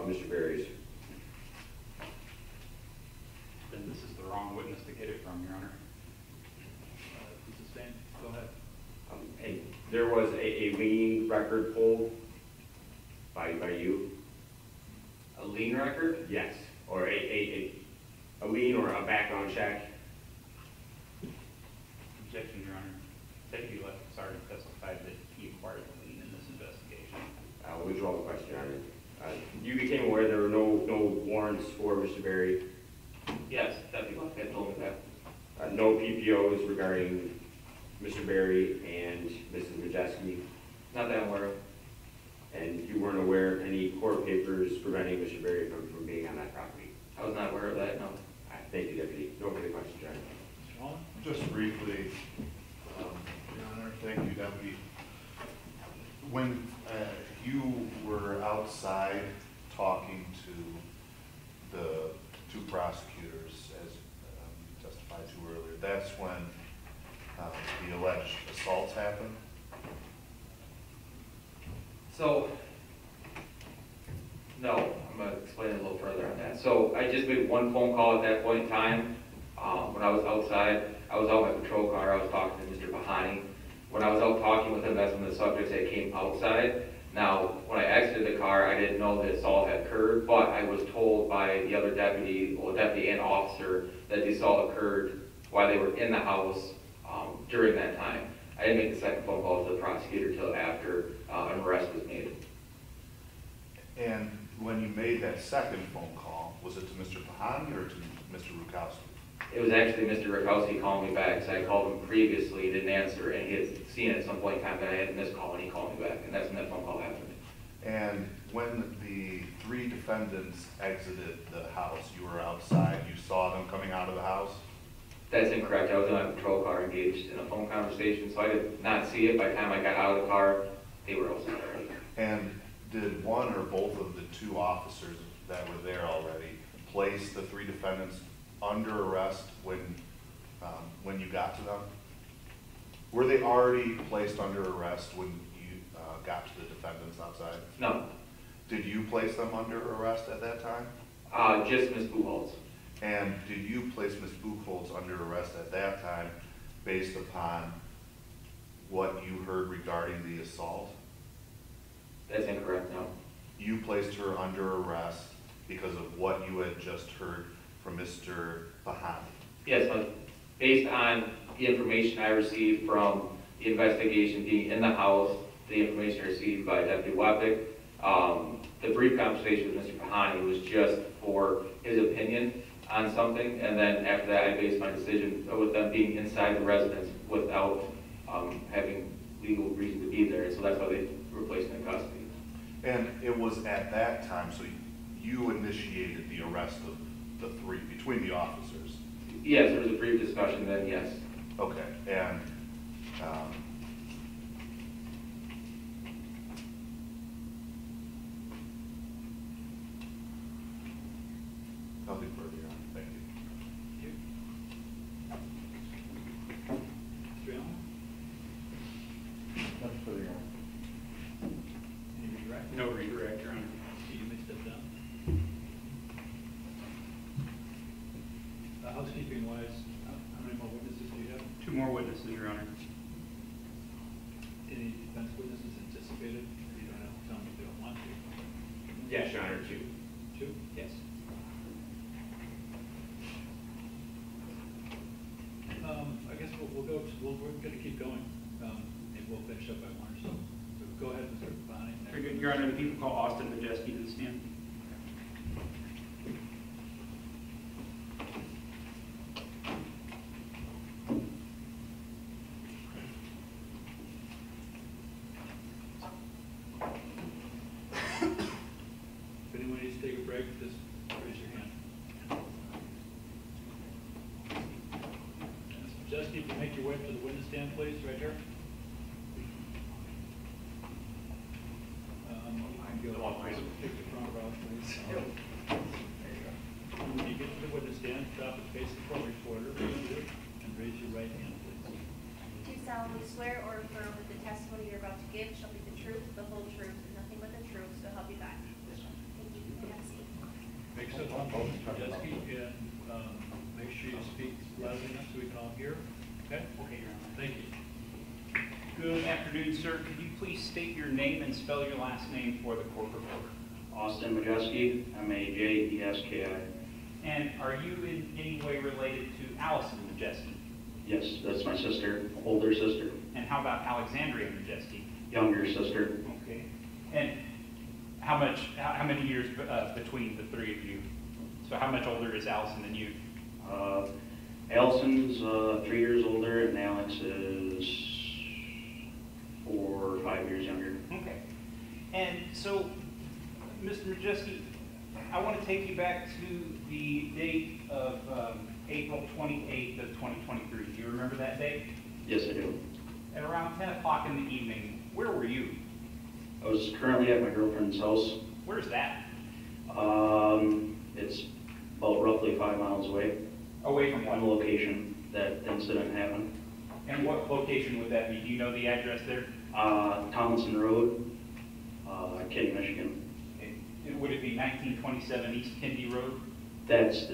Mr. Berry's. Then this is the wrong witness to get it from, Your Honor. Sustained. Go ahead. There was a lien record pulled by you? A lien record? Yes, or a lien or a background check. Objection, Your Honor. Deputy Sergeant testified that he acquired the lien in this investigation. I'll withdraw the question, Your Honor. You became aware there were no warrants for Mr. Berry? Yes, Deputy Buckhead told me that. No PPOs regarding Mr. Berry and Mrs. Majeski? Not that I'm aware of. And you weren't aware of any court papers preventing Mr. Berry from being on that property? I was not aware of that, no. All right, thank you, Deputy. No further questions, Your Honor. Mr. Hallman? Just briefly, Your Honor, thank you, Deputy. When you were outside talking to the two prosecutors, as you testified to earlier, that's when the alleged assaults happened? So, no, I'm going to explain a little further on that. So I just made one phone call at that point in time. When I was outside, I was out in my patrol car, I was talking to Mr. Bahani. When I was out talking with him, that's when the subjects had came outside. Now, when I exited the car, I didn't know the assault had occurred, but I was told by the other deputy, well, deputy and officer, that the assault occurred while they were in the house during that time. I didn't make the second phone call to the prosecutor until after an arrest was made. And when you made that second phone call, was it to Mr. Pahani or to Mr. Rukowski? It was actually Mr. Rukowski calling me back, so I called him previously, didn't answer, and he had seen it at some point in time that I had a missed call, and he called me back, and that's when that phone call happened. And when the three defendants exited the house, you were outside, you saw them coming out of the house? That's incorrect. I was in a patrol car engaged in a phone conversation, so I did not see it. By the time I got out of the car, they were outside already. And did one or both of the two officers that were there already place the three defendants under arrest when you got to them? Were they already placed under arrest when you got to the defendants outside? No. Did you place them under arrest at that time? Just Ms. Buchholz. And did you place Ms. Buchholz under arrest at that time based upon what you heard regarding the assault? That's incorrect, no. You placed her under arrest because of what you had just heard from Mr. Bahani? Yes, but based on the information I received from the investigation being in the house, the information received by Deputy Wappick, The brief conversation with Mr. Pahani was just for his opinion on something, and then after that, I based my decision with them being inside the residence without having legal reason to be there, so that's why they replaced me in custody. And it was at that time, so you initiated the arrest of the three, between the officers? Yes, there was a brief discussion then, yes. Okay, and, nothing further, Your Honor. Thank you. Mr. Allen? Nothing further, Your Honor. Any redirect? No redirect, Your Honor. You may step down. Housekeeping wise, how many more witnesses do you have? 2 more witnesses, Your Honor. Any defense witnesses anticipated? You don't have to tell me if you don't want to. Yes, Your Honor, 2. 2? Yes. I guess we're going to keep going. Maybe we'll finish up by 1 or so. So go ahead, Mr. Bonnie. Very good. Your Honor, the people call Austin Majeski to the stand. If anyone needs to take a break, just raise your hand. Jesse, if you make your way up to the witness stand, please, right here. You can go. Take the front row, please. When you get to the witness stand, stop and face the court reporter, and raise your right hand, please. Do you solemnly swear or affirm that the testimony you're about to give shall be the truth, the whole truth, and nothing but the truth, so help you God? Thank you. You may have a seat. Make sure, Jesse, and make sure you speak loudly enough so we can all hear. Okay? Okay, Your Honor. Thank you. Good afternoon, sir. Could you please state your name and spell your last name for the court reporter? Austin Majeski, M-A-J-E-S-K-I. And are you in any way related to Allison Majeski? Yes, that's my sister, older sister. And how about Alexandria Majeski? Younger sister. Okay. And how many years between the 3 of you? So how much older is Allison than you? Allison's 3 years older, and Alex is 4 or 5 years younger. Okay. And so, Mr. Majeski, I want to take you back to the date of April 28th of 2023. Do you remember that date? Yes, I do. At around 10 o'clock in the evening, where were you? I was currently at my girlfriend's house. Where's that? It's about roughly 5 miles away. Away from what? From the location that incident happened. And what location would that be? Do you know the address there? Tomlinson Road, Kinde, Michigan. Okay. Would it be 1927 East Kinde Road? That's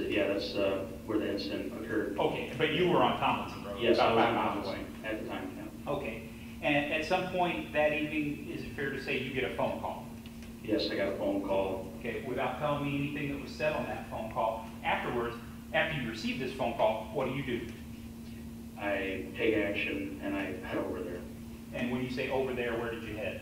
where the incident occurred. Okay, but you were on Tomlinson Road? Yes, I about was 5 on miles away. Tomlinson at the time, yeah. Okay. And at some point that evening, is it fair to say you get a phone call? Yes, I got a phone call. Okay, without telling me anything that was said on that phone call, afterwards, after you receive this phone call, what do? I take action and I head over there. And when you say over there, where did you head?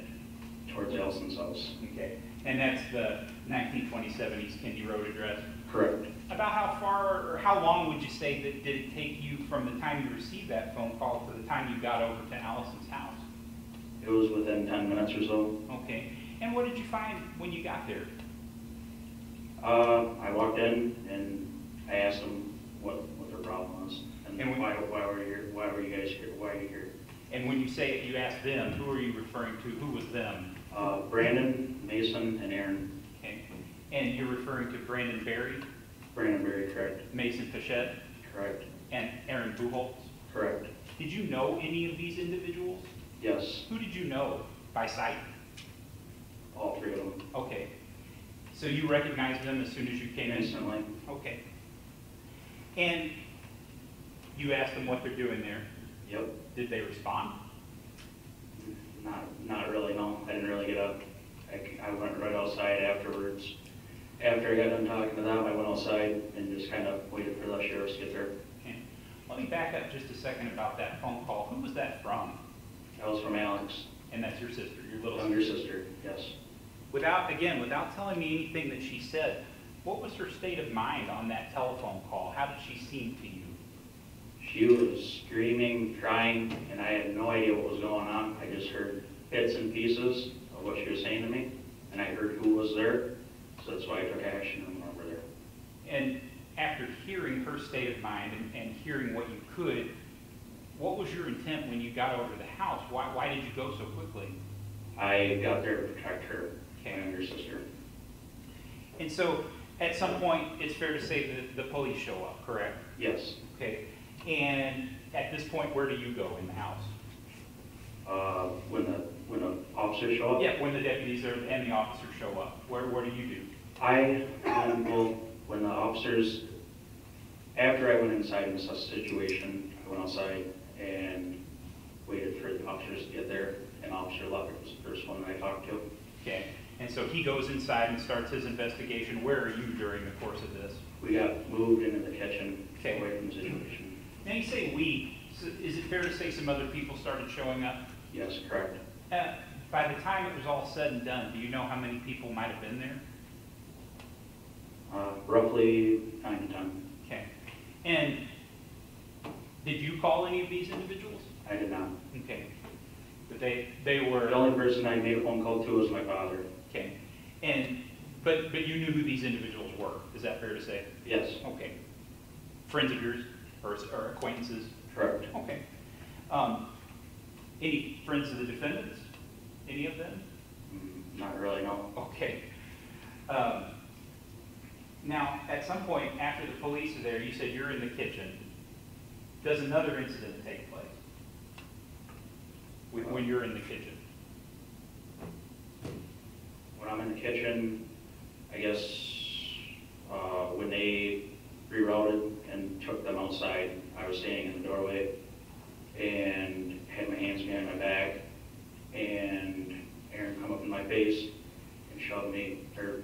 Towards Allison's house. Okay, and that's the 1927 East Kinde Road address? Correct. About how far, or how long would you say that did it take you from the time you received that phone call to the time you got over to Allison's house? It was within 10 minutes or so. Okay, and what did you find when you got there? I walked in and I asked them what their problem was and why were you here? Why were you guys here? Why are you here? And when you say you asked them, who are you referring to? Who was them? Brandon, Mason, and Erin. Okay. And you're referring to Brandon Berry? Brandon Berry, correct. Mason Pechette? Correct. And Erin Buchholz? Correct. Did you know any of these individuals? Yes. Who did you know by sight? All 3 of them. Okay. So you recognized them as soon as you came in? Instantly. Okay. And you asked them what they're doing there? Yep. Did they respond? Not really, no. I didn't really get up. I went right outside afterwards. After I got done talking to them, I went outside and just kind of waited for the sheriffs to get there. Okay. Let me back up just a second about that phone call. Who was that from? That was from Alex. And that's your sister, your little younger sister, yes. without telling me anything that she said, what was her state of mind on that telephone call? How did she seem to you? She was screaming, crying, and I had no idea what was going on. I just heard bits and pieces of what she was saying to me, and I heard who was there, so that's why I took action and went over there. And after hearing her state of mind and hearing what you could, what was your intent when you got over to the house? Why did you go so quickly? I got there to protect her and her sister. And so, at some point, it's fair to say that the police show up, correct? Yes. Okay. And at this point, where do you go in the house? When the officers show up? Yeah, when the deputies and the officers show up. What do you do? When the officers, after I went inside and assessed the situation, I went outside and waited for the officers to get there, and Officer Levitt was the first one that I talked to. Okay. And so he goes inside and starts his investigation. Where are you during the course of this? We got moved into the kitchen, okay, away from the situation. Now you say we. So is it fair to say some other people started showing up? Yes, correct. By the time it was all said and done, do you know how many people might have been there? Roughly 9 to 10. Okay. And did you call any of these individuals? I did not. Okay. But they were... The only person I made a phone call to was my father. Okay. And but you knew who these individuals were. Is that fair to say? Yes. Okay. Friends of yours or acquaintances? Correct. Okay. Any friends of the defendants? Any of them? Not really, no. Okay. Now, at some point after the police are there, you said you're in the kitchen. Does another incident take place when you're in the kitchen? When I'm in the kitchen, I guess when they rerouted and took them outside, I was standing in the doorway and had my hands behind my back, and Erin come up in my face and shoved me, her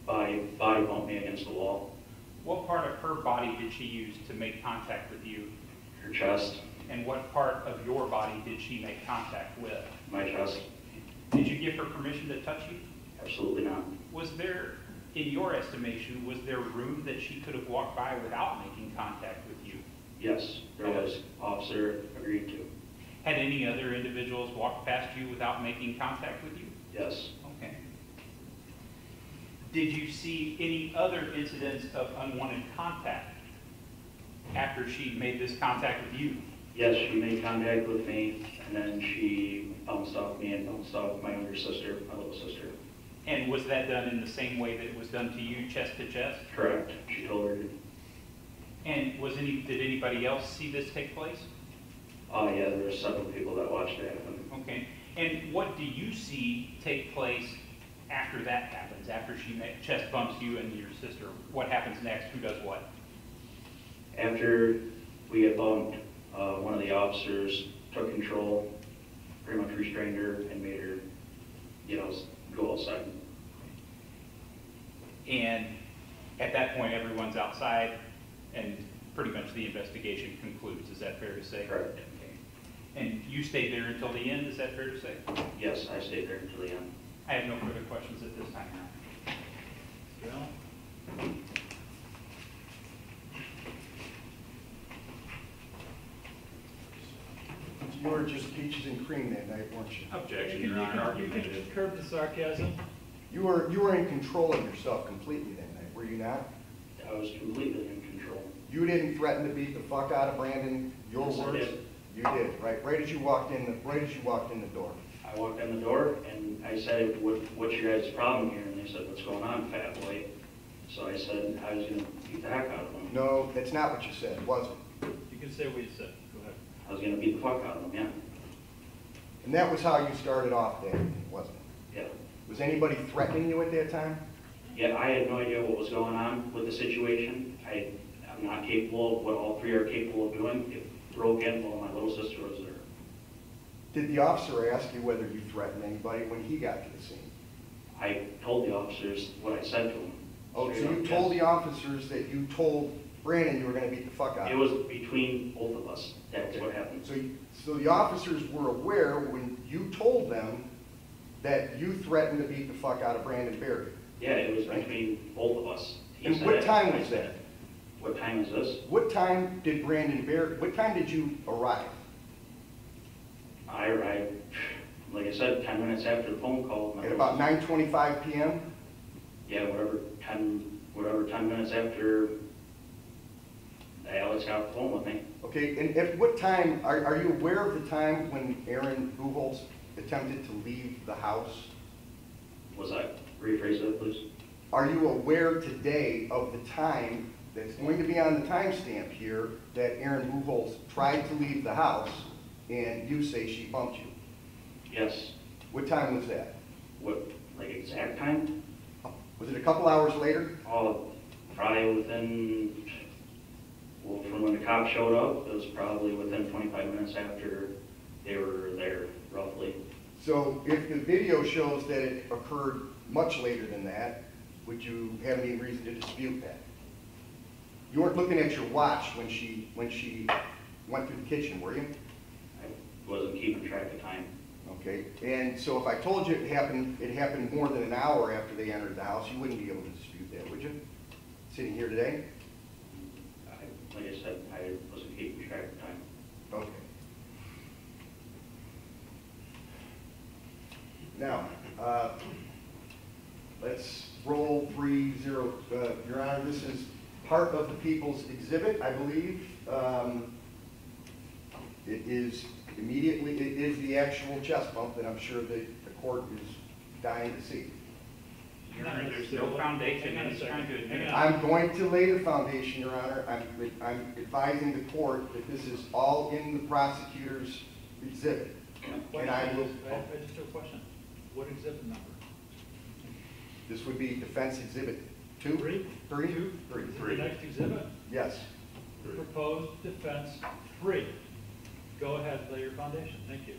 body bumped me against the wall. What part of her body did she use to make contact with you? Her chest. And what part of your body did she make contact with? My chest. Did you give her permission to touch you? Absolutely not. Was there, in your estimation, was there room that she could have walked by without making contact with you? Yes, there was. Officer agreed to. Had any other individuals walked past you without making contact with you? Yes. Okay. Did you see any other incidents of unwanted contact after she made this contact with you? Yes, she made contact with me, and then she bounced off me and bounced off my younger sister, my little sister. And was that done in the same way that it was done to you, chest to chest? Correct. She told her to. And did anybody else see this take place? Yeah, there were several people that watched it happen. Okay. And what do you see take place after that happens? After she chest bumps you and your sister, what happens next? Who does what? After we get bumped, one of the officers took control, pretty much restrained her and made her, go outside. And at that point, everyone's outside, and pretty much the investigation concludes. Is that fair to say? Correct. Okay. And you stayed there until the end. Is that fair to say? Yes, I stayed there until the end. I have no further questions at this time now. Well, You were just peaches and cream that night, weren't you? Objection, Your Honor. You can curb the sarcasm. You were in control of yourself completely that night, were you not? I was completely in control. You didn't threaten to beat the fuck out of Brandon. Your Yes, I words. did. You did, right? Right as you walked in the door. I walked in the door and I said, what's your guys' problem here? And they said, what's going on, fat boy? So I said I was going to beat the heck out of them. No, that's not what you said, was it? You can say what you said. Go ahead. I was going to beat the fuck out of them, yeah. And that was how you started off that evening, wasn't it? Yeah. Was anybody threatening you at that time? Yeah, I had no idea what was going on with the situation. I'm not capable of what all three are capable of doing. It broke in while my little sister was there. Did the officer ask you whether you threatened anybody when he got to the scene? I told the officers what I said to them. Oh, so you told the officers that you told Brandon you were going to beat the fuck out of him? It was between both of us. That's what happened. So the officers were aware when you told them that you threatened to beat the fuck out of Brandon Berry. Yeah, it was between both of us. He And said what it, time I was said that? it. What time is this? What time did what time did you arrive? I arrived, like I said, 10 minutes after the phone call. At about 9:25 p.m.? Yeah, whatever 10 minutes after Alex got off the phone with me. Okay, and at what time, are you aware of the time when Erin Buchholz attempted to leave the house? Was that, rephrase that, please? Are you aware today of the time that's going to be on the timestamp here that Erin Buchholz tried to leave the house and you say she bumped you? Yes. What time was that? What, like exact time? Was it a couple hours later? Oh, probably within, well, from when the cops showed up, it was probably within 25 minutes after they were there, roughly. So if the video shows that it occurred much later than that, would you have any reason to dispute that? You weren't looking at your watch when she went through the kitchen, were you? I wasn't keeping track of time. Okay, and so if I told you it happened more than an hour after they entered the house, you wouldn't be able to dispute that, would you? Sitting here today? Like I said, I wasn't keeping track of time. Okay. Now, let's roll 3-0. Your Honor, this is part of the People's Exhibit, I believe. It is the actual chest bump that I'm sure the court is dying to see. Your Honor, there's no foundation, and he's trying to admit it. I'm going to lay the foundation, Your Honor. I'm advising the court that this is all in the prosecutor's exhibit. And I will. I just have a question. What exhibit number? This would be Defense Exhibit 2? 3? 3? 2? 3. Is it the next exhibit? Yes. Proposed Defense 3. Go ahead, lay your foundation. Thank you.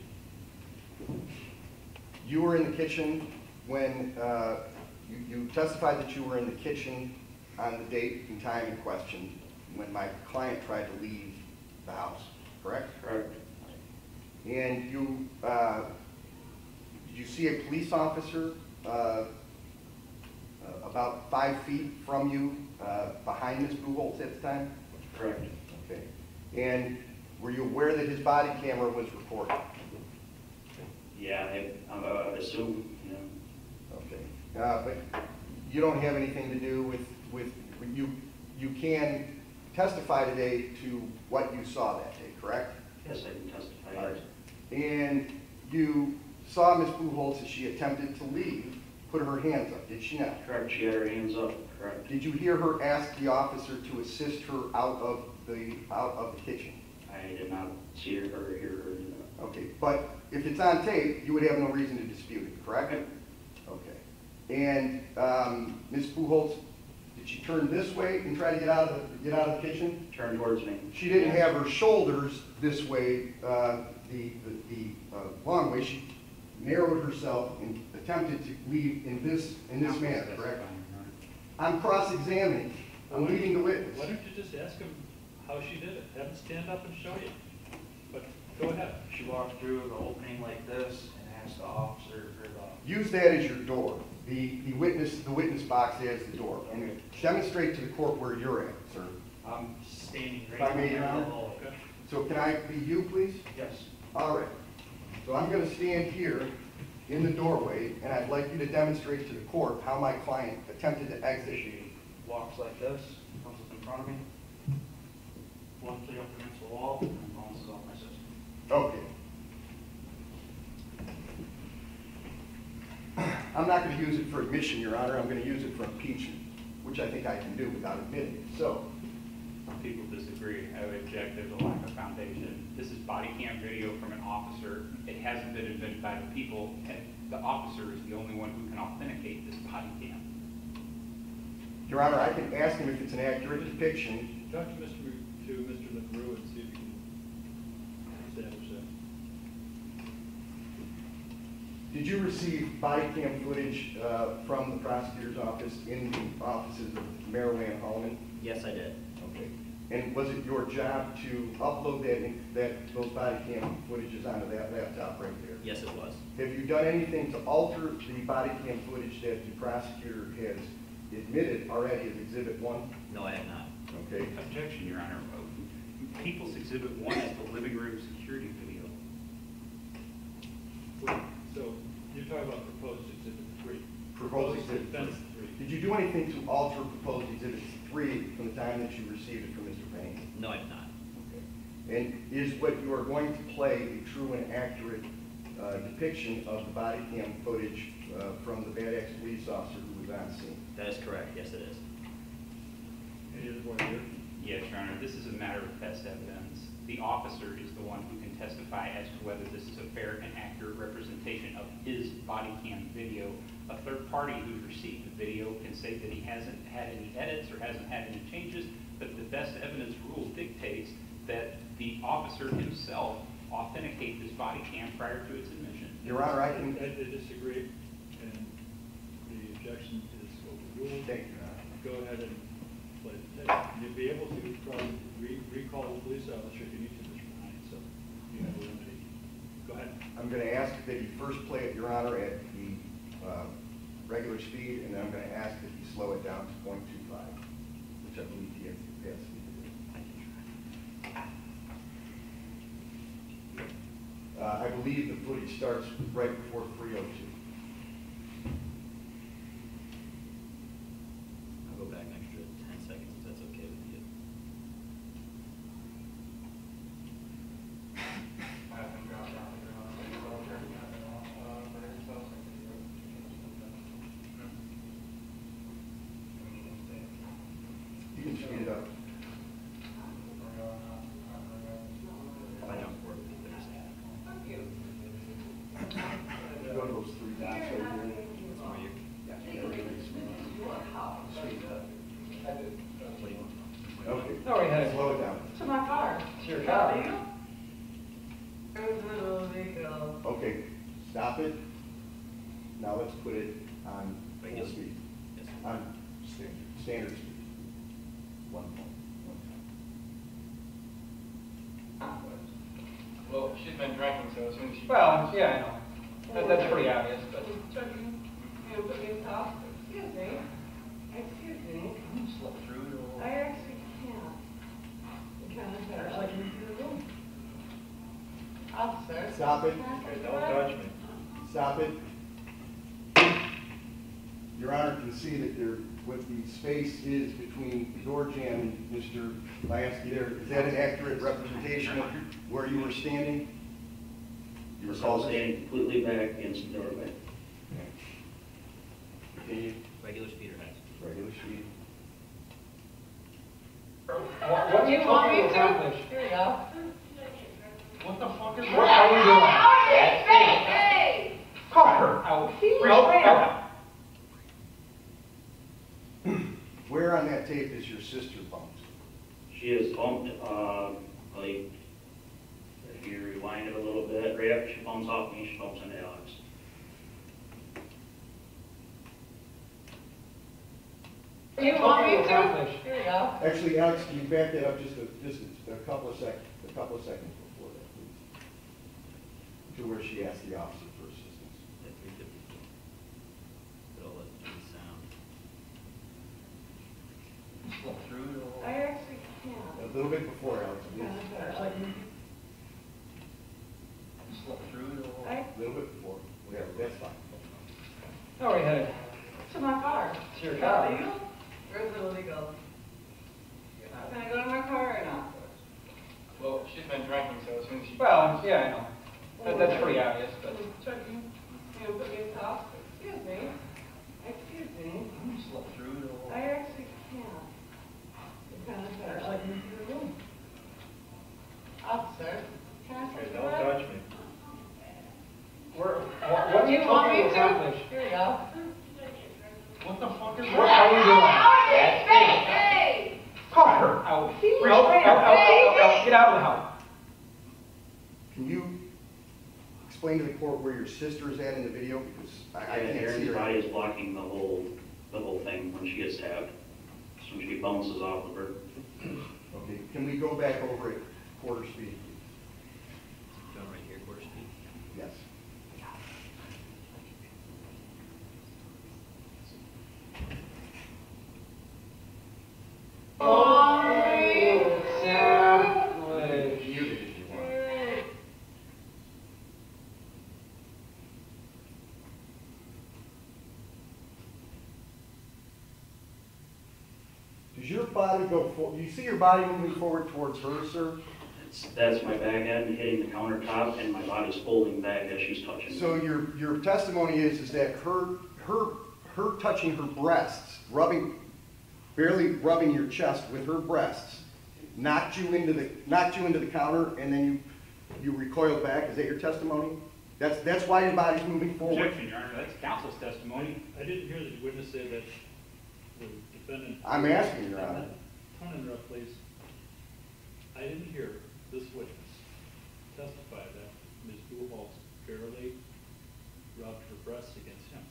You were in the kitchen when, you testified that you were in the kitchen on the date and time in question when my client tried to leave the house, correct? Correct. And you, did you see a police officer about 5 feet from you behind Ms. Buchholz at the time? Correct. Okay. And were you aware that his body camera was recording? Yeah, I would assume, you know. Okay. But you don't have anything to do with you can testify today to what you saw that day, correct? Yes, I can testify. All right. And you saw Ms. Buchholz as she attempted to leave, put her hands up, did she not? Correct, she had her hands up, correct. Did you hear her ask the officer to assist her out of the kitchen? I did not see her or hear her do that. Okay, but if it's on tape, you would have no reason to dispute it, correct? Okay. And Ms. Buchholz, did she turn this way and try to get out of the kitchen? Turn towards me. She didn't have her shoulders this way, the long way. She narrowed herself and attempted to leave in this manner, correct? I'm cross-examining. I'm leading the witness. Why don't you just ask him how she did it? Have him stand up and show you. But go ahead. She walked through the opening like this and asked the officer for the... Use that as your door. The witness box as the door. And demonstrate to the court where you're at, sir. I'm standing If I may, Your Honor. Okay. So can I be you, please? Yes. All right. So I'm going to stand here in the doorway, and I'd like you to demonstrate to the court how my client attempted to exit. She walks like this, comes up in front of me, bluntly up against the wall, and bounces off my system. Okay. I'm not going to use it for admission, Your Honor. I'm going to use it for impeachment, which I think I can do without admitting it. So, People disagree. I would object there's a lack of foundation. This is body cam video from an officer. It hasn't been invented by the people, and the officer is the only one who can authenticate this body cam. Your Honor, I can ask him if it's an accurate depiction. Talk to Mr. McGrew and see if you can establish that. Did you receive body cam footage from the prosecutor's office in the offices of Marilyn Holman? Yes, I did. Okay. And was it your job to upload those body cam footages onto that laptop right there? Yes, it was. Have you done anything to alter the body cam footage that the prosecutor has admitted already as Exhibit 1? No, I have not. Okay. Objection, Your Honor. People's Exhibit 1 is the living room security video. So you're talking about proposed Exhibit 3. Proposed Exhibit Defense 3. Did you do anything to alter proposed Exhibit 3 from the time that you received it from Mr. Payne? No, I have not. Okay. And is what you are going to play a true and accurate depiction of the body cam footage from the bad ex-police officer who was on scene? That is correct. Yes, it is. Any other board here? Yes, Your Honor, this is a matter of best evidence. The officer is the one who can testify as to whether this is a fair and accurate representation of his body cam video. A third party who received the video can say that he hasn't had any edits or hasn't had any changes, but the best evidence rule dictates that the officer himself authenticate his body cam prior to its admission. Your Honor, I disagree, and the objection is overruled. Thank you, Your Honor. Go ahead and play the tape. You'll be able to probably recall the police officer if you need to, Mr. Behind, so you have a remedy. Go ahead. I'm going to ask that you first play it, Your Honor, at the regular speed, and then I'm going to ask that you slow it down to 0.25, which I believe he has the capacity to do. I believe the footage starts right before 3:02. I'll go back an extra 10 seconds if that's okay with you. You can speed it up. I don't work with this. Go to those three dots right here. That's where you. Yeah, everything's speed it up. Okay. No, we had it. Slow it down. To my car. It's your car. Illegal. Okay, stop it. Now let's put it on full speed. Yes. On standard speed. 1 point. Well, she's been drinking, so as soon as she... Well, yeah, I know. That's pretty obvious, but... Excuse me. Excuse me. Slip through it I actually can't. You kind of better let me through the room. Officer. Stop it. Don't touch me. Stop it. Your Honor can see that there, what the space is between the door jamb and Mr. Lansky there. Is that an accurate representation of where you were standing? You were standing completely back against the doorway. Continue. Regular speed or high? Regular speed. What do you want me to accomplish? Here you go. What the fuck is what are you doing? Hey! Call her out. Out. Where on that tape is your sister bumped? She is bumped, like, if you rewind it a little bit, right after she bumps off me, she bumps into Alex. Do you want me to? Here you go. Actually, Alex, can you back that up just a couple of seconds before that, please? To where she asked the officer for assistance. At 3:54. But I'll let you sound. Slip through it or... I actually can't. A little bit before, Alex, please. Kind of better let me Slip through it or... A little bit before. Yeah, that's fine. No, we had it. to my car. It's your car. Illegal? Where's it illegal? Can I go to my car or not? Well, she's been drinking, so as soon as she... Well, yeah, I know. That's pretty obvious, but... You know, put me in top. Excuse me. Excuse me. Slip through it or... I actually can't. You kind of better let me through the room. Officer, can I touch Don't touch me. What do you want me to accomplish? Here we go. What the fuck is what are you doing? Hey! Call her out. Out. Get out of the house. Can you explain to the court where your sister is at in the video? Because I can't see Erin's her. body is blocking the whole thing when she gets stabbed. So when she bounces off of her. Okay, can we go back over at quarter speed, please? Going right here, quarter speed. Yes. Mute it if you want. Does your body go forward? Do you see your body moving forward towards her, sir? That's my back end hitting the countertop, and my body's folding back as she's touching me. So your testimony is that her touching her breasts, barely rubbing your chest with her breasts, knocked you into the counter, and then you recoiled back. Is that your testimony? That's why your body's moving forward. Objection, Your Honor. That's counsel's testimony. I didn't hear the witness say that the defendant. I'm asking, Your Honor. Turn interrupt, please. I didn't hear this witness testify that Ms. Buchholz barely rubbed her breasts against him.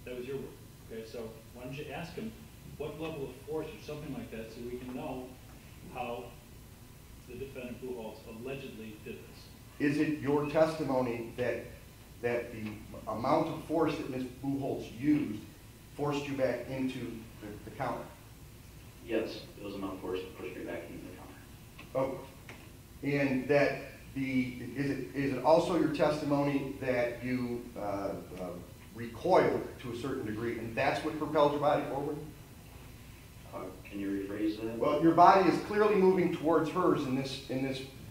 That was your word. Okay, so why don't you ask him what level of force or something like that so we can know how the defendant Buchholz allegedly did this. Is it your testimony that the amount of force that Ms. Buchholz used forced you back into the counter? Yes, it was enough force to push me back into the counter. Oh, and that is it also your testimony that you recoiled to a certain degree, and that's what propelled your body forward? Can you rephrase that? Well, your body is clearly moving towards hers in this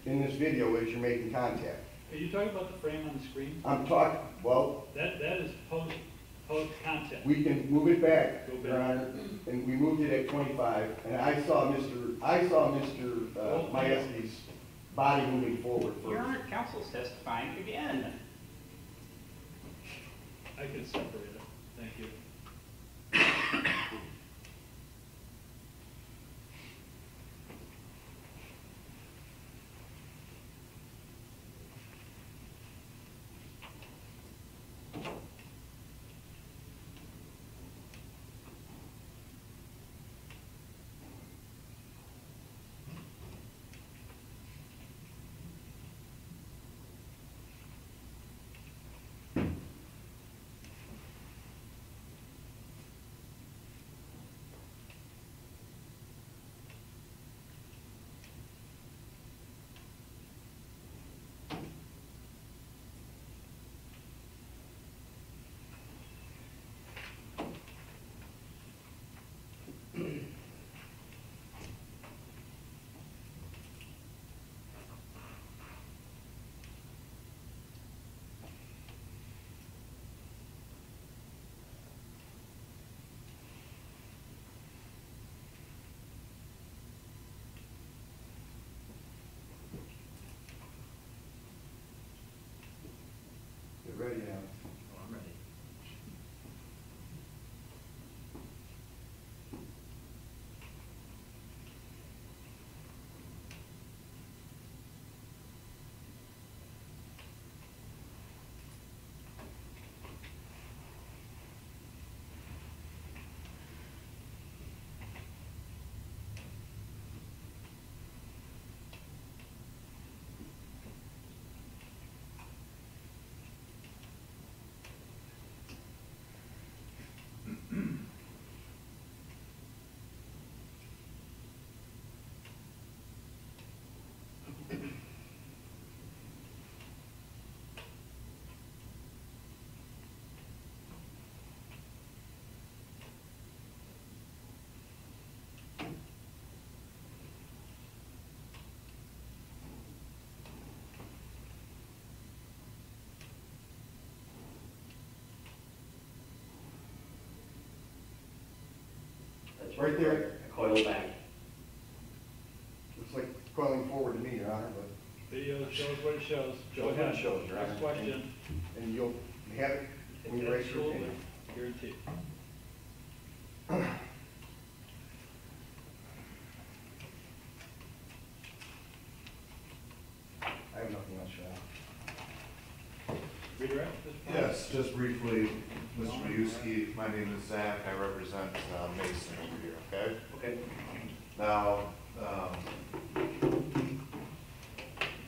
video as you're making contact. Are you talking about the frame on the screen? I'm talking, well. That is post contact. We can move it back, Go back. Your Honor, and we moved it at 25, and I saw Mr. Majewski's body moving forward first. Your Honor, counsel's testifying again. I can separate it. Thank you. Get ready now. Oh, I'm ready. Right there. Coil back. Looks like coiling forward to me, Your Honor, but. Video shows what it shows. Go Shows what ahead. it shows, Your Honor. Next question. And you'll have it when you raise your Absolutely. opinion. Guaranteed. I have nothing else, Your Honor. Redirect at this point? Yes, just briefly, Mr. Majewski, my name is Zach, I represent Mason over here, okay? Okay. Now,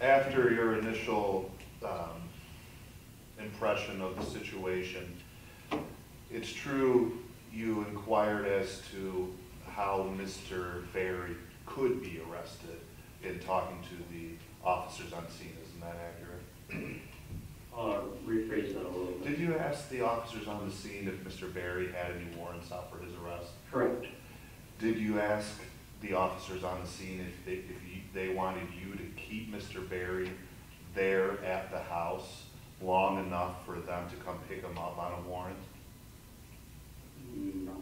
After your initial impression of the situation, it's true you inquired as to how Mr. Berry could be arrested in talking to the officers on scene. Isn't that accurate? Rephrase that a little bit. Did you ask the officers on the scene if Mr. Berry had any warrants out for his arrest? Correct. Did you ask the officers on the scene if they wanted you to keep Mr. Berry there at the house long enough for them to come pick him up on a warrant? No.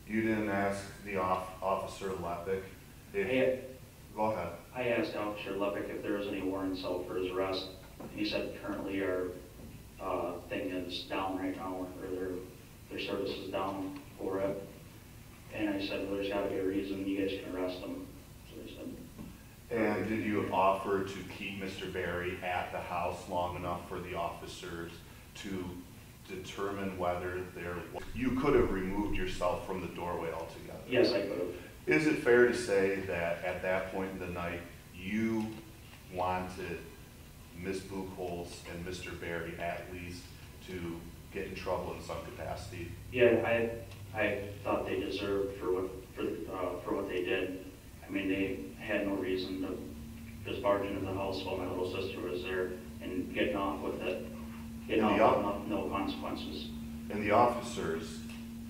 You didn't ask the Officer Lepic if... Go ahead. I asked Officer Lepic if there was any warrants out for his arrest, and he said currently our thing is down right now, or their service is down for it. And I said, well, there's got to be a reason you guys can arrest him. So they said. And did you offer to keep Mr. Berry at the house long enough for the officers to determine whether you could have removed yourself from the doorway altogether? Yes, I could have. Is it fair to say that at that point in the night, you wanted Ms. Buchholz and Mr. Berry at least to get in trouble in some capacity? Yeah, I thought they deserved for what they did. I mean, they had no reason to just barge into the house while my little sister was there and getting off with it, no consequences. And the officers,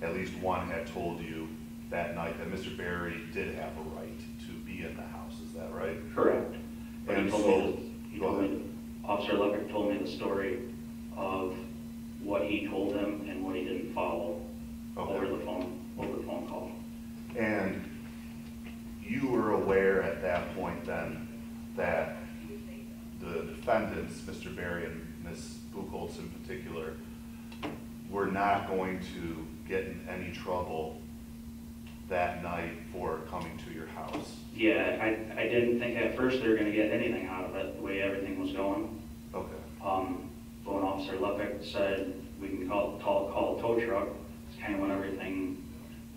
at least one, had told you that night that Mr. Berry did have a right to be in the house. Is that right? Correct. But And Officer Lepic told me the story of what he told him and what he didn't follow over the phone call. And you were aware at that point then that the defendants, Mr. Berry and Ms. Buchholz in particular, were not going to get in any trouble that night for coming to your house? Yeah, I didn't think at first they were going to get anything out of it, the way everything was going. Okay. But when Officer Lepic said we can call a tow truck, it's kind of when everything,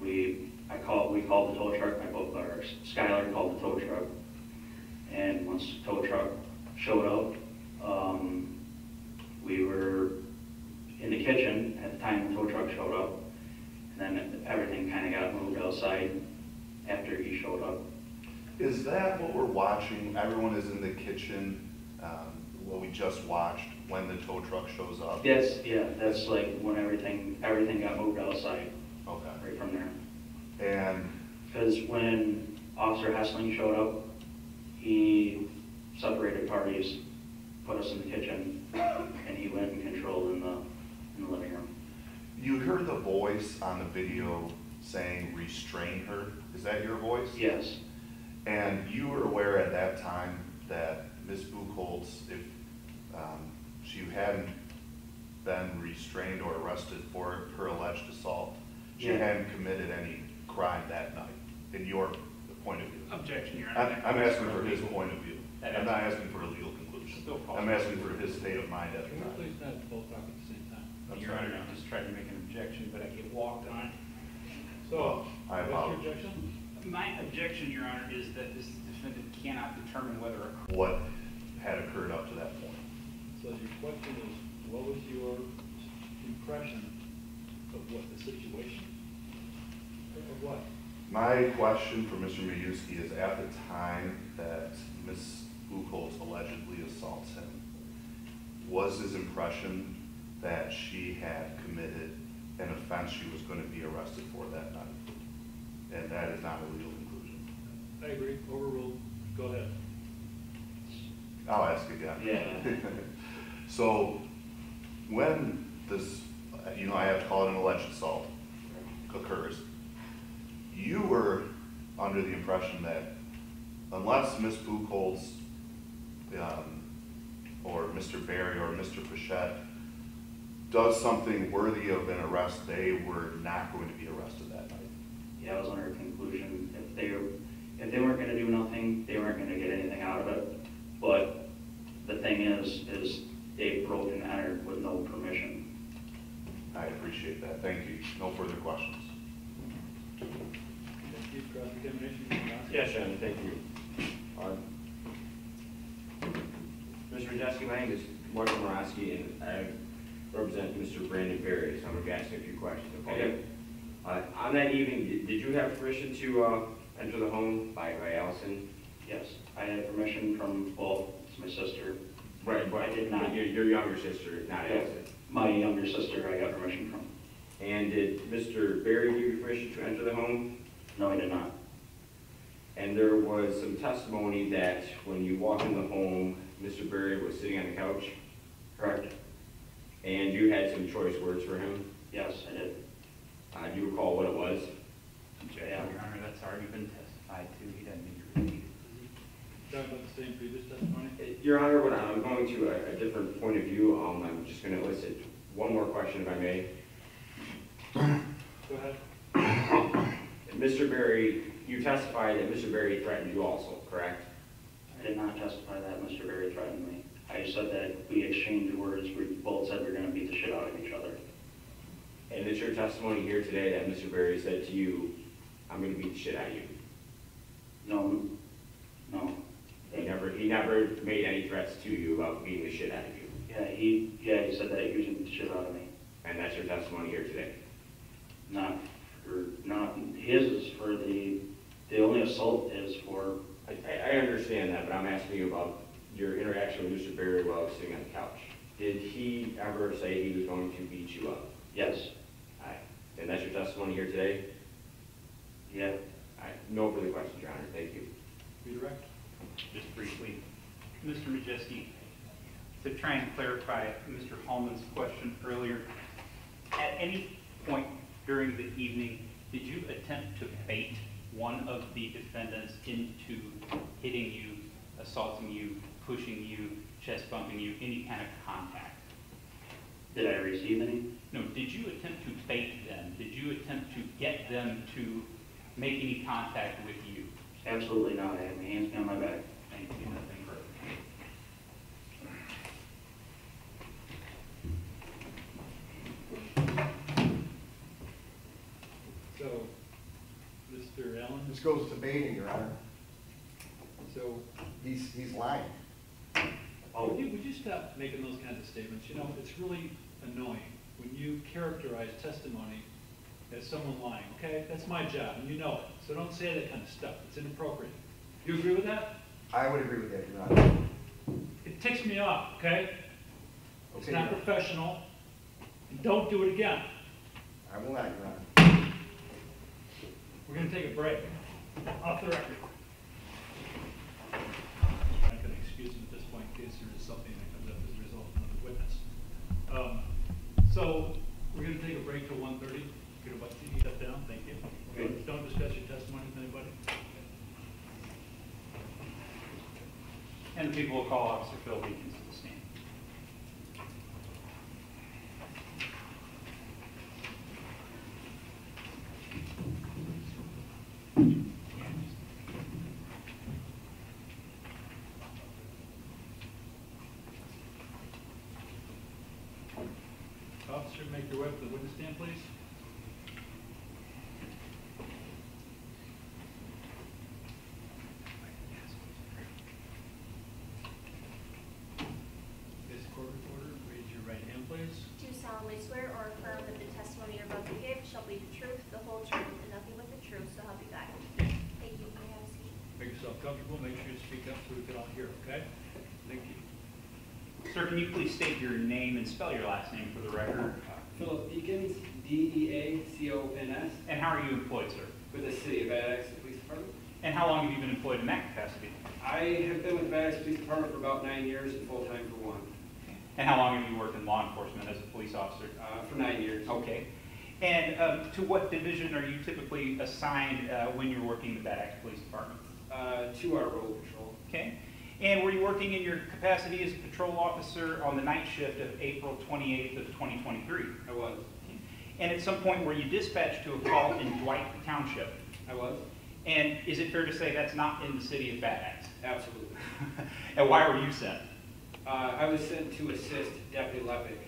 we called the tow truck, Skylar called the tow truck, and once the tow truck showed up, we were in the kitchen at the time the tow truck showed up, and then everything kind of got moved outside after he showed up. Is that what we're watching? Everyone is in the kitchen, what we just watched, when the tow truck shows up? That's like when everything got moved outside. Okay. Right from there. And? Because when Officer Hessling showed up, he separated parties, put us in the kitchen, and he went and controlled in the living room. You heard the voice on the video saying restrain her. Is that your voice? Yes. And you were aware at that time that Ms. Buchholz, if she hadn't been restrained or arrested for her alleged assault, she hadn't committed any crime that night, in your point of view? Objection, Your Honor. I'm asking for his point of view. I'm not asking for a legal conclusion. I'm asking for his state of mind at the time. Please not both talk at the same time. Your Honor, I just tried to make an objection, but I get walked on. So, I what's apologize. your objection? My objection, Your Honor, is that this defendant cannot determine whether a... What had occurred up to that point? So your question is, what was your impression of what the situation? Of what? My question for Mr. Majewski is, at the time that Ms. Buchholz allegedly assaults him, was his impression that she had committed an offense she was going to be arrested for that night? And that is not a legal conclusion. I agree. Overruled. Go ahead. I'll ask again. Yeah. So when this, I have to call it an alleged assault, occurs, you were under the impression that unless Ms. Buchholz or Mr. Berry or Mr. Pechette does something worthy of an arrest, they were not going to be arrested that night. Yeah, I was under a conclusion if they weren't going to do nothing, they weren't going to get anything out of it. But the thing is they broke and entered with no permission. I appreciate that. Thank you. No further questions. Thank Chief, cross-examination? Yes, Shannon, thank you. Mr. Majeski, my name is Michael Morosky, and I represent Mr. Brandon Berry, so I'm going to be asking a few questions, okay? On that evening, did you have permission to enter the home by Allison? Yes, I had permission from, well, it's my sister. Right, but I did not. Your younger sister, not Allison. My younger sister, I got permission from. And did Mr. Berry give you permission to enter the home? No, I did not. And there was some testimony that when you walked in the home, Mr. Berry was sitting on the couch? Correct. And you had some choice words for him? Yes, I did. Do you recall what it was? Yeah, Your Honor, that's already been testified to. He doesn't need to repeat it. Talking about the same previous testimony? Your Honor, when I'm going to a different point of view, I'm just going to elicit one more question, if I may. Go ahead. Mr. Berry, you testified that Mr. Berry threatened you also, correct? I did not testify that Mr. Berry threatened me. I said that we exchanged words. We both said we're going to beat the shit out of each other. And it's your testimony here today that Mr. Berry said to you, I'm going to beat the shit out of you? No. He never made any threats to you about beating the shit out of you? Yeah, he said that he was going to beat the shit out of me. And that's your testimony here today? Not his is for the only assault is for. I understand that, but I'm asking you about your interaction with Mr. Berry while he was sitting on the couch. Did he ever say he was going to beat you up? Yes. All right. And that's your testimony here today? Yeah. All right. No further questions, Your Honor. Thank you. Redirect. Just briefly, Mr. Majeski, to try and clarify Mr. Hallman's question earlier, at any point during the evening, did you attempt to bait one of the defendants into hitting you, assaulting you, pushing you, chest bumping you, any kind of contact? Did I receive any? No, did you attempt to bait them? Did you attempt to get them to make any contact with you? Absolutely not. I had my hands behind my back. Thank you. Nothing further. So, Mr. Allen? This goes to baiting, Your Honor. So, He's lying. would you stop making those kinds of statements? You know, it's really annoying when you characterize testimony as someone lying, okay? That's my job, and you know it. So don't say that kind of stuff. It's inappropriate. You agree with that? I would agree with that, Your Honor. It ticks me off, okay? It's Okay, not Your Honor. professional. And don't do it again. I will not, Your Honor. We're going to take a break. Off the record. I'm not going to excuse him at this point in case there is something that comes up as a result of another witness. So we're going to take a break till 1:30. Get a heat up down. Thank you. Don't discuss your testimony with anybody. And the people will call Officer Phil Beacons to the stand. Officer, make your way up to the witness stand, please. This court reporter, raise your right hand, please. Do you solemnly swear or affirm that the testimony you're about to give shall be the truth, the whole truth, and nothing but the truth, so help you God? Thank you. You may have a seat. Make yourself comfortable. Make sure you speak up so we can all hear, okay? Thank you. Sir, can you please state your name and spell your last name for the record? Philip Beacons, D-E-A-C-O-N-S. And how are you employed, sir? With the City of Bad Axe Police Department. And how long have you been employed in that capacity? I have been with Bad Axe Police Department for about 9 years and full-time for 1. And how long have you worked in law enforcement as a police officer? For 9 years. Okay. And to what division are you typically assigned when you're working the Bad Axe Police Department? To our road patrol. Okay. And were you working in your capacity as a patrol officer on the night shift of April 28th of 2023? I was. And at some point were you dispatched to a call in Dwight Township? I was. And is it fair to say that's not in the city of Bad Axe? Absolutely. And why were you sent? I was sent to assist Deputy Lepic.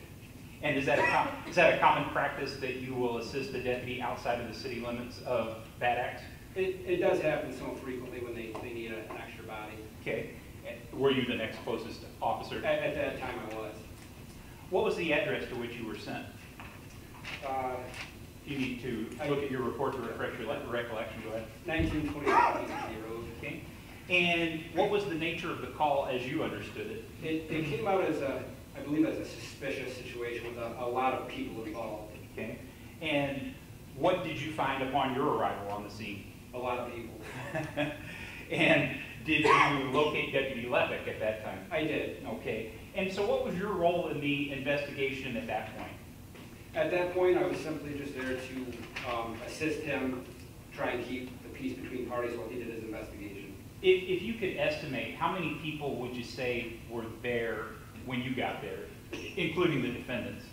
And is that a common practice that you will assist the deputy outside of the city limits of Bad Axe? It does happen so frequently when they need an extra body. Okay. Were you the next closest officer? At that time I was. What was the address to which you were sent? You need to look at your report to refresh your recollection. Go ahead. 1925 East Kinde Road. Okay. And what was the nature of the call as you understood it? It came out as I believe as a suspicious situation with a lot of people involved. Okay. And what did you find upon your arrival on the scene? A lot of people. And did you locate Deputy Levick at that time? I did. Okay. And so what was your role in the investigation at that point? At that point, I was simply just there to assist him, try and keep the peace between parties while he did his investigation. If you could estimate, how many people would you say were there when you got there, including the defendants?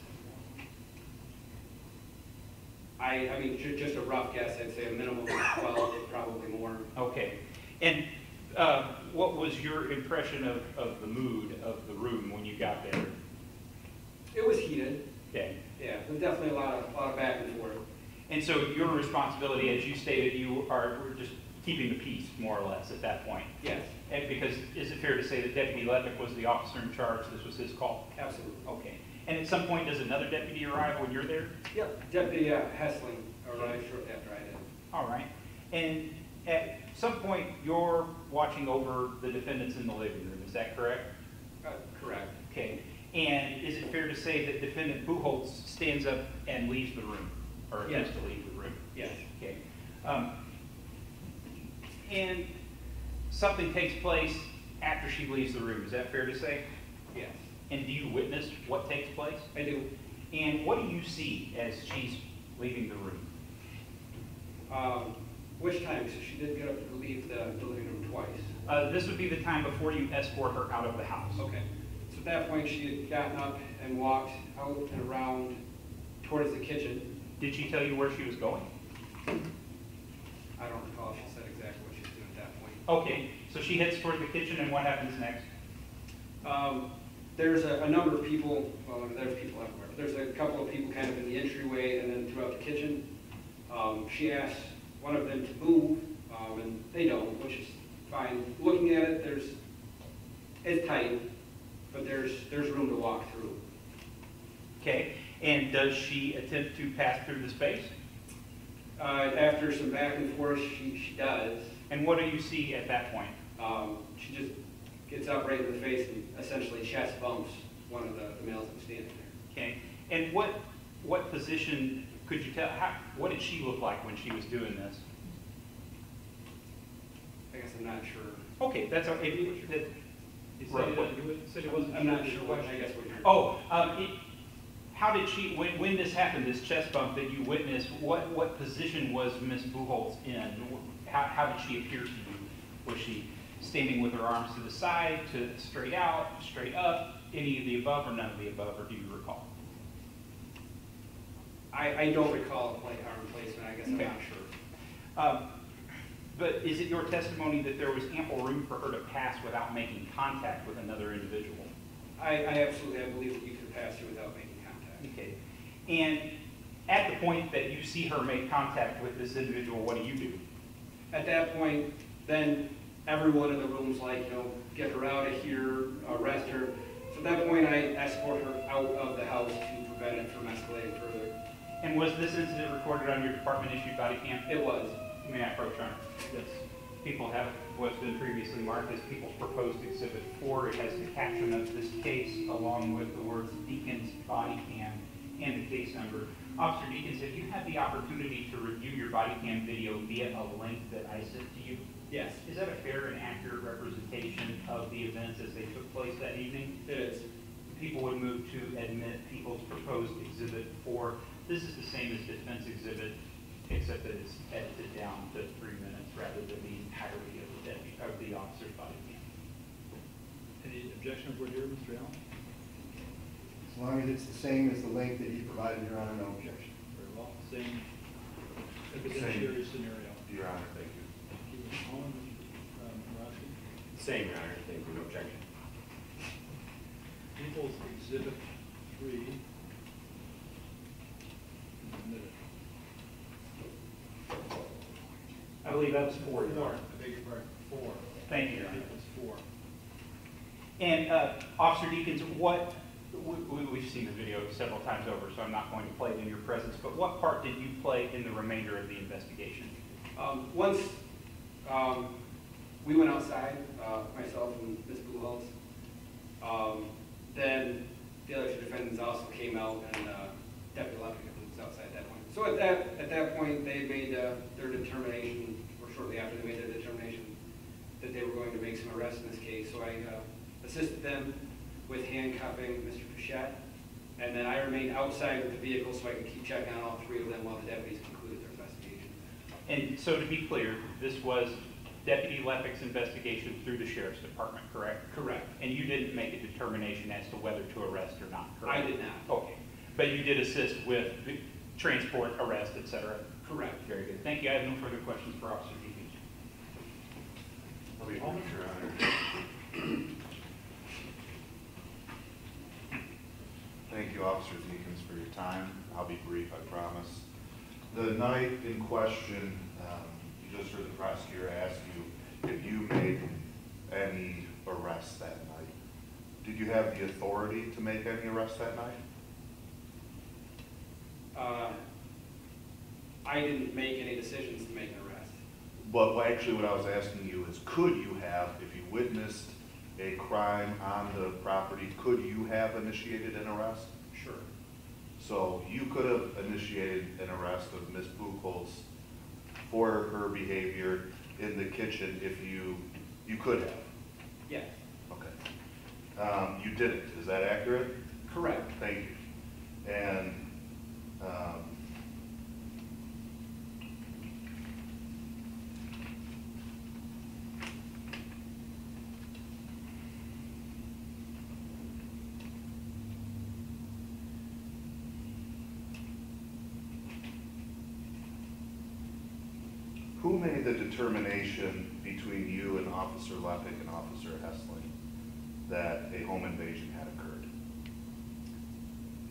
I mean, just a rough guess, I'd say a minimum of 12, probably more. Okay. And what was your impression of the mood of the room when you got there? It was heated. Okay. Yeah, there's definitely a lot of back and forth. And so your responsibility, as you stated, you were just keeping the peace, more or less, at that point? Yes. And because, is it fair to say that Deputy Levick was the officer in charge, this was his call? Absolutely. Okay. And at some point, does another deputy arrive when you're there? Yep, Deputy Hessling arrived shortly after I did. All right. And at some point, you're watching over the defendants in the living room, is that correct? Correct. Okay. And is it fair to say that Defendant Buchholz stands up and leaves the room, or attempts to leave the room? Yes. Okay. And something takes place after she leaves the room, is that fair to say? Yes. And do you witness what takes place? I do. And what do you see as she's leaving the room? Which time? So she did get up to leave the living room twice. This would be the time before you escort her out of the house. Okay. So at that point, she had gotten up and walked out and around towards the kitchen. Did she tell you where she was going? I don't recall if she said exactly what she was doing at that point. Okay, so she heads toward the kitchen, and what happens next? There's a number of people, well, there's people everywhere. There's a couple of people kind of in the entryway and then throughout the kitchen. She asks one of them to move, and they don't, which is fine. Looking at it, it's tight, but there's room to walk through. Okay, and does she attempt to pass through the space? After some back and forth, she does. And what do you see at that point? She just gets up right in the face and essentially chest bumps one of the males that was standing there. Okay, and what position could you tell? What did she look like when she was doing this? I guess I'm not sure. Okay, that's okay. You said it wasn't. I'm not sure what. I guess what you're. Oh, how did she? When this happened, this chest bump that you witnessed, what position was Miss Buchholz in? How did she appear to you? Was she standing with her arms to the side, to straight out, straight up, any of the above, or none of the above, or do you recall? I don't recall like arm placement. I guess I'm not sure. But is it your testimony that there was ample room for her to pass without making contact with another individual? I absolutely believe that you could pass through without making contact. Okay. And at the point that you see her make contact with this individual, what do? At that point, then everyone in the room's like, get her out of here, arrest her. So at that point, I escort her out of the house to prevent it from escalating further. And was this incident recorded on your department-issued body cam? It was. May I approach, Your Honor? Yes. People have what's been previously marked as People's Proposed Exhibit 4. It has the caption of this case along with the words Deacon's body cam and the case number. Officer Deacons, have you had the opportunity to review your body cam video via a link that I sent to you? Yes. Is that a fair and accurate representation of the events as they took place that evening? It is. People would move to admit People's Proposed Exhibit 4. This is the same as Defense Exhibit, except that it's edited down to 3 minutes rather than the entirety of the officer's body cam. Any objection over here, Mr. Allen? As long as it's the same as the link that he provided, Your Honor, no objection. Very well. Same evidentiary scenario. Your Honor, thank you. Thank you, Mr. Allen. Mr. Morosky? Same, Your Honor. Thank you. No objection. People's Exhibit 3. Admitted. I believe that was 4, Your Honor. I beg your pardon, 4. Thank you, Your Honor. It was 4. And Officer Deakins, we've seen the video several times over, so I'm not going to play it in your presence, but what part did you play in the remainder of the investigation? Once we went outside, myself and Ms. Buchholz, then the other 2 defendants also came out, and Deputy Lefty was outside at that point. So at that point, they made their determination, or shortly after they made their determination, that they were going to make some arrests in this case. So I assisted them with handcuffing Mr. Pechette, and then I remained outside with the vehicle so I could keep checking on all 3 of them while the deputies concluded their investigation. And so to be clear, this was Deputy Leppick's investigation through the Sheriff's Department, correct? Correct. And you didn't make a determination as to whether to arrest or not, correct? I did not. Okay. But you did assist with the transport, arrest, et cetera? Correct. Very good. Thank you. I have no further questions for Officer Deakins. I'll be brief, Your Honor. Thank you, Officer Deakins, for your time. I'll be brief, I promise. The night in question, you just heard the prosecutor ask you if you made any arrests that night. Did you have the authority to make any arrests that night? I didn't make any decisions to make an arrest. But actually what I was asking you is, could you have, if you witnessed a crime on the property, could you have initiated an arrest? Sure. So you could have initiated an arrest of Ms. Buchholz for her behavior in the kitchen if you could have? Yes. Okay. You didn't, is that accurate? Correct. Thank you. And who made the determination between you and Officer Leppick and Officer Hessling that a home invasion had occurred?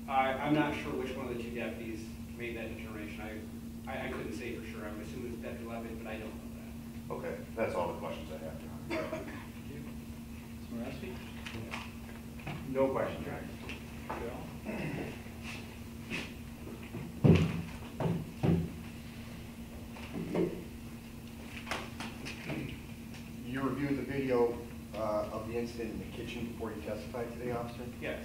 I'm not sure which one of the 2 deputies made that determination. I couldn't say for sure. I'm assuming it's Deputy Leppick, but I don't know that. Okay, that's all the questions I have, Your Honor. Ms. Moraski? No question, Your Honor. You reviewed the video of the incident in the kitchen before you testified today, officer? Yes.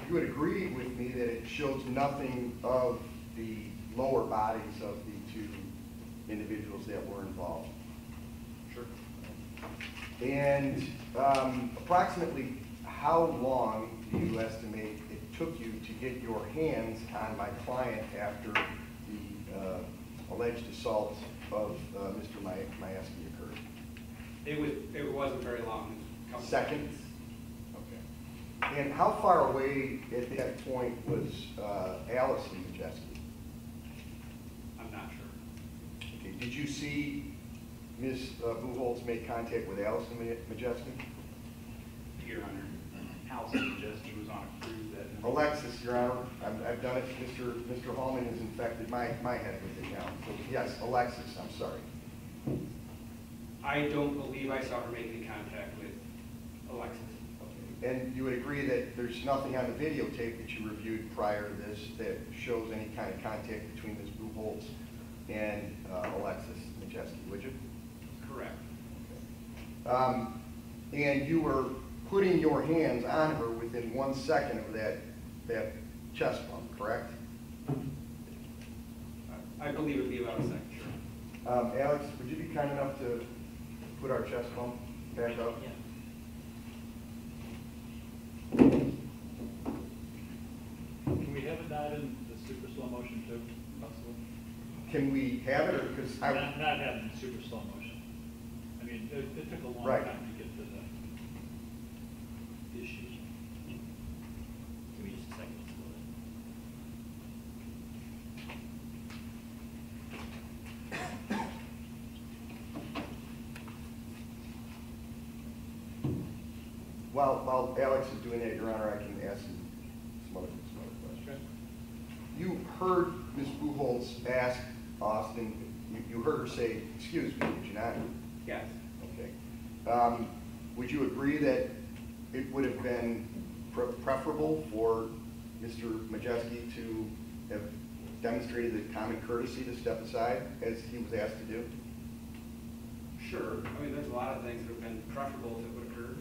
You would agree with me that it shows nothing of the lower bodies of the 2 individuals that were involved? Sure. And approximately how long do you estimate it took you to get your hands on my client after the alleged assault of Mr. Mayeski occurred? It wasn't very long. A couple Seconds? Okay. And how far away at that point was Allison Majeski? I'm not sure. Okay. Did you see Ms. Buchholz make contact with Allison Majeski? Your Honor, Allison Majeski was on a cruise that night. Alexis, Your Honor, I've done it. Mr. Hallman has infected my head with it now. So yes, Alexis, I'm sorry. I don't believe I saw her make any contact with Alexis. Okay. And you would agree that there's nothing on the videotape that you reviewed prior to this that shows any kind of contact between Ms. Buchholz and Alexis Majeski, would you? Correct. Okay. And you were putting your hands on her within 1 second of that chest bump, correct? I believe it would be about a second, sure. Alex, would you be kind enough to put our chest bump back up? Yeah. Can we have it not in the super slow motion too, possible? Can we have it, or because Not having the super slow motion. I mean, it took a long Right. time to get to the issues. Give me just a second. Let's load it. While Alex is doing that, Your Honor, I can ask you some other questions. Okay. You heard Ms. Buchholz ask Austin, you heard her say, excuse me, did you not? Yes. Okay. Would you agree that it would have been preferable for Mr. Majeski to have demonstrated the common courtesy to step aside as he was asked to do? Sure. I mean, there's a lot of things that would have been preferable if it would occur.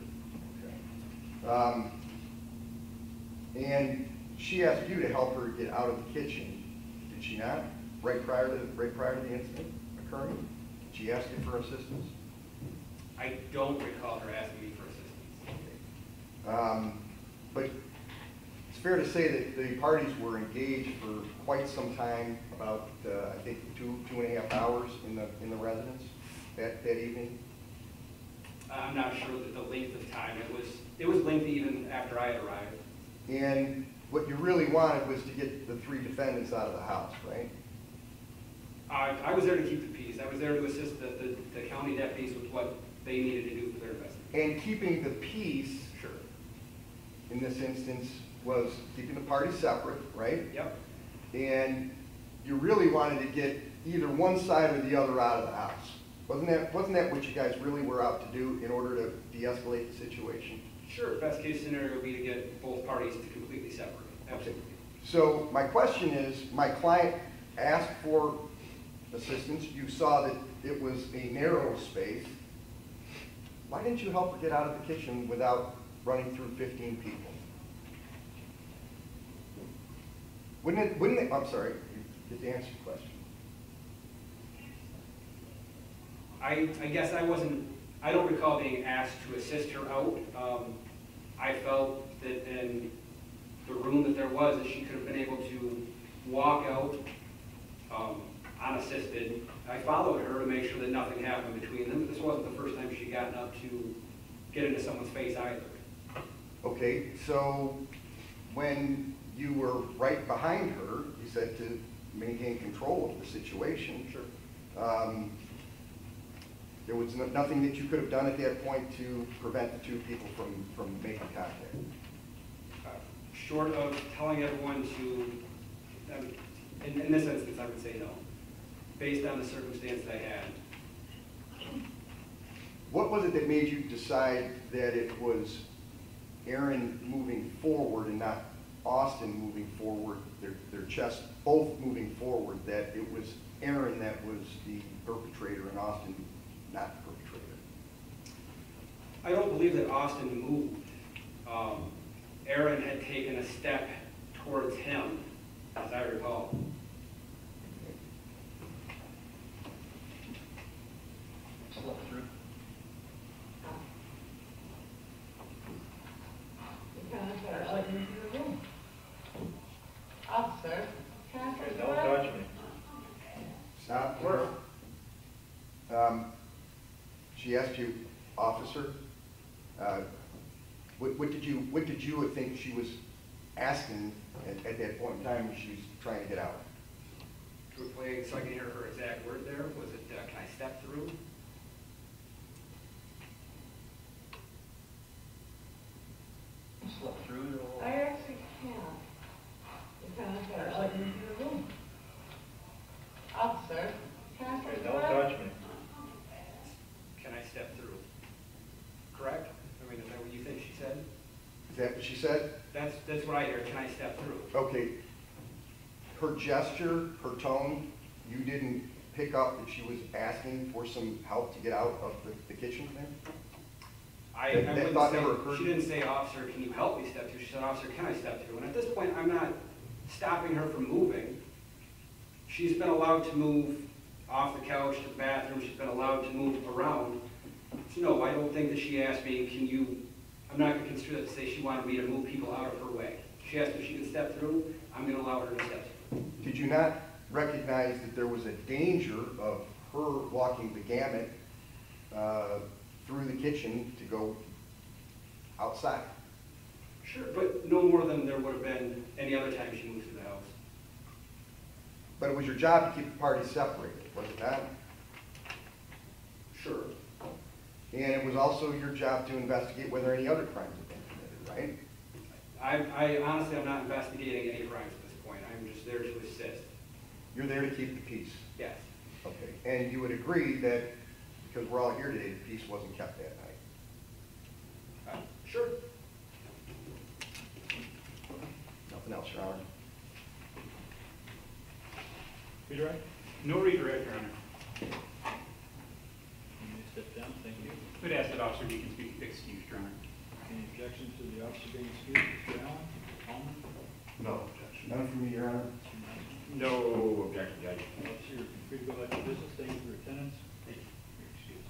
Okay. And she asked you to help her get out of the kitchen, did she not? Right prior to the incident occurring? Did she ask you for assistance? I don't recall her asking me for assistance. But it's fair to say that the parties were engaged for quite some time, about I think two and a half hours in the residence that evening. I'm not sure that the length of time. It was lengthy even after I had arrived. And what you really wanted was to get the 3 defendants out of the house, right? I was there to keep the peace. I was there to assist the county deputies with what they needed to do for their investigation. And keeping the peace, sure, in this instance, was keeping the parties separate, right? Yep. And you really wanted to get either one side or the other out of the house. Wasn't that what you guys really were out to do in order to de-escalate the situation? Sure. Best case scenario would be to get both parties to completely separate. Absolutely. So my question is, my client asked for assistance. You saw that it was a narrow space. Why didn't you help her get out of the kitchen without running through 15 people? Wouldn't it, I'm sorry, you get to answer the question. I guess I don't recall being asked to assist her out. I felt that in the room that there was, that she could have been able to walk out unassisted. I followed her to make sure that nothing happened between them. This wasn't the first time she'd gotten up to get into someone's face either. Okay, so when you were right behind her, you said to maintain control of the situation. Sure. There was nothing that you could have done at that point to prevent the 2 people from making contact? Short of telling everyone to, in this instance, I would say no, based on the circumstance I had. What was it that made you decide that it was Erin moving forward and not Austin moving forward, their chests both moving forward, that it was Erin that was the perpetrator and Austin not the perpetrator? I don't believe that Austin moved. Erin had taken a step towards him, as I recall. Officer, Don't touch me. Stop. She asked you, officer, what did you think she was asking at that point in time when she was trying to get out? Truthfully, so I can hear her exact word there, was it, can I step through? Slip through it all. I actually can't. You kind of gotta let me into the room. Officer, can I step through? Don't touch me. Can I step through? Correct? I mean, is that what you think she said? Is that what she said? That's what I hear. Can I step through? Okay. Her gesture, her tone, you didn't pick up that she was asking for some help to get out of the kitchen there? That thought never occurred? She didn't say, officer, can you help me step through? She said, officer, can I step through? And at this point, I'm not stopping her from moving. She's been allowed to move off the couch to the bathroom. She's been allowed to move around. So no, I don't think that she asked me, can you, I'm not going to construe that to say she wanted me to move people out of her way. She asked if she could step through. I'm going to allow her to step through. Did you not recognize that there was a danger of her walking the gamut through the kitchen to go outside? Sure, but no more than there would have been any other time she moved through the house. But it was your job to keep the parties separated, was it not? Sure. And it was also your job to investigate whether any other crimes had been committed, right? I honestly, I'm not investigating any crimes at this point. I'm just there to assist. You're there to keep the peace. Yes. Okay. And you would agree that, because we're all here today, the peace wasn't kept that night? Sure. Nothing else, Your Honor? Redirect? No redirect, Your Honor. You may step down, thank you. Could ask that Officer Deacons be excused, Your Honor. Any objections to the officer being excused? Mr. Allen? Allen? No objection. None from me, Your Honor. No objection, Judge. Officer, you're free to go back to business. Thank you for your attendance. You're excused.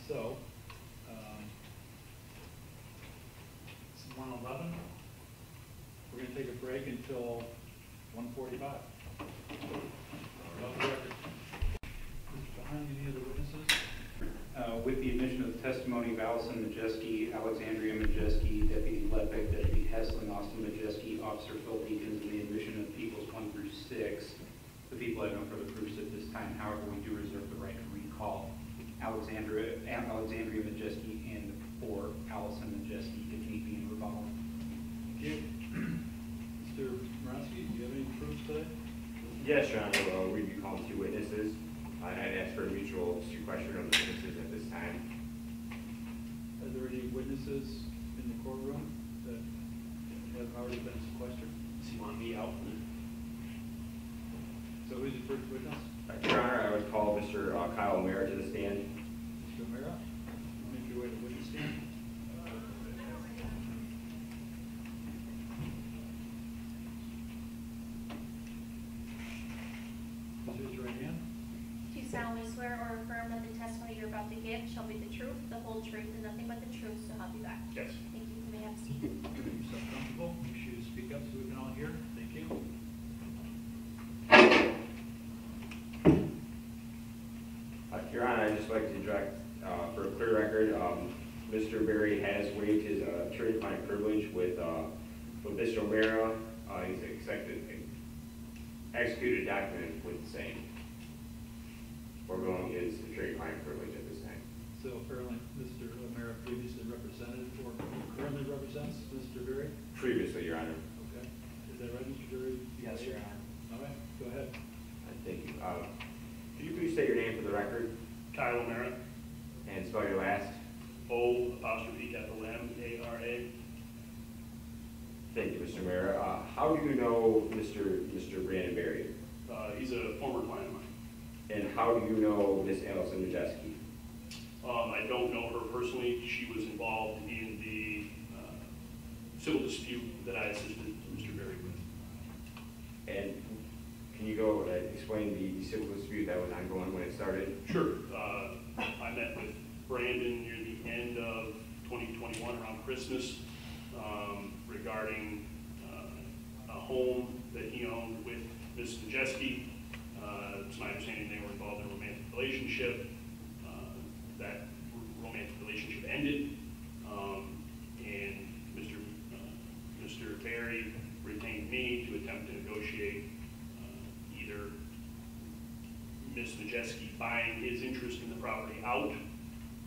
So, it's 1:11. We're going to take a break until 1:45. Off the record. Mr. Behind, any other witnesses? With the admission of the testimony of Allison Majeski, Alexandria Majeski, Deputy Lepek, Deputy Hessling, Austin Majeski, Officer Phil Deacons, and the admission of Peoples 1 through 6, the people have no further proofs at this time. However, we do reserve the right to recall Alexandria Majeski and for Allison Majeski if need be in rebuttal. Thank you. Mr. Morosky, do you have any proofs today? Yes, Your Honor, we'd be calling 2 witnesses. I'd ask for a mutual question of the witnesses at this time. Are there any witnesses in the courtroom that have already been sequestered? Does he want me out? So who's the first witness? Your Honor, I would call Mr. Kyle O'Mara to the stand. Mr. O'Mara, make your way to the witness stand. Please raise your right hand. Do you solemnly swear or affirm that the testimony you're about to give shall be the truth, the whole truth, and nothing but the truth, so help you God? Yes. Thank you. You may have a seat. Make yourself comfortable. Make sure you speak up so we can all hear. Thank you. Your Honor, I'd just like to direct, for a clear record, Mr. Berry has waived his attorney-client privilege with Mr. O'Mara. He's executed a document with the same, foregoing his attorney-client privilege at this time. So apparently Mr. O'Mara previously represented or currently represents Mr. Berry? Previously, Your Honor. Okay. Is that right, Mr. Berry? Yes, Your Honor. All right, go ahead. Thank you. Could you please state your name for the record? Kyle O'Mara. And spell your last? O''M''A''R''A. Thank you, Mr. O'Mara. How do you know Mr. Brandon Berry? He's a former client of mine. And how do you know Miss Allison Majeski? I don't know her personally. She was involved in the civil dispute that I assisted Mr. Berry with. And can you go explain the civil dispute that was ongoing when it started? Sure. I met with Brandon near the end of 2021, around Christmas, regarding a home that he owned with Ms. Majeski. It's my understanding they were involved in a romantic relationship. That romantic relationship ended, and Mr. Berry retained me to attempt to negotiate either Ms. Majeski buying his interest in the property out,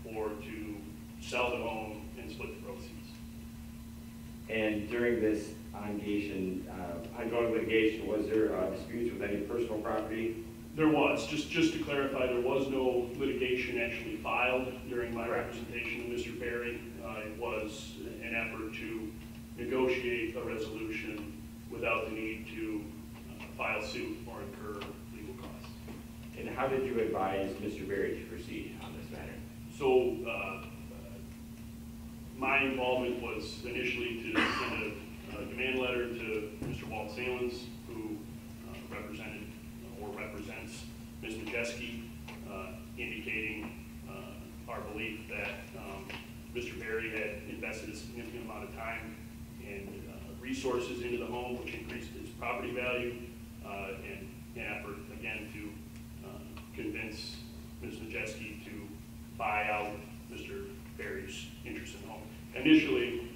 or to sell the home and split the proceeds. And during this ongoing litigation, was there disputes with any personal property? There was. Just to clarify, there was no litigation actually filed during my representation of Mr. Berry. It was an effort to negotiate a resolution without the need to file suit or incur legal costs. And how did you advise Mr. Berry to proceed on this matter? So my involvement was initially to send a demand letter to Mr. Walt Salins, who represented or represents Ms. Majeski, indicating our belief that Mr. Berry had invested a significant amount of time and resources into the home, which increased its property value, and an effort, again, to convince Ms. Majeski to buy out Mr. Berry's interest in the home. Initially,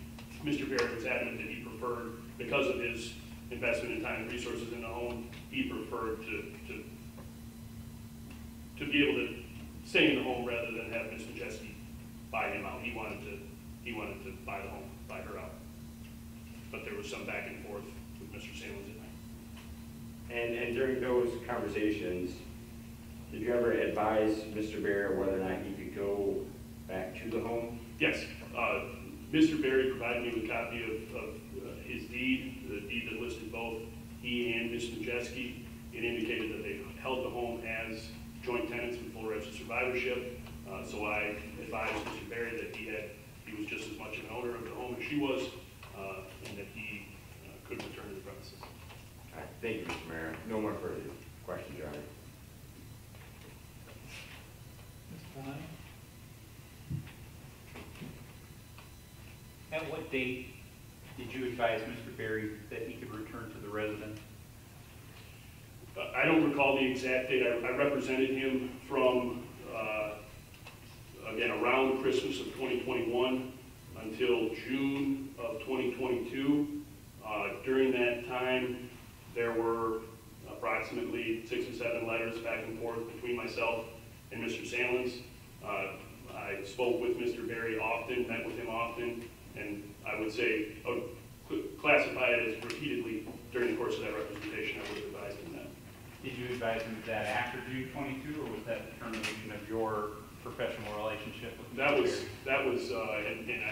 Mr. Berry was adamant that he preferred, because of his investment in time and resources in the home, he preferred to be able to stay in the home rather than have Ms. Majeski buy him out. He wanted to buy the home by her out. But there was some back and forth with Mr. Salins and I. And during those conversations, did you ever advise Mr. Berry whether or not he could go back to the home? Yes. Mr. Berry provided me with a copy of his deed, the deed that listed both he and Ms. Majeski. It indicated that they held the home as joint tenants with full rights of survivorship. So I advised Mr. Berry that he was just as much an owner of the home as she was, and that he could return to the premises. All right, thank you, Mr. Mayor. No more further questions, Your Honor. Mr. Pine? At what date did you advise Mr. Berry that he could return to the residence? I don't recall the exact date. I represented him from, again, around Christmas of 2021 until June of 2022. During that time, there were approximately 6 or 7 letters back and forth between myself and Mr. Salins. I spoke with Mr. Berry often, met with him often, and I would say, classify it as repeatedly during the course of that representation. I would have advised him that. Did you advise him of that after June 22, or was that the termination of your professional relationship with Mr. Berry?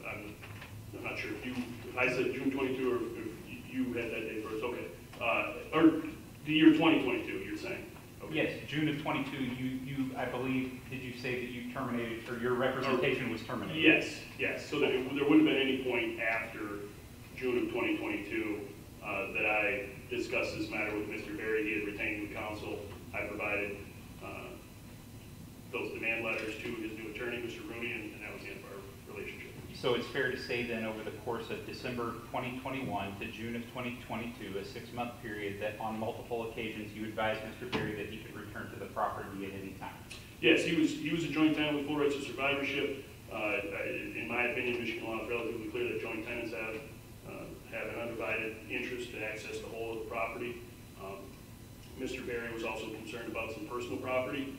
I'm not sure if I said June 22 or if you had that day first. Okay. Or the year 2022, you're saying? Okay. Yes, June of 22, you, I believe, did you say that you terminated, or your representation was terminated? Yes. So that there wouldn't have been any point after June of 2022 that I discussed this matter with Mr. Berry. He had retained new counsel. I provided those demand letters to his new attorney, Mr. Rooney, and that was the end of our relationship. So it's fair to say then, over the course of December 2021 to June of 2022, a 6-month period, that on multiple occasions you advised Mr. Berry that he could return to the property at any time? Yes, he was a joint tenant with full rights of survivorship. In my opinion, Michigan law is relatively clear that joint tenants have an undivided interest to access the whole of the property. Mr. Berry was also concerned about some personal property,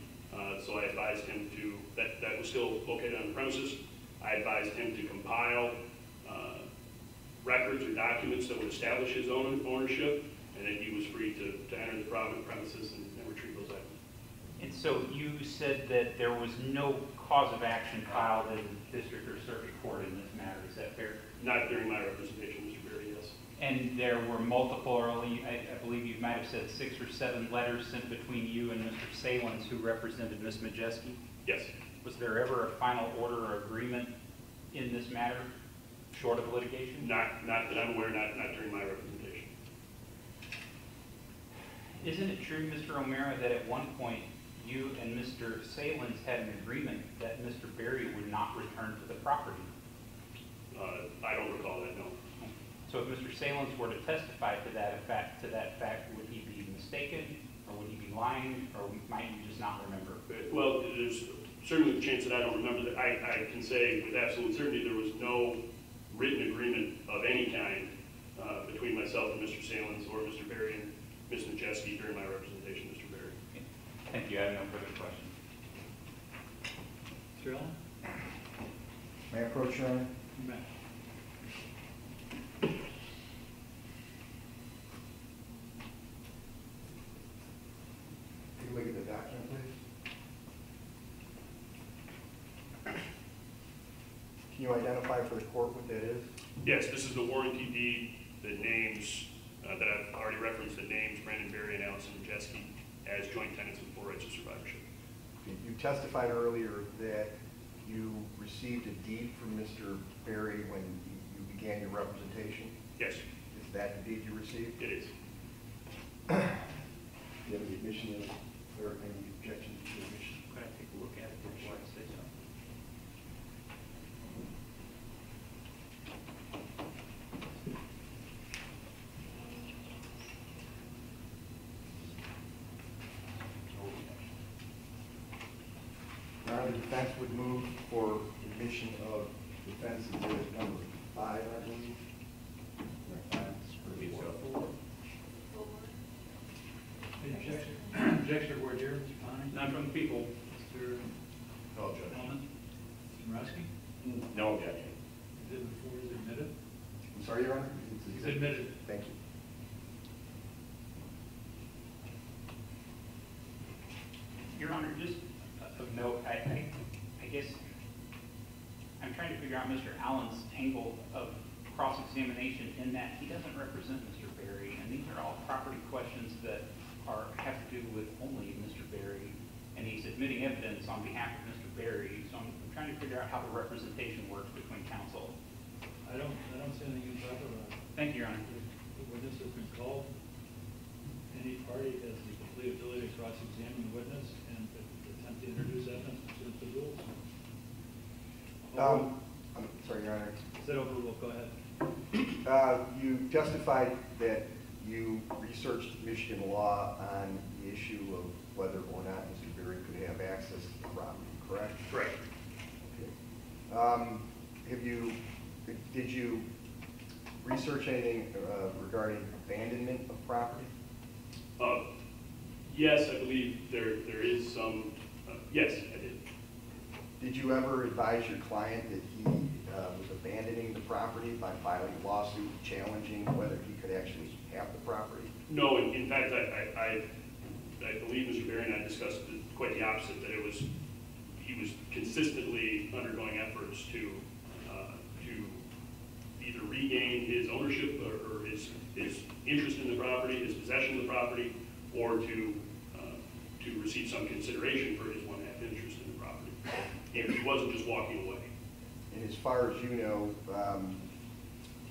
so I advised him that was still located on the premises. I advised him to compile records or documents that would establish his own ownership, and that he was free to enter the premises and retrieve those items. And so you said that there was no cause of action filed in the district or circuit court in this matter. Is that fair? Not during my representation, Mr. Berry, yes. And there were multiple, or only, I believe you might have said 6 or 7 letters sent between you and Mr. Salins, who represented Ms. Majeski? Yes. Was there ever a final order or agreement in this matter, short of litigation? Not that I'm aware, not during my representation. Isn't it true, Mr. O'Mara, that at one point you and Mr. Salins had an agreement that Mr. Berry would not return to the property? I don't recall that, no. So if Mr. Salins were to testify to that fact, would he be mistaken, or would he be lying, or might you just not remember? Well, there's certainly the chance that I don't remember that. I can say with absolute certainty there was no written agreement of any kind between myself and Mr. Salins or Mr. Berry and Ms. Majeski during my representation, Mr. Berry. Thank you. I have no further questions. Mr. Allen? May I approach, Your Honor? You may. Can you look at the document, please? Can you identify for the court what that is? Yes, this is the warranty deed that names, that I've already referenced, that names Brandon Berry and Allison Majeski as joint tenants with full rights of survivorship. You testified earlier that you received a deed from Mr. Berry when you began your representation? Yes. Is that the deed you received? It is. Do you have any admission or any objections to the admission? Could I take a look at it before I say so? Now, the defense would move for admission of defense exhibit number 5, I believe. Objection or adjourned, Mr. Pine? None from the people. Mr. No objection. Allen? Mr. Morosky? No objection. Exhibit 4 is admitted. sorry, Your Honor? He's admitted. Thank you. Your Honor, just of note, I guess I'm trying to figure out Mr. Allen's angle of cross-examination in that he doesn't represent Mr. Berry, and these are all property questions that have to do with only Mr. Berry, and he's admitting evidence on behalf of Mr. Berry, so I'm trying to figure out how the representation works between counsel. I don't see anything improper about it. Thank you, Your Honor. The witness has been called. Any party has the complete ability to cross-examine the witness and attempt to introduce evidence pursuant to the rules. I'm sorry, Your Honor. Is that overruled? Go ahead. You testified that you researched Michigan law on the issue of whether or not Mr. Berry could have access to the property, correct? Correct. Okay. Did you research anything regarding abandonment of property? Yes, I believe there is some, yes, I did. Did you ever advise your client that he was abandoning the property by filing a lawsuit challenging whether he could actually have the property? No, in fact, I believe Mr. Berry and I discussed quite the opposite, that he was consistently undergoing efforts to either regain his ownership or his interest in the property, his possession of the property, or to receive some consideration for his one-half interest in the property. And he wasn't just walking away. And as far as you know,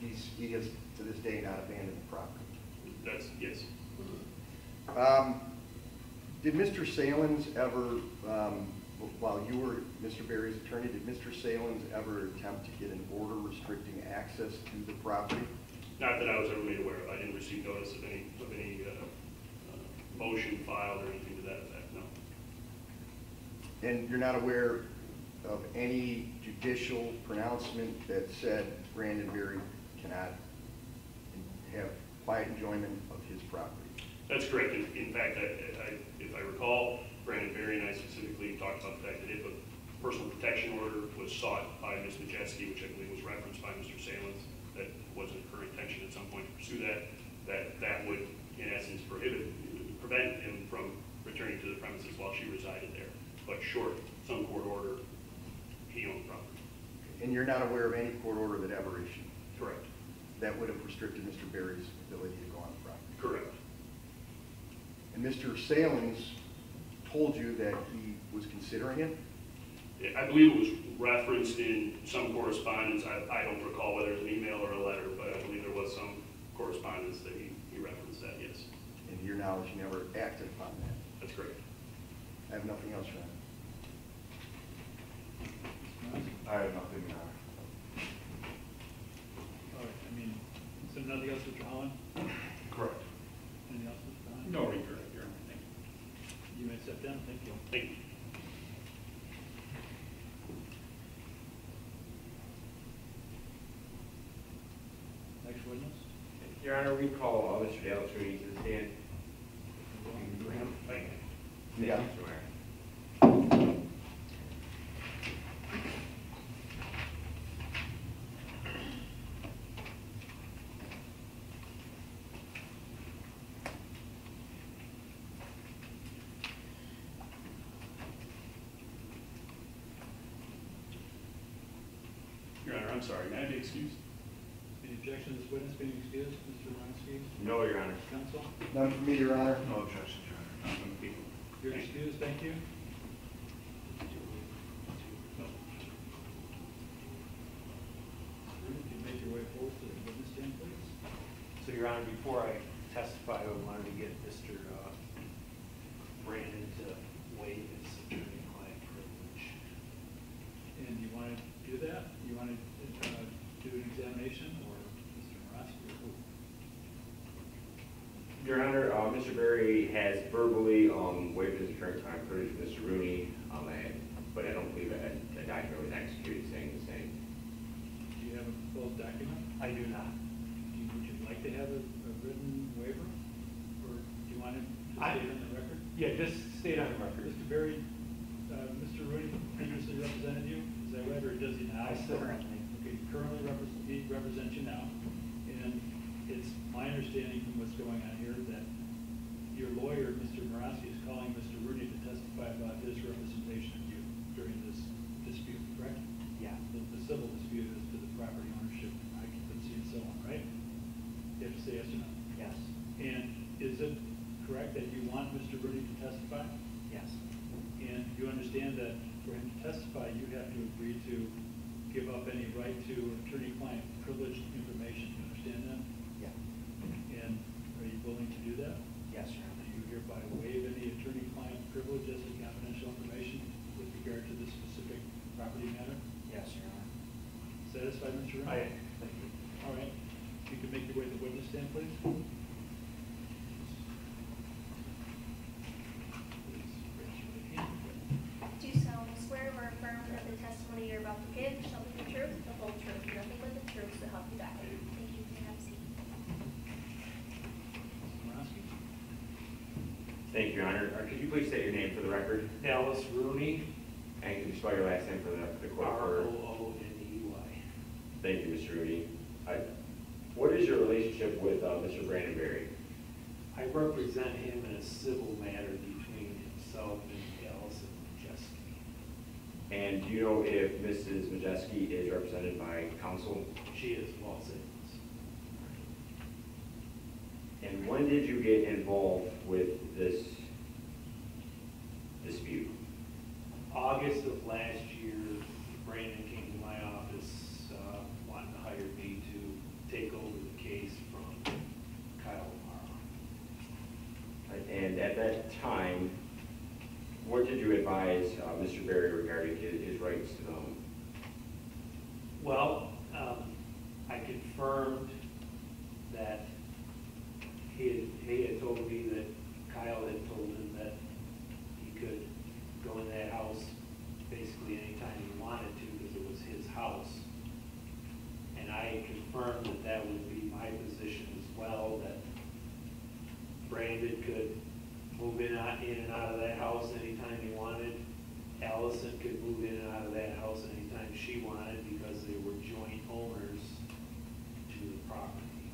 he has to this day not abandoned the property? Yes. Did Mr. Salins ever, while you were Mr. Berry's attorney, did Mr. Salins ever attempt to get an order restricting access to the property? Not that I was ever made aware of. I didn't receive notice of any motion filed or anything to that effect, no. And you're not aware of any judicial pronouncement that said Brandon Berry cannot have quiet enjoyment of his property? That's correct. In fact, if I recall, Brandon Berry and I specifically talked about the fact that if a personal protection order was sought by Ms. Majeski, which I believe was referenced by Mr. Salins, that wasn't her intention at some point to pursue that would, in essence, prevent him from returning to the premises while she resided there. But short, some court order, he owned the property. And you're not aware of any court order that ever issued? Correct. That would have restricted Mr. Berry's ability to go on the property? Correct. And Mr. Salins told you that he was considering it? I believe it was referenced in some correspondence. I don't recall whether it was an email or a letter, but I believe there was some correspondence that he referenced that, yes. And to your knowledge, you never acted upon that? That's correct. I have nothing else, Your Honor. I have nothing, Your Honor. All right, so nothing else, Mr. Holland? Correct. Anything else, Mr. Holland? No regret, Your Honor. Thank you. You may step down. Thank you. Thank you. Next witness? Your Honor, we call Mr. Daltrey to the stand. Thank you. Yeah. Your Honor, I'm sorry. May I be excused? Any objection to this witness being excused, Mr. Ronsky? No, Your Honor. Counsel? None for me, Your Honor. No objection, Your Honor. None from the people. You're excused. Thank you. If you make your way forward to the witness stand, please. So, Your Honor, before I testify, I wanted to get Mr. Brandon to waive his attorney-client privilege. And you want to do that? You want to do an examination, or Mr. Ronsky, or who? Your Honor, Mr. Berry has verbally waived his attorney-client privilege with Mr. Rooney, but I don't believe that the document was executed saying the same. Do you have a proposed document? I do not. Would you like to have a written waiver? Or do you want to state on the record? Yeah, just state on the record. Mr. Berry, Mr. Rooney previously represented you, is that right, or does he now? I still currently. Okay, he represents you now. it's my understanding from what's going on here that your lawyer, Mr. Morosky, is calling Mr. Rooney to testify about his representation of you during this dispute, correct? Yeah. The civil dispute is to the property ownership, occupancy, and so on, right? You have to say yes or no. Yes. And is it correct that you want Mr. Rooney to testify? Yes. And you understand that for him to testify, you have to agree to give up any right to attorney-client privileged information. You understand that? Yeah. And are you willing to do that? Yes, Your Honor. Do you hereby waive any attorney-client privilege as to confidential information with regard to this specific property matter? Yes, Your Honor. Satisfied, Mr. Rooney? I am. Thank you. All right. You can make your way to the witness stand, please. Do you solemnly swear or affirm that the testimony you're about to give shall be the truth, the whole truth, and nothing but the truth, so help you God? Thank you. You may have a seat. Morosky? Thank you, Your Honor. Could you please state your name for the record? Dallas Rooney, And could you spell your last name for the court? R-O-O-N-E-Y. Thank you, Mr. Rooney. What is your relationship with Mr. Brandon Berry? I represent him in a civil matter between himself and Allison Majeski. And do you know if Mrs. Majeski is represented by counsel? She is Los Angeles. And when did you get involved with this dispute? August of last year, Brandon came to my office wanting to hire me to take over the case from Kyle Amaro. And at that time, what did you advise Mr. Berry regarding his rights to them? Well, I confirmed that he had told me that Kyle had told him that he could go in that house basically anytime he wanted to because it was his house. And I confirmed that that would be my position as well, that Brandon could move in and out of that house anytime he wanted. Allison could move in and out of that house anytime she wanted because they were joint owners to the property.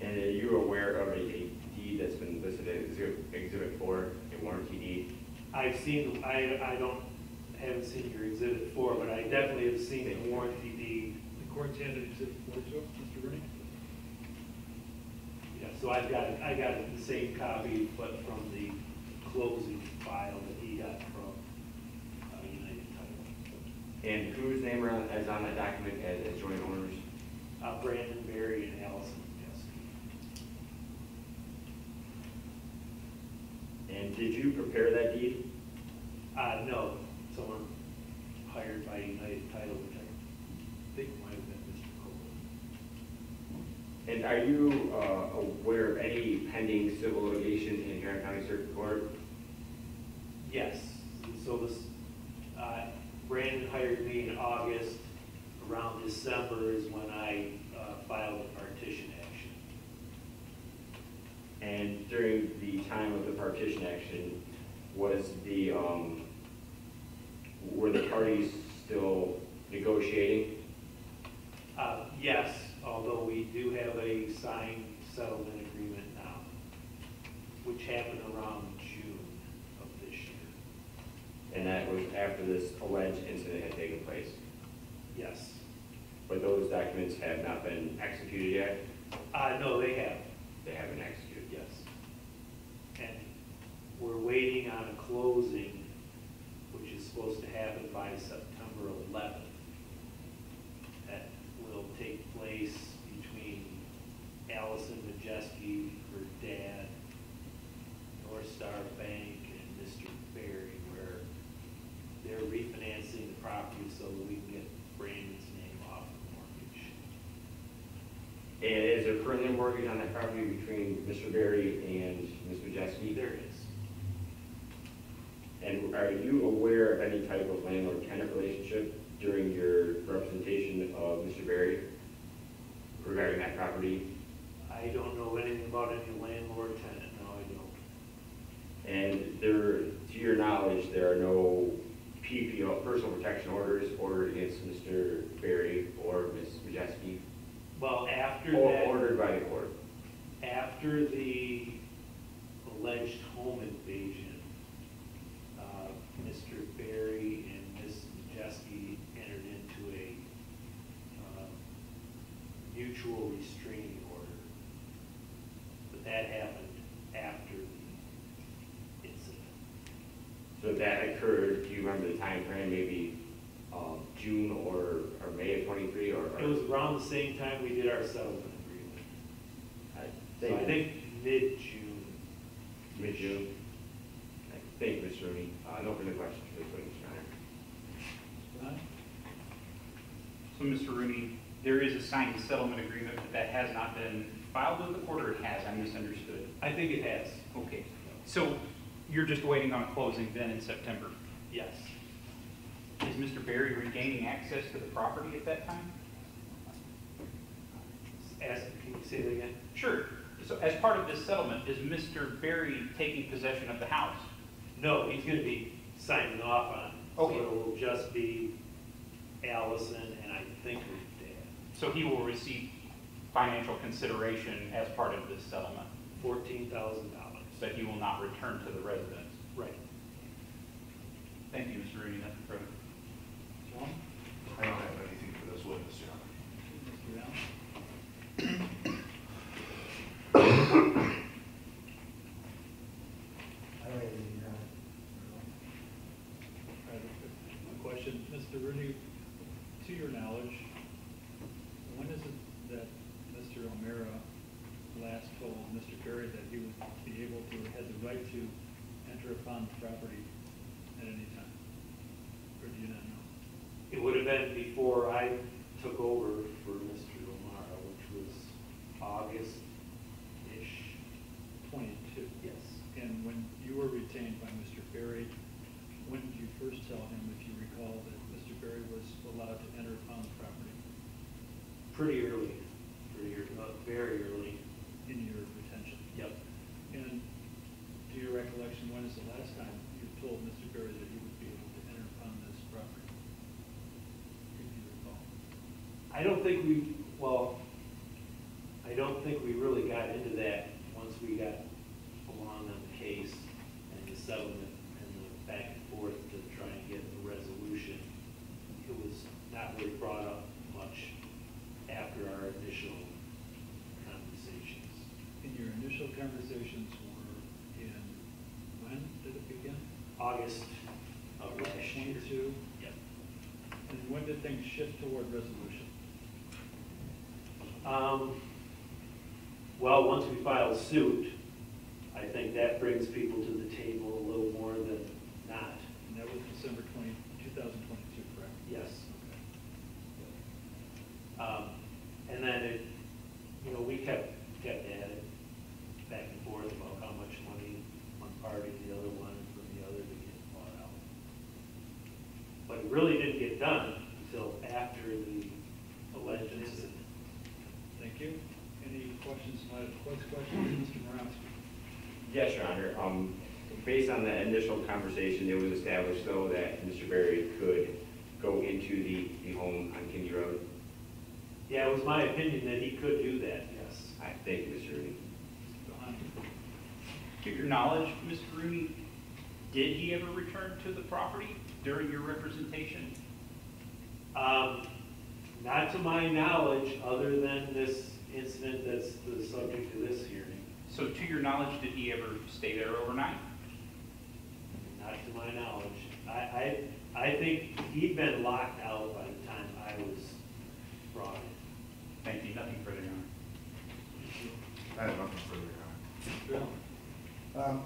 And are you aware of a deed that's been listed as Exhibit 4, a warranty deed? I've seen, haven't seen your Exhibit 4, but I definitely have seen the warranty deed. The court's handed Exhibit 4 to Mr. Rooney? Yeah, so I got the same copy, but from the closing file that he got from United Title. And whose name is on that document as joint owners? Brandon Berry and Allison Majeski. And did you prepare that deed? No, someone hired by United Title, which I think might have been Mr. Cole. And are you aware of any pending civil litigation in Huron County Circuit Court? Yes. So this, Brandon hired me in August. Around December is when I filed a partition action. And during the time of the partition action, was the were the parties still negotiating? Yes, although we do have a signed settlement agreement now, which happened around June of this year. And that was after this alleged incident had taken place? Yes. But those documents have not been executed yet? No, they have. They have been executed? Yes. And we're waiting on a closing, which is supposed to happen by September 11th. That will take place between Allison Majeski, her dad, North Star Bank, and Mr. Berry, where they're refinancing the property so that we can get Brandon's name off the mortgage. And is there currently a mortgage on that property between Mr. Berry and Ms. Majeski? There is. And are you aware of any type of landlord-tenant relationship during your representation of Mr. Berry regarding that property? I don't know anything about any landlord-tenant, no, I don't. And there, to your knowledge, there are no PPO, personal protection orders ordered against Mr. Berry or Ms. Majeski? Well, after Or that. ordered by the court? After the alleged home invasion, Mr. Berry and Ms. Majeski entered into a mutual restraining order. But that happened after the incident. So that occurred, do you remember the time frame? Maybe June or May of 23 or? It was around the same time we did our settlement agreement. So I think mid-June. Mid-June? Thank you, Mr. Rooney. No further questions for this witness, Your Honor. So, Mr. Rooney, there is a signed settlement agreement, but that has not been filed with the court, or it has? I misunderstood. I think it has. Okay. So you're just waiting on closing then in September? Yes. Is Mr. Berry regaining access to the property at that time? Can you say that again? Sure. So as part of this settlement, is Mr. Berry taking possession of the house? No, he's going to be signing off on it. Okay. So it will just be Allison and I think her dad. So he will receive financial consideration as part of this settlement? $14,000. But he will not return to the residence? Right. Thank you, Mr. Rooney. Nothing further. John? I don't have anything for this witness, Your Honor. Mr. Allen? Question, Mr. Rooney, to your knowledge, when is it that Mr. O'Mara last told Mr. Berry that he would be able to, had the right to enter upon the property at any time? Or do you not know? It would have been before I took over for Mr. O'Mara, which was August-ish. 22? Yes. And when you were retained by Mr. Berry, when did you first tell him, if you recall, that Mr. Berry was allowed to enter upon the property? Pretty early, very early. In your retention? Yep. And to your recollection, when is the last time you told Mr. Berry that he would be able to enter upon this property? If you recall. I don't think we really got into that once we got along on the case and the settlement and the back and forth to try and get a resolution. It was not really brought up much after our initial conversations. And your initial conversations were in, when did it begin? August of last year. 22? Yep. And when did things shift toward resolution? Well, once we filed suit, I think that brings people to the table a little more than not. And that was December 2022, correct? Yes. Okay. And then it, we kept at it back and forth about how much money one party and the other wanted from the other to get bought out. But it really didn't get done until after the alleged incident. Thank you. Any questions? Questions, Mr. Moravsky? Yes, Your Honor. Based on the initial conversation, it was established, though, that Mr. Berry could go into the home on Kinde Road. Yeah, it was my opinion that he could do that, yes. All right, thank you, Mr. Rooney. To your knowledge, Mr. Rooney, did he ever return to the property during your representation? Not to my knowledge, other than this incident that's the subject of this hearing. So to your knowledge, did he ever stay there overnight? Not to my knowledge. I think he'd been locked out by the time I was brought in. Thank you. Nothing further, Your Honor. I have nothing further, Your Honor.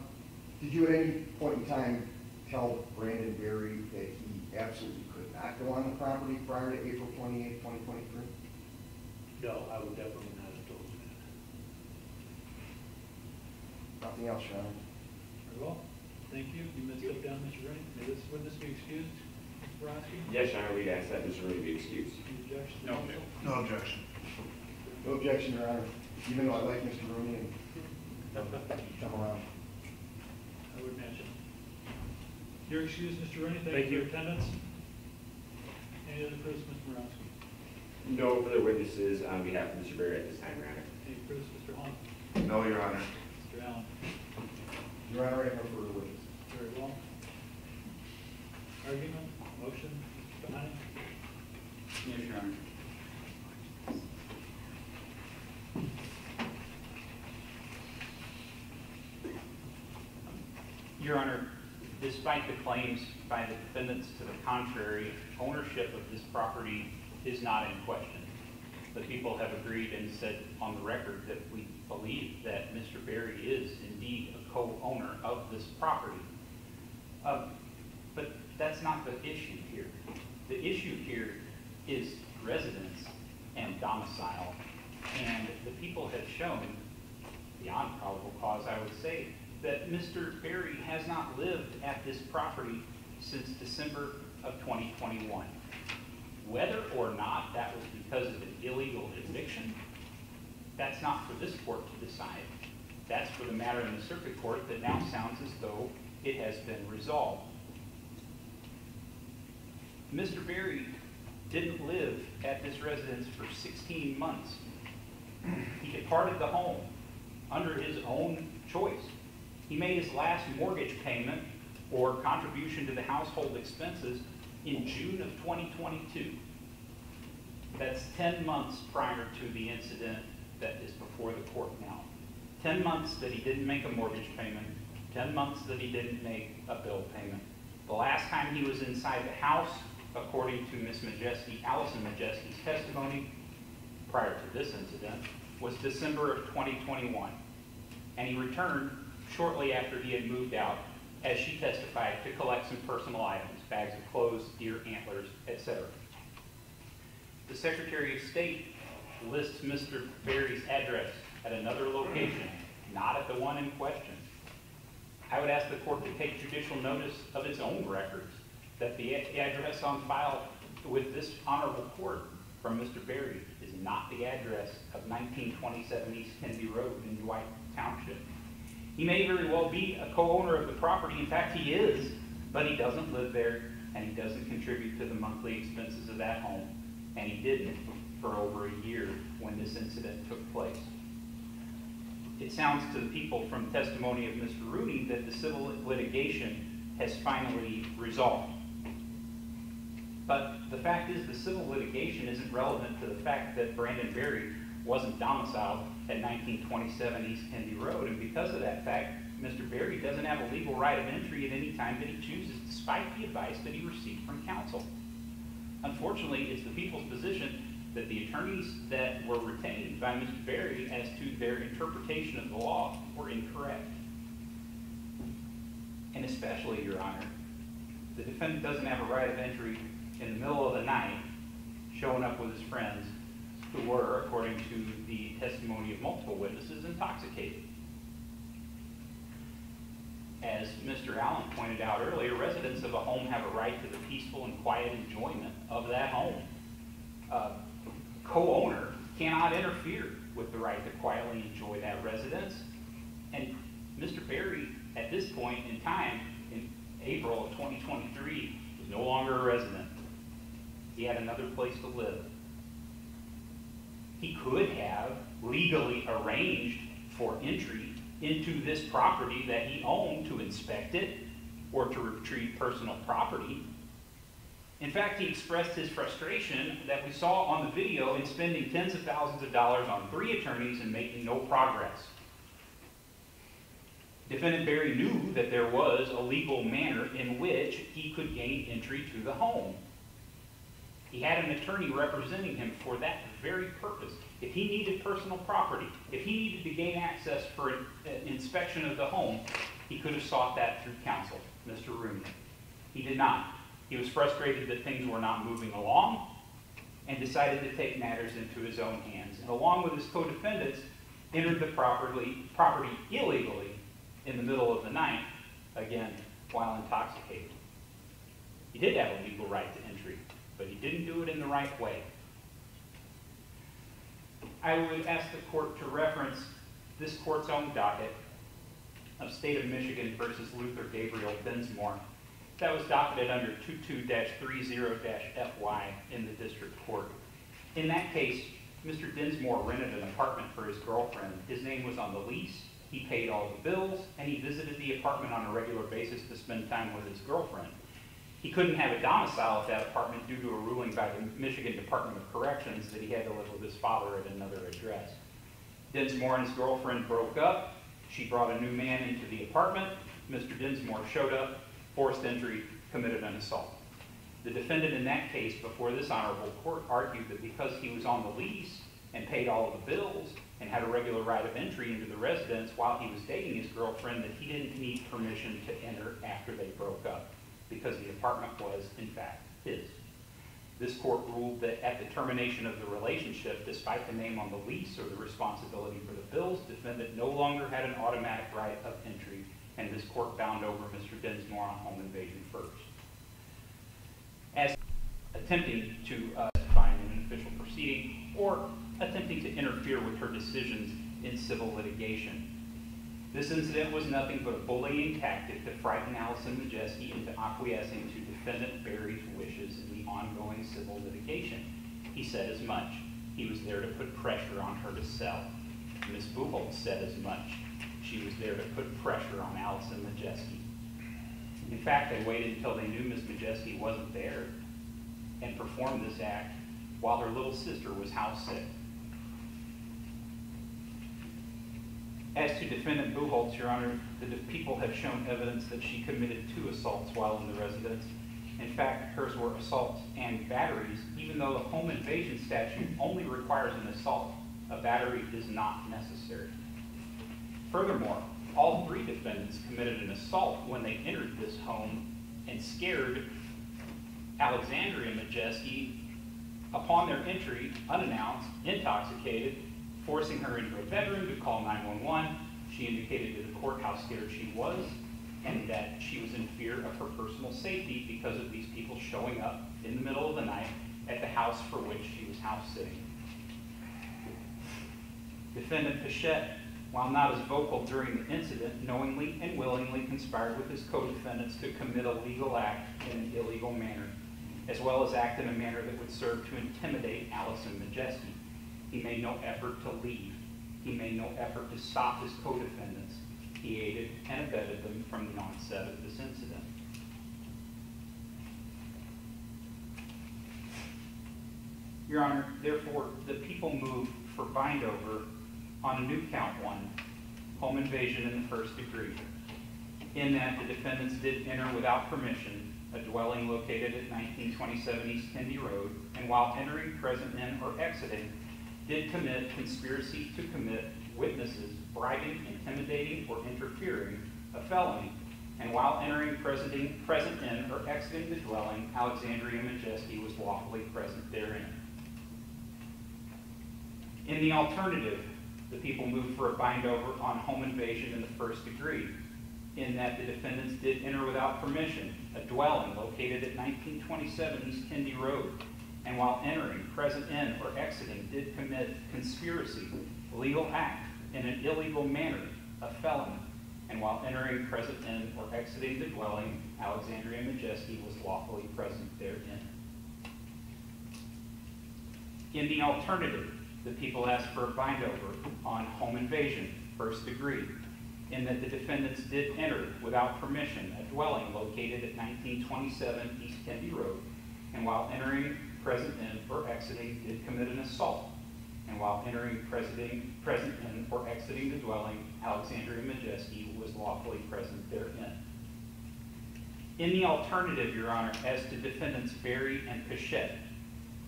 Did you at any point in time tell Brandon Berry that he absolutely could not go on the property prior to April 28, 2023? No, I would definitely not have told you that. Nothing else, Your Honor? Very well. Thank you. You may step down, Mr. Rooney. May this witness be excused? Mr. Moravsky? Yes, Your Honor, we ask that Mr. Rooney be excused. Any objection? No. No objection. No objection, Your Honor. Even though I like Mr. Rooney and come around. I would mention. You're excused, Mr. Rooney. Thank you for your attendance. Any other business, Mr. Moravsky? No further witnesses on behalf of Mr. Berry at this time, Your Honor. Any further, Mr. Hall? No, Your Honor. Mr. Allen? Your Honor, I have no further witnesses. Very well. Argument, motion, Mr. Bahani? Yes, Your Honor. Your Honor, despite the claims by the defendants to the contrary, ownership of this property is not in question. The people have agreed and said on the record that we believe that Mr. Berry is indeed a co-owner of this property. But that's not the issue here. The issue here is residence and domicile. And the people have shown, beyond probable cause, I would say, that Mr. Berry has not lived at this property since December of 2021. Whether or not that was because of an illegal eviction, that's not for this court to decide. That's for the matter in the circuit court that now sounds as though it has been resolved. Mr. Berry didn't live at this residence for 16 months. He departed the home under his own choice. He made his last mortgage payment or contribution to the household expenses in June of 2022. That's 10 months prior to the incident that is before the court now. 10 months that he didn't make a mortgage payment, 10 months that he didn't make a bill payment. The last time he was inside the house, according to Ms. Majeski, Allison Majeski's testimony prior to this incident, was December of 2021. And he returned shortly after he had moved out, as she testified, to collect some personal items, bags of clothes, deer antlers, etc. The Secretary of State lists Mr. Berry's address at another location, not at the one in question. I would ask the court to take judicial notice of its own records, that the address on file with this honorable court from Mr. Berry is not the address of 1927 East Kinde Road in Dwight, Township. He may very well be a co-owner of the property. In fact, he is, but he doesn't live there, and he doesn't contribute to the monthly expenses of that home, and he didn't for over a year when this incident took place. It sounds to the people from testimony of Mr. Rooney that the civil litigation has finally resolved. But the fact is, the civil litigation isn't relevant to the fact that Brandon Berry wasn't domiciled at 1927 East Kinde Road, and because of that fact, Mr. Berry doesn't have a legal right of entry at any time that he chooses, despite the advice that he received from counsel. Unfortunately, it's the people's position that the attorneys that were retained by Mr. Berry as to their interpretation of the law were incorrect. And especially, Your Honor, the defendant doesn't have a right of entry in the middle of the night, showing up with his friends, who were, according to the testimony of multiple witnesses, intoxicated. As Mr. Allen pointed out earlier, residents of a home have a right to the peaceful and quiet enjoyment of that home. Co-owner cannot interfere with the right to quietly enjoy that residence. And Mr. Berry, at this point in time, in April of 2023, was no longer a resident. He had another place to live. He could have legally arranged for entry into this property that he owned to inspect it or to retrieve personal property. In fact, he expressed his frustration that we saw on the video in spending tens of thousands of dollars on 3 attorneys and making no progress. Defendant Berry knew that there was a legal manner in which he could gain entry to the home. He had an attorney representing him for that very purpose. If he needed personal property, if he needed to gain access for an inspection of the home, he could have sought that through counsel, Mr. Rooney. He did not. He was frustrated that things were not moving along and decided to take matters into his own hands, and along with his co-defendants, entered the property illegally in the middle of the night, again, while intoxicated. He did have a legal right to entry, but he didn't do it in the right way. I would ask the court to reference this court's own docket of State of Michigan versus Luther Gabriel Bensmore. That was docketed under 22-30-FY in the district court. In that case, Mr. Dinsmore rented an apartment for his girlfriend. His name was on the lease, he paid all the bills, and he visited the apartment on a regular basis to spend time with his girlfriend. He couldn't have a domicile at that apartment due to a ruling by the Michigan Department of Corrections that he had to live with his father at another address. Dinsmore and his girlfriend broke up. She brought a new man into the apartment. Mr. Dinsmore showed up, forced entry, committed an assault. The defendant in that case before this honorable court argued that because he was on the lease and paid all of the bills and had a regular right of entry into the residence while he was dating his girlfriend, that he didn't need permission to enter after they broke up, because the apartment was, in fact, his. This court ruled that at the termination of the relationship, despite the name on the lease or the responsibility for the bills, defendant no longer had an automatic right of entry, and this court bound over Mr. Dinsmore on home invasion first. As attempting to testify in an official proceeding or attempting to interfere with her decisions in civil litigation. This incident was nothing but a bullying tactic to frighten Allison Majeski into acquiescing to Defendant Berry's wishes in the ongoing civil litigation. He said as much. He was there to put pressure on her to sell. Ms. Buchholz said as much. She was there to put pressure on Allison Majeski. In fact, they waited until they knew Ms. Majeski wasn't there and performed this act while her little sister was house sick. As to Defendant Buchholz, Your Honor, the people have shown evidence that she committed 2 assaults while in the residence. In fact, hers were assaults and batteries, even though the home invasion statute only requires an assault. A battery is not necessary. Furthermore, all 3 defendants committed an assault when they entered this home and scared Alexandria Majeski upon their entry, unannounced, intoxicated, forcing her into a bedroom to call 911. She indicated to the court how scared she was and that she was in fear of her personal safety because of these people showing up in the middle of the night at the house for which she was house sitting. Defendant Pechette, while not as vocal during the incident, knowingly and willingly conspired with his co-defendants to commit a legal act in an illegal manner, as well as act in a manner that would serve to intimidate Allison Majeski. He made no effort to leave. He made no effort to stop his co-defendants. He aided and abetted them from the onset of this incident. Your Honor, therefore, the people moved for bindover on a new count 1, home invasion in the first degree, in that the defendants did enter without permission a dwelling located at 1927 East Kinde Road, and while entering, present in, or exiting, did commit conspiracy to commit witnesses, bribing, intimidating, or interfering, a felony, and while entering, present in, or exiting the dwelling, Alexandria Majeski was lawfully present therein. In the alternative, the people moved for a bindover on home invasion in the first degree, in that the defendants did enter without permission a dwelling located at 1927 East Kinde Road, and while entering, present in, or exiting, did commit conspiracy, legal act, in an illegal manner, a felony, and while entering, present in, or exiting the dwelling, Alexandria Majeski was lawfully present therein. In the alternative, the people asked for a bindover on home invasion, first degree, in that the defendants did enter without permission a dwelling located at 1927 East Kinde Road, and while entering, present in, or exiting, did commit an assault, and while entering, present in, or exiting the dwelling, Alexandria Majeski was lawfully present therein. In the alternative, Your Honor, as to Defendants Berry and Pechette,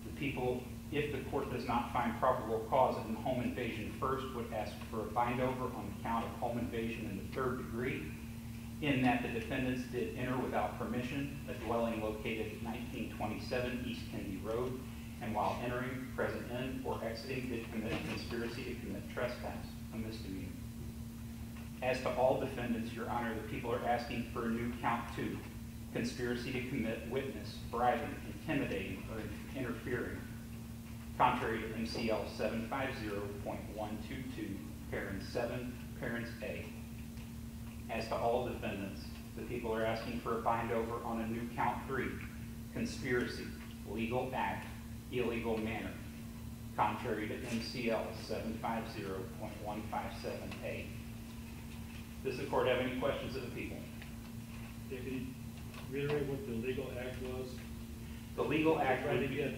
the people, if the court does not find probable cause in home invasion first, would ask for a bindover on the count of home invasion in the third degree, in that the defendants did enter without permission a dwelling located at 1927 East Kinde Road, and while entering, present in, or exiting, did commit a conspiracy to commit trespass, a misdemeanor. As to all defendants, Your Honor, the people are asking for a new count 2, conspiracy to commit witness, bribing, intimidating, or interfering, contrary to MCL 750.122, parent 7, parents A. As to all defendants, the people are asking for a bindover on a new count 3, conspiracy, legal act, illegal manner, contrary to MCL 750.157A. Does the court have any questions of the people? Can you reiterate what the legal act was? The legal act Trying would to be... get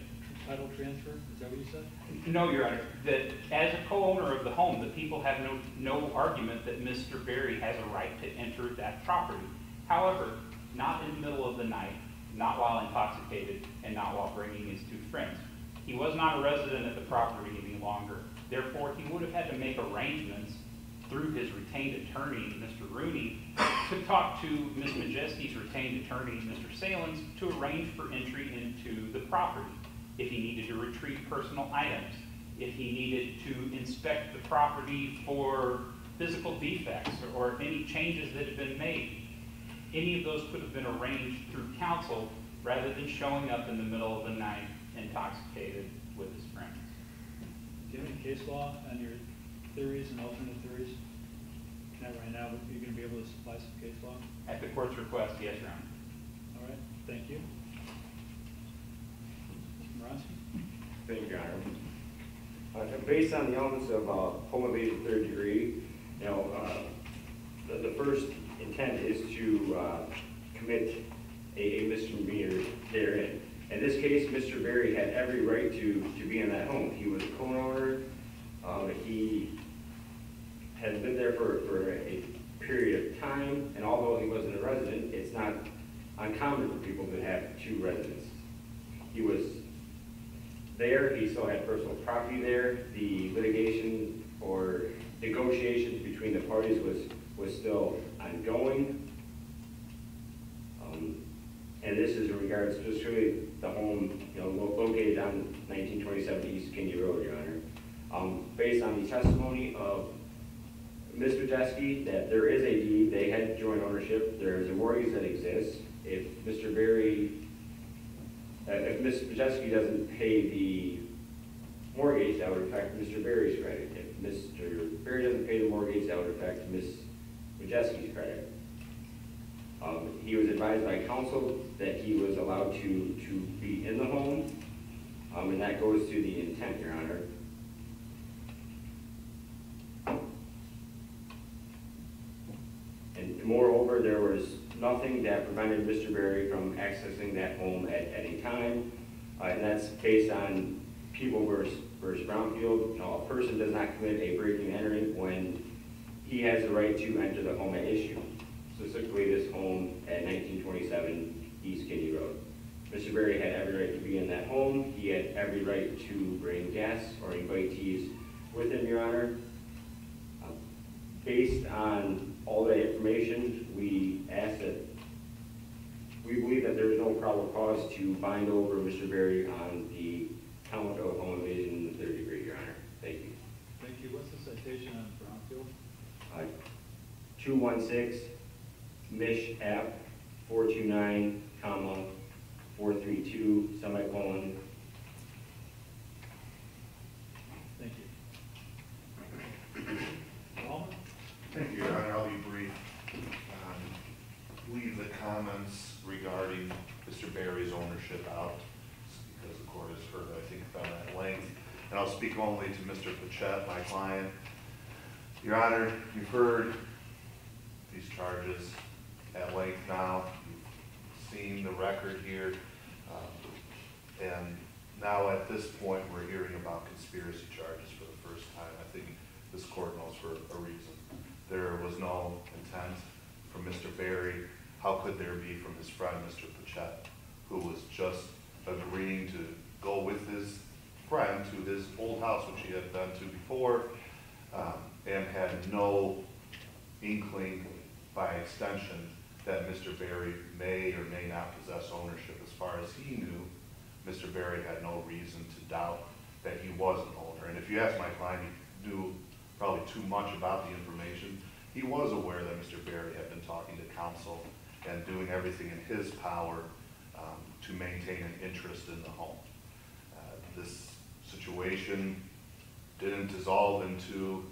title transfer? Is that what you said? No, Your Honor, that as a co-owner of the home, the people have no argument that Mr. Berry has a right to enter that property. However, not in the middle of the night, not while intoxicated, and not while bringing his two friends. He was not a resident at the property any longer. Therefore, he would have had to make arrangements through his retained attorney, Mr. Rooney, to talk to Ms. Majeski's retained attorney, Mr. Salins, to arrange for entry into the property. If he needed to retrieve personal items, if he needed to inspect the property for physical defects, or if any changes that had been made. Any of those could have been arranged through counsel rather than showing up in the middle of the night intoxicated with his friends. Do you have any case law on your theories and alternate theories? Not right now, but you're going to be able to supply some case law? At the court's request, yes, Your Honor. All right, thank you. Mr. Morosky? Thank you, Your Honor. Based on the elements of home invasion third degree, the first intent is to commit a misdemeanor therein. In this case, Mr. Berry had every right to be in that home. He was a co-owner. He had lived there for a period of time, and although he wasn't a resident, it's not uncommon for people to have two residents. He was there, he still had personal property there. The litigation or negotiations between the parties was still ongoing. And this is in regards specifically the home, located on 1927 East Kinde Road, Your Honor. Based on the testimony of Ms. Majeski, that there is a deed, they had joint ownership, there is a mortgage that exists. If Mr. Berry, if Ms. Majeski doesn't pay the mortgage, that would affect Mr. Berry's credit. If Mr. Berry doesn't pay the mortgage, that would affect Ms. Majeski's credit. He was advised by counsel that he was allowed to be in the home, and that goes to the intent, Your Honor. And moreover, there was nothing that prevented Mr. Berry from accessing that home at any time, and that's based on People versus Brownfield. A person does not commit a breaking and entering when he has the right to enter the home at issue. Specifically this home at 1927 East Kinde Road. Mr. Berry had every right to be in that home. He had every right to bring guests or invitees with him, Your Honor. Based on all that information, we believe that there is no probable cause to bind over Mr. Berry on the count of home invasion in the third degree, Your Honor. Thank you. Thank you. What's the citation on Brownfield? 216 Mish App 429, 432, semicolon. Thank you. Alma? Thank you, Your Honor. I'll be brief. Leave the comments regarding Mr. Berry's ownership out because the court has heard, I think, about that at length. And I'll speak only to Mr. Pechette, my client. Your Honor, you've heard these charges at length now. You've seen the record here. And now at this point, we're hearing about conspiracy charges for the first time. I think this court knows for a reason. There was no intent from Mr. Berry. How could there be from his friend, Mr. Pechette, who was just agreeing to go with his friend to his old house, which he had been to before, and had no inkling by extension that Mr. Berry may or may not possess ownership. As far as he knew, Mr. Berry had no reason to doubt that he was an owner. And if you ask my client, he knew probably too much about the information. He was aware that Mr. Berry had been talking to counsel and doing everything in his power to maintain an interest in the home. This situation didn't dissolve into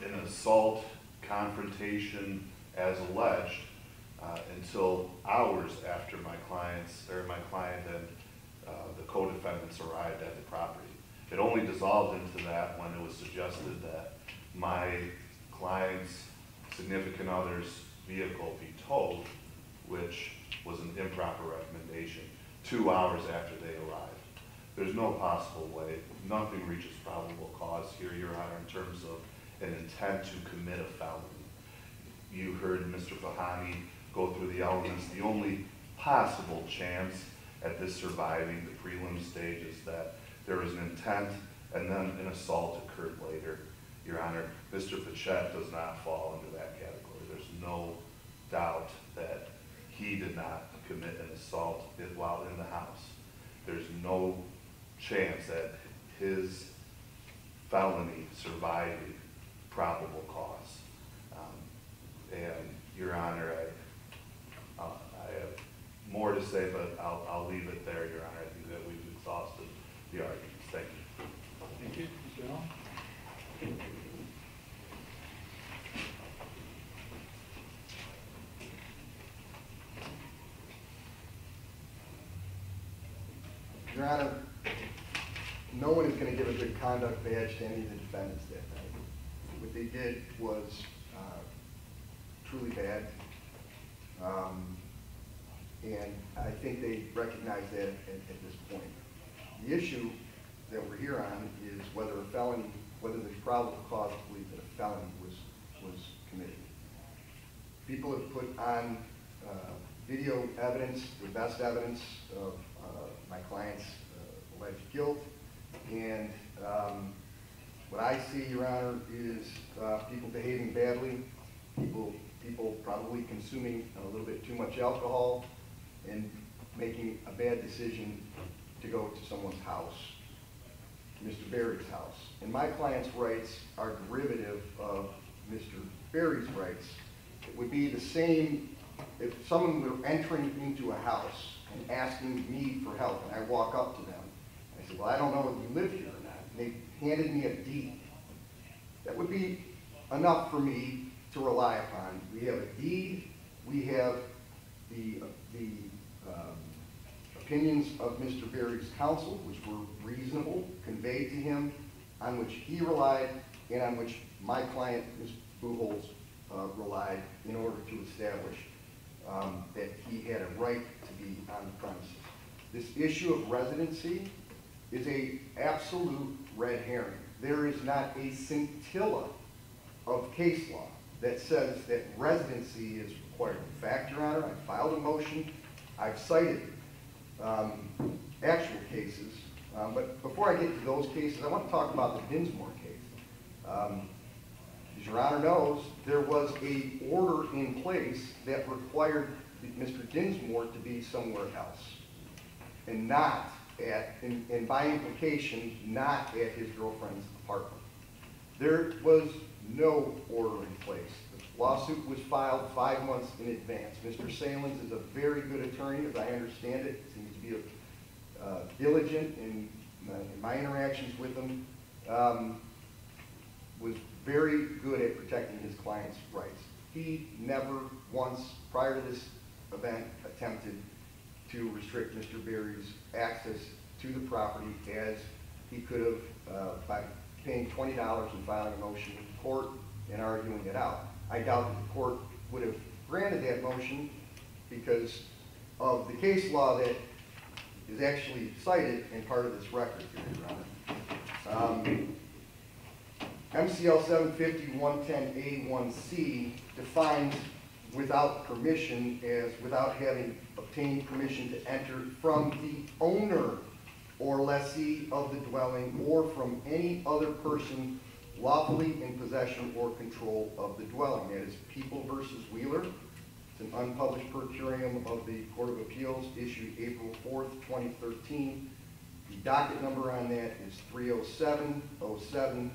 an assault, confrontation as alleged until hours after my client and the co-defendants arrived at the property. It only dissolved into that when it was suggested that my client's significant other's vehicle be towed, which was an improper recommendation 2 hours after they arrived. There's no possible way, nothing reaches probable cause here, Your Honor, in terms of an intent to commit a felony. You heard Mr. Fahani go through the elements. The only possible chance at this surviving the prelim stage is that there was an intent and then an assault occurred later. Your Honor, Mr. Pechette does not fall into that category. There's no doubt that he did not commit an assault while in the house. There's no chance that his felony survived probable cause. And Your Honor, I have more to say, but I'll leave it there, Your Honor. I think that we've exhausted the arguments. Thank you. Thank you. Mr. Allen? Your Honor, no one is going to give a good conduct badge to any of the defendants that night. What they did was truly bad, and I think they recognize that at this point. The issue that we're here on is whether a felony, whether there's probable cause to believe that a felony was committed. People have put on video evidence, the best evidence of my client's alleged guilt, and what I see, Your Honor, is people behaving badly, people probably consuming a little bit too much alcohol and making a bad decision to go to someone's house, Mr. Berry's house. And my client's rights are derivative of Mr. Berry's rights. It would be the same if someone were entering into a house and asking me for help, and I walk up to them. I said, well, I don't know if you live here or not. And they handed me a deed. That would be enough for me to rely upon. We have a deed. We have the opinions of Mr. Berry's counsel, which were reasonable, conveyed to him, on which he relied, and on which my client, Ms. Buchholz, relied in order to establish that he had a right to be on the premises. This issue of residency is an absolute red herring. There is not a scintilla of case law that says that residency is required. In fact, Your Honor, I filed a motion. I've cited actual cases, but before I get to those cases, I want to talk about the Dinsmore case. As Your Honor knows, there was an order in place that required Mr. Dinsmore to be somewhere else, and not at, and by implication, not at his girlfriend's apartment. There was no order in place. The lawsuit was filed 5 months in advance. Mr. Salins is a very good attorney, as I understand it. Seems to be diligent in my interactions with him. Was very good at protecting his client's rights. He never once, prior to this event, attempted to restrict Mr. Berry's access to the property, as he could have by paying $20 and filing a motion with the court and arguing it out. I doubt that the court would have granted that motion because of the case law that is actually cited in part of this record here, Your Honor. MCL 750-110A1C defines without permission as without having obtained permission to enter from the owner or lessee of the dwelling or from any other person lawfully in possession or control of the dwelling. That is People v. Wheeler. It's an unpublished per curiam of the Court of Appeals issued April 4th, 2013. The docket number on that is 307070,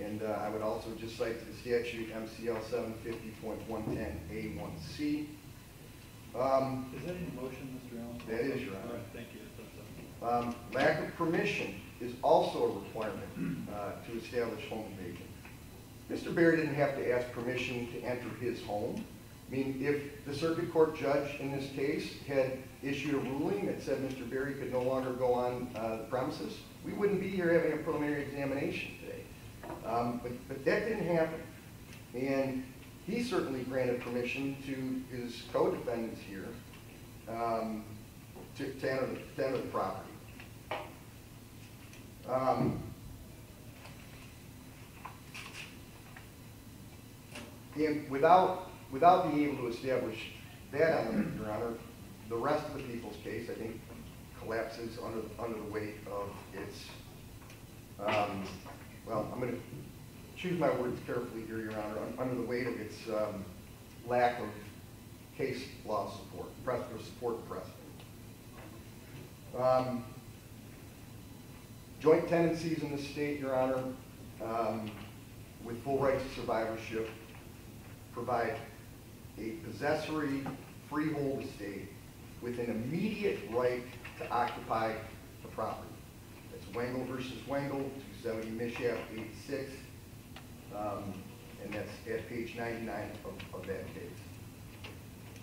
and I would also just cite the statute MCL 750.110A1C. Is that in the motion, Mr. Allen? That is, Your Honor. All right, thank you. Lack of permission is also a requirement to establish home invasion. Mr. Berry didn't have to ask permission to enter his home. I mean, if the circuit court judge in this case had issued a ruling that said Mr. Berry could no longer go on the premises, we wouldn't be here having a preliminary examination today. But that didn't happen. And he certainly granted permission to his co-defendants here to enter the property. And without being able to establish that element, Your Honor, the rest of the people's case, I think, collapses under the weight of its, well, I'm going to choose my words carefully here, Your Honor, under the weight of its lack of case law support, support precedent. Joint tenancies in the state, Your Honor, with full rights of survivorship, provide a possessory freehold estate with an immediate right to occupy the property. That's Wengel versus Wengel, 270 Mishap 86, and that's at page 99 of that case.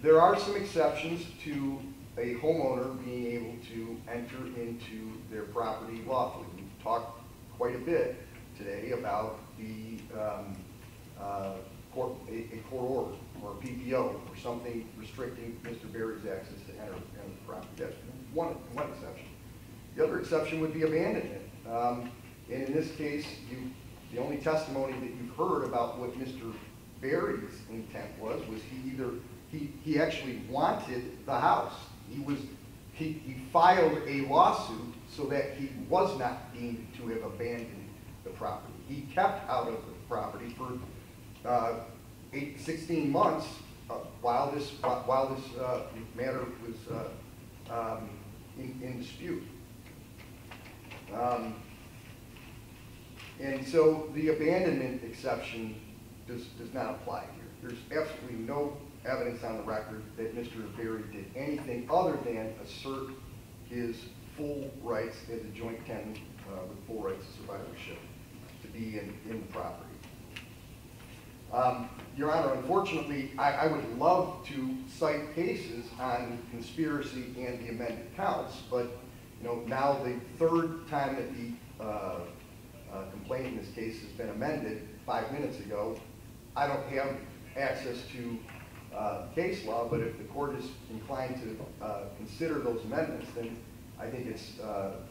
There are some exceptions to a homeowner being able to enter into their property lawfully. We've talked quite a bit today about the a court order or a PPO or something restricting Mr. Berry's access to enter the property. That's one exception. The other exception would be abandonment. And in this case, the only testimony that you've heard about what Mr. Berry's intent was he actually wanted the house. He filed a lawsuit so that he was not deemed to have abandoned the property. He kept out of the property for 16 months while this matter was in dispute. And so the abandonment exception does not apply here. There's absolutely no evidence on the record that Mr. Berry did anything other than assert his full rights as a joint tenant with full rights of survivorship to be in the property. Your Honor, unfortunately, I would love to cite cases on conspiracy and the amended counts, but now the third time that the complaint in this case has been amended 5 minutes ago, I don't have access to case law, but if the court is inclined to consider those amendments, then I think it's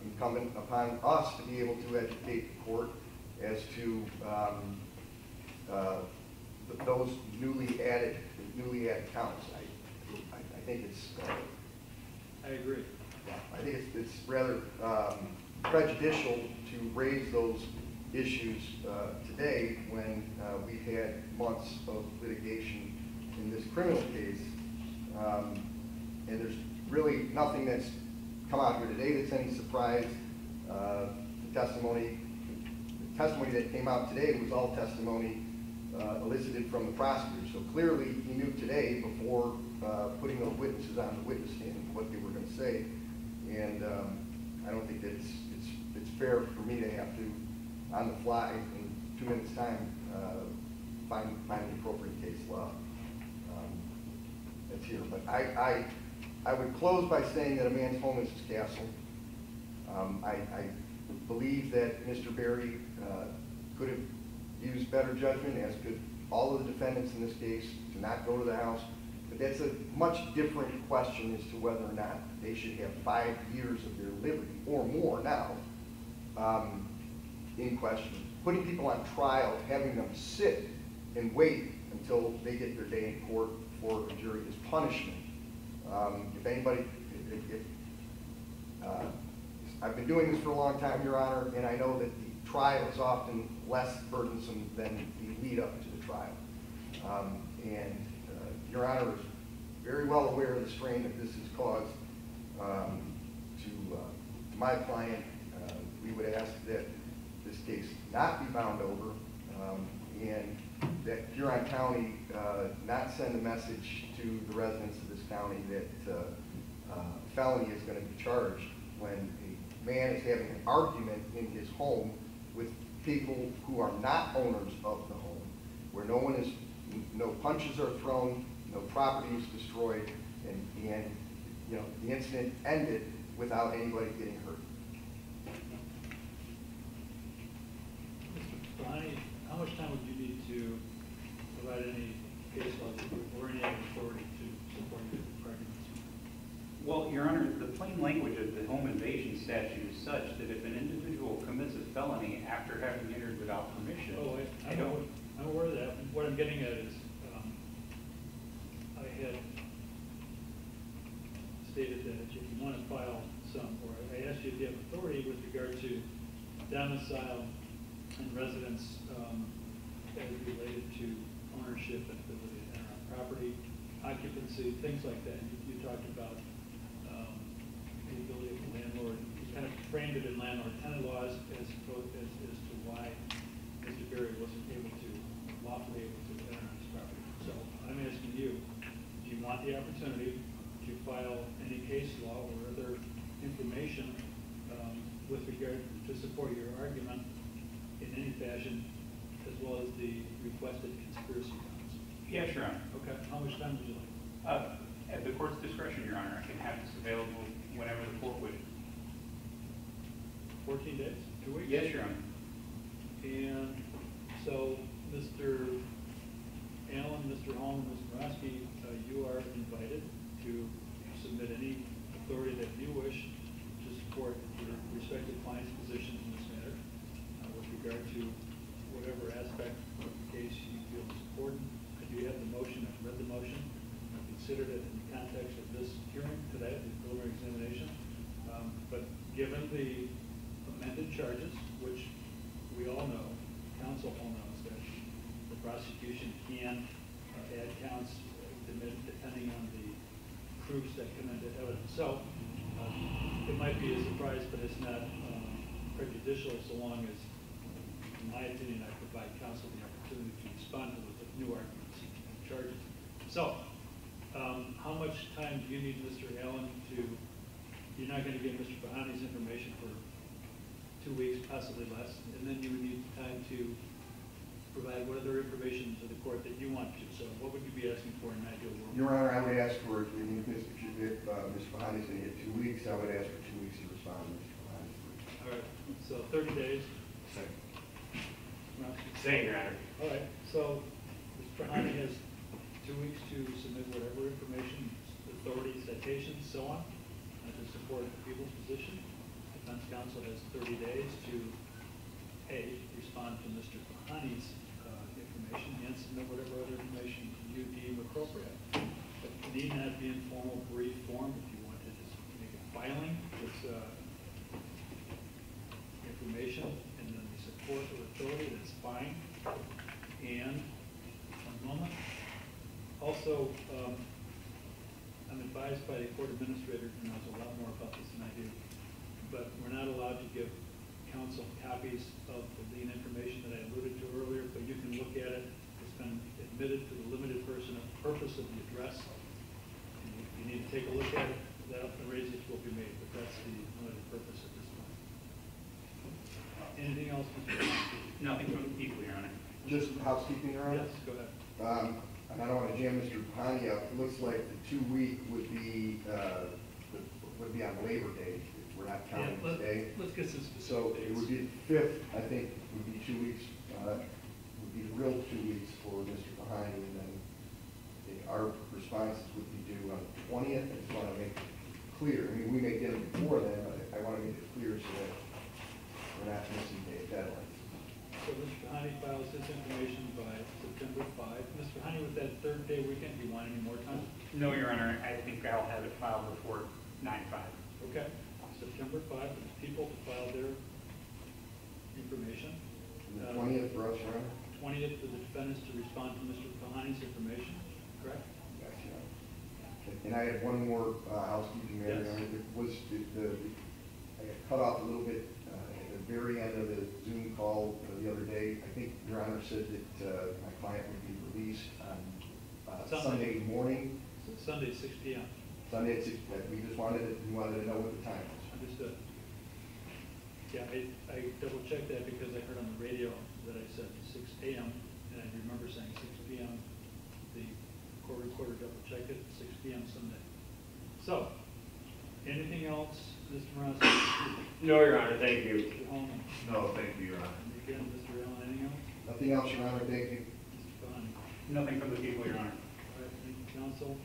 incumbent upon us to be able to educate the court as to those newly added counts. I think it's. I agree. I think it's rather prejudicial to raise those issues today when we've had months of litigation in this criminal case, and there's really nothing that's come out here today that's any surprise. The testimony that came out today was all testimony elicited from the prosecutor. So clearly he knew today before putting those witnesses on the witness stand what they were going to say, and I don't think that it's fair for me to have to, on the fly, in 2 minutes' time, find the appropriate case law that's here. But I would close by saying that a man's home is his castle. I believe that Mr. Berry could have used better judgment, as could all of the defendants in this case, to not go to the house. But that's a much different question as to whether or not they should have 5 years of their liberty, or more now, in question. Putting people on trial, having them sit and wait until they get their day in court for a jury is punishment. I've been doing this for a long time, Your Honor, and I know that the trial is often less burdensome than the lead up to the trial. Your Honor is very well aware of the strain that this has caused to my client. We would ask that this case not be bound over, and that Huron County not send a message to the residents of this county that a felony is going to be charged when a man is having an argument in his home with people who are not owners of the home, where no punches are thrown, no property is destroyed, and you know, the incident ended without anybody getting hurt. Mr. Bonnie, how much time would you need to provide any case law or any other authority to support your arguments? Well, Your Honor, the plain language of the home invasion statute is such that if an individual commits a felony after having entered without permission, I'm aware of that. What I'm getting at is, I had stated that if you want to file some, or I asked you if you have authority with regard to domicile and residence as related to ownership and ability to enter on property, occupancy, things like that. You talked about the ability of the landlord. You kind of framed it in landlord-tenant laws as to why Mr. Berry wasn't lawfully able to enter on his property. So I'm asking you, do you want the opportunity to file any case law or other information with regard to support your argument in any fashion, as well as the requested conspiracy grounds? Yes, Your Honor. Okay, how much time would you like? At the court's discretion, Your Honor, I can have this available whenever the court wishes. 14 days? 2 weeks? Yes, Your Honor. And so, Mr. Allen, Mr. Holm, and Ms. Morosky, you are invited to submit any authority that you wish to support your respective client's positions in this matter with regard to whatever aspect of the case you feel is important. I do have the motion. I've read the motion. I've considered it in the context of this hearing today, the preliminary examination. But given the amended charges, which we all know, counsel all knows that the prosecution can add counts depending on the proofs that come into evidence. So it might be a surprise, but it's not prejudicial so long as, in my opinion, I provide counsel the opportunity to respond to the new arguments and charges. So how much time do you need, Mr. Allen, you're not going to give Mr. Bahani's information for 2 weeks, possibly less, and then you would need time to provide what other information to the court that you want to. So what would you be asking for in an ideal world? Your Honor, I would ask for, if Mr. Bahani's going to get 2 weeks, I would ask for 2 weeks to respond to Mr. Bahani. All right, so 30 days. Same. Same, Your Honor. All right, so Mr. Bahani has 2 weeks to submit whatever information, authority, citations, so on, to support the people's position. Defense counsel has 30 days to, A, respond to Mr. Bahani's information and submit whatever other information you deem appropriate. But it need not be in formal brief form. If you want to just make a filing with information and then the support or authority, that's fine. And, one moment. Also, I'm advised by the court administrator, who knows a lot more about this than I do, but we're not allowed to give counsel copies of the lien information that I alluded to earlier, but you can look at it. It's been admitted to the limited purpose of the address. And if you need to take a look at it, that arrangements will be made, but that's the limited purpose at this point. Anything else, Mr. Chairman? Nothing from the people, Your Honor. Just housekeeping, Your Honor? Yes, go ahead. And I don't want to jam Mr. Bahani up. It looks like the 2 week would be on Labor Day. We're not counting this day. Let's get some specific So dates. it would be the 5th, I think, would be 2 weeks. Would be the real 2 weeks for Mr. Bahani, and then I think our responses would be due on the 20th. I just want to make it clear. I mean, we may get it before then, but I want to make it clear so that we're not missing deadlines. So Mr. Bahani files his information by September 5. Mr. Bahani, with that third day weekend, do you want any more time? No, Your Honor. I think I'll have it filed before 9/5. Okay. September 5 for the people to file their information. And the 20th for us, Your Honor? 20th for the defendants to respond to Mr. Bahani's information, correct? Yes, Your Honor. And I had one more housekeeping matter. Yes. I got cut off a little bit at the very end of the Zoom call the other day. I think Your Honor said that my client would be released on Sunday morning. Sunday, 6 p.m. Sunday at 6. We just wanted to know what the time was. Understood. Yeah, I double checked that because I heard on the radio that I said 6 a.m. and I remember saying 6 p.m. The court reporter double checked it, 6 p.m. Sunday. So, Anything else, Mr. Morales? No, Your Honor, thank you. Mr. Holman? No, thank you, Your Honor. Again, Mr. Allen, anything else? Nothing else, Your Honor, thank you. Mr. Bond? Nothing from the people, Your Honor. All right, thank you, counsel.